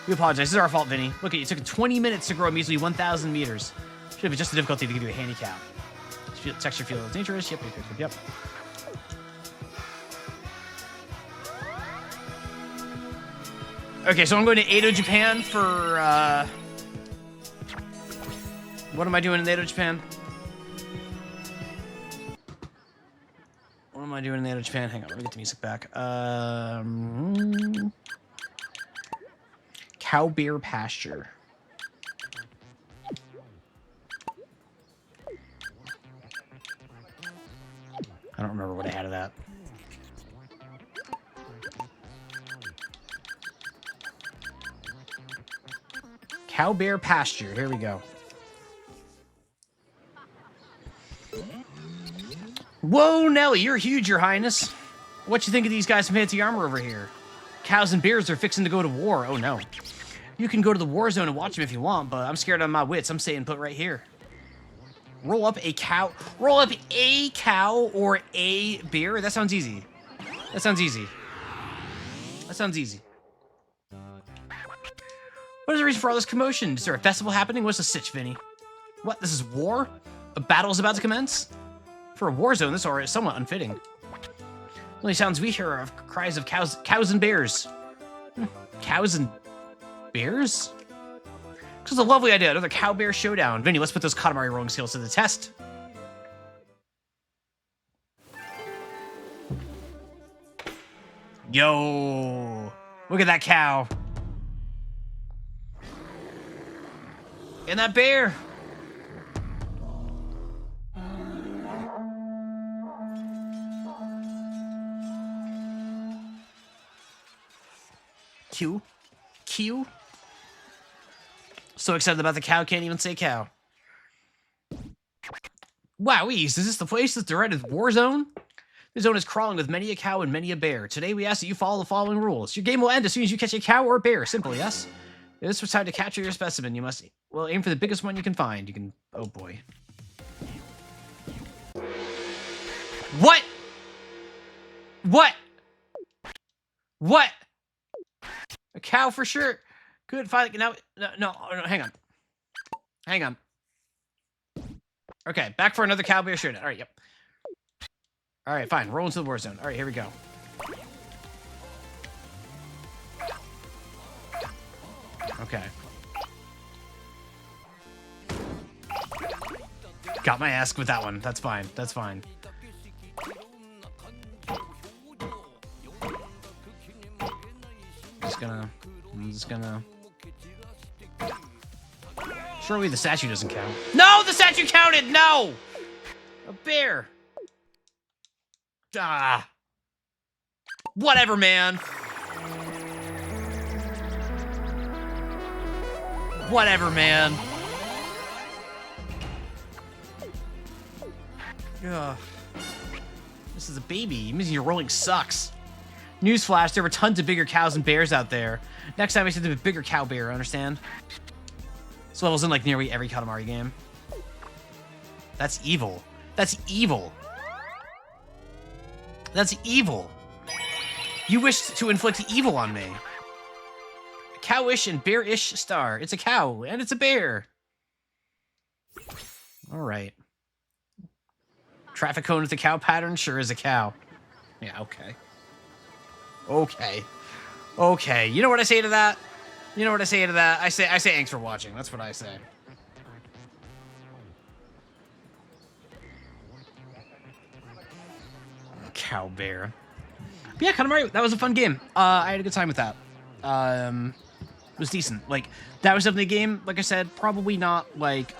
Speaker 1: We apologize. This is our fault, Vinny. Look at you. It took 20 minutes to grow a measly 1,000 meters. Should have adjusted the difficulty to give you a handicap. Texture feel dangerous. Yep. Okay, so I'm going to Edo, Japan for, what am I doing in Edo, Japan? What am I doing in Edo, Japan? Hang on, let me get the music back. Cow bear pasture. I don't remember what I had of that. Cow bear pasture. Here we go. Whoa, Nelly, you're huge, Your Highness. What you think of these guys from Fancy Armor over here? Cows and bears are fixing to go to war. Oh, no. You can go to the war zone and watch them if you want, but I'm scared on my wits. I'm staying put right here. Roll up a cow. Roll up a cow or a bear? That sounds easy. That sounds easy. That sounds easy. What is the reason for all this commotion? Is there a festival happening? What's the sitch, Vinny? What? This is war? A battle is about to commence? For a war zone, this aura is somewhat unfitting. The only sounds we hear are cries of cows and bears. Cows and bears? This is a lovely idea. Another cow-bear showdown. Vinny, let's put those Katamari rolling skills to the test. Yo! Look at that cow. And that bear. Q. So excited about the cow, can't even say cow. Wowies, is this the place that's directed war zone? The zone is crawling with many a cow and many a bear. Today we ask that you follow the following rules. Your game will end as soon as you catch a cow or a bear. Simple, yes? If this was time to capture your specimen, you must, well, aim for the biggest one you can find. You can, oh boy. What? What? A cow for sure. Good, fine. No, hang on. Okay, back for another cow bear showdown. All right, yep. All right, fine. Roll into the war zone. All right, here we go. Okay. Got my ass with that one. That's fine. That's fine. I'm just gonna... Surely the statue doesn't count. No, the statue counted! No! A bear. Ah. Whatever, man. Whatever, man. Ugh. This is a baby. It means your rolling sucks. Newsflash, there were tons of bigger cows and bears out there. Next time I said a bigger cow bear, understand? This level's in like nearly every Katamari game. That's evil. That's evil. That's evil. You wished to inflict evil on me. cowish and bearish star. It's a cow and it's a bear. All right. Traffic cone with a cow pattern sure is a cow. Yeah, okay. Okay. You know what I say to that? I say thanks for watching. That's what I say. Cow bear. But yeah, Katamari, that was a fun game. I had a good time with that. It was decent. Like, that was definitely a game, like I said, probably not, like,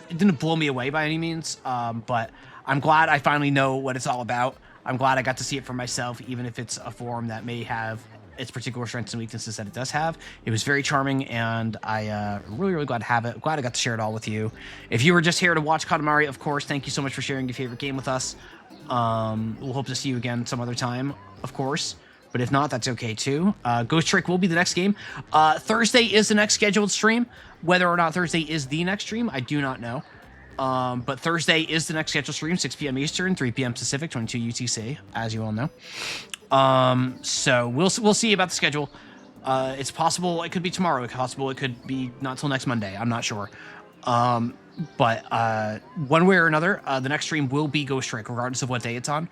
Speaker 1: it didn't blow me away by any means, but I'm glad I finally know what it's all about. I'm glad I got to see it for myself, even if it's a form that may have its particular strengths and weaknesses that it does have. It was very charming, and I really glad to have it. Glad I got to share it all with you. If you were just here to watch Katamari, of course, thank you so much for sharing your favorite game with us. We'll hope to see you again some other time, of course. But if not, that's okay too. Ghost Trick will be the next game. Thursday is the next scheduled stream. Whether or not Thursday is the next stream, I do not know. But Thursday is the next scheduled stream, 6 p.m. Eastern, 3 p.m. Pacific, 22 UTC, as you all know. So we'll see about the schedule. It's possible it could be tomorrow. It's possible it could be not till next Monday. I'm not sure. But one way or another, the next stream will be Ghost Trick, regardless of what day it's on.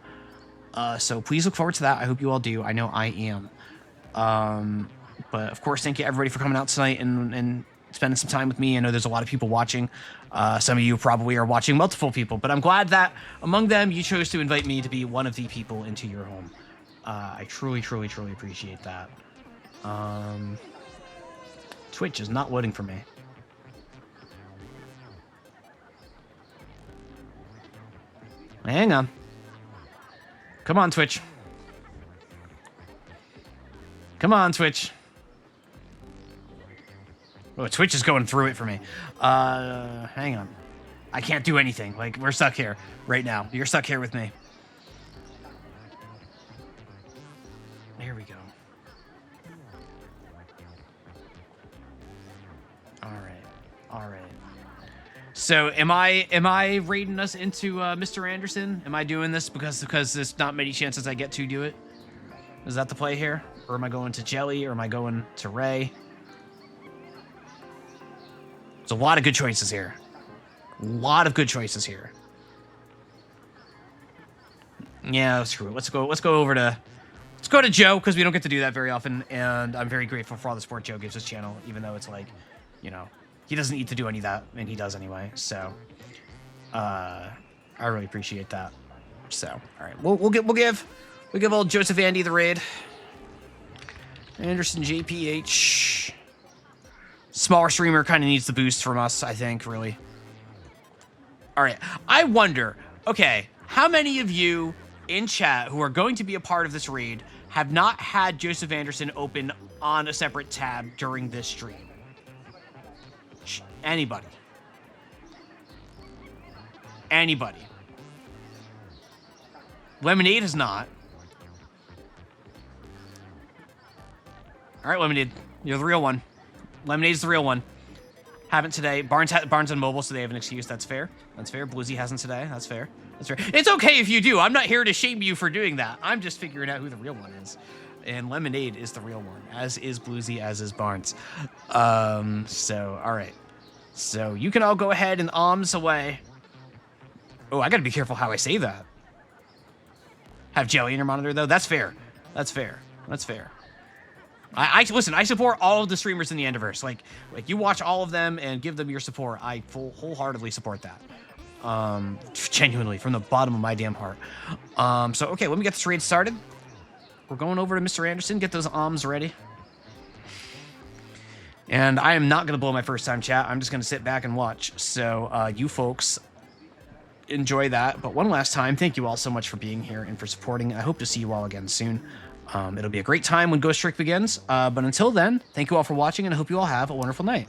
Speaker 1: So please look forward to that. I hope you all do. I know I am. But of course, thank you everybody for coming out tonight and spending some time with me. I know there's a lot of people watching. Some of you probably are watching multiple people, but I'm glad that among them, you chose to invite me to be one of the people into your home. I truly appreciate that. Twitch is not loading for me. Hang on. Come on, Twitch. Come on, Twitch. Oh, Twitch is going through it for me. Hang on. I can't do anything. Like, we're stuck here right now. You're stuck here with me. There we go. All right. So, am I raiding us into Mr. Anderson? Am I doing this because there's not many chances I get to do it? Is that the play here? Or am I going to Jelly? Or am I going to Ray? There's a lot of good choices here. Yeah, screw it. Let's go over to Joe, because we don't get to do that very often, and I'm very grateful for all the support Joe gives this channel, even though it's like, you know, he doesn't need to do any of that, and he does anyway. So, I really appreciate that. So, all right, we'll give old Joseph Andy the raid. Anderson JPH. Smaller streamer kind of needs the boost from us, I think, really. All right, I wonder, okay, how many of you in chat who are going to be a part of this raid have not had Joseph Anderson open on a separate tab during this stream? Anybody? Lemonade has not. All right, Lemonade, you're the real one. Lemonade's the real one. Haven't today. Barnes on mobile, so they have an excuse. That's fair. Bluzzy hasn't today. That's fair. It's okay if you do. I'm not here to shame you for doing that. I'm just figuring out who the real one is. And Lemonade is the real one, as is Bluzzy, as is Barnes. So, all right. So, you can all go ahead and alms away. Oh, I gotta be careful how I say that. Have Jelly in your monitor, though? That's fair. Listen, I support all of the streamers in the Enderverse. Like you watch all of them and give them your support. I wholeheartedly support that. Genuinely, from the bottom of my damn heart. So, okay, let me get this raid started. We're going over to Mr. Anderson, get those alms ready. And I am not going to blow my first time chat. I'm just going to sit back and watch. So, you folks, enjoy that. But one last time, thank you all so much for being here and for supporting. I hope to see you all again soon. It'll be a great time when Ghost Trick begins. But until then, thank you all for watching, and I hope you all have a wonderful night.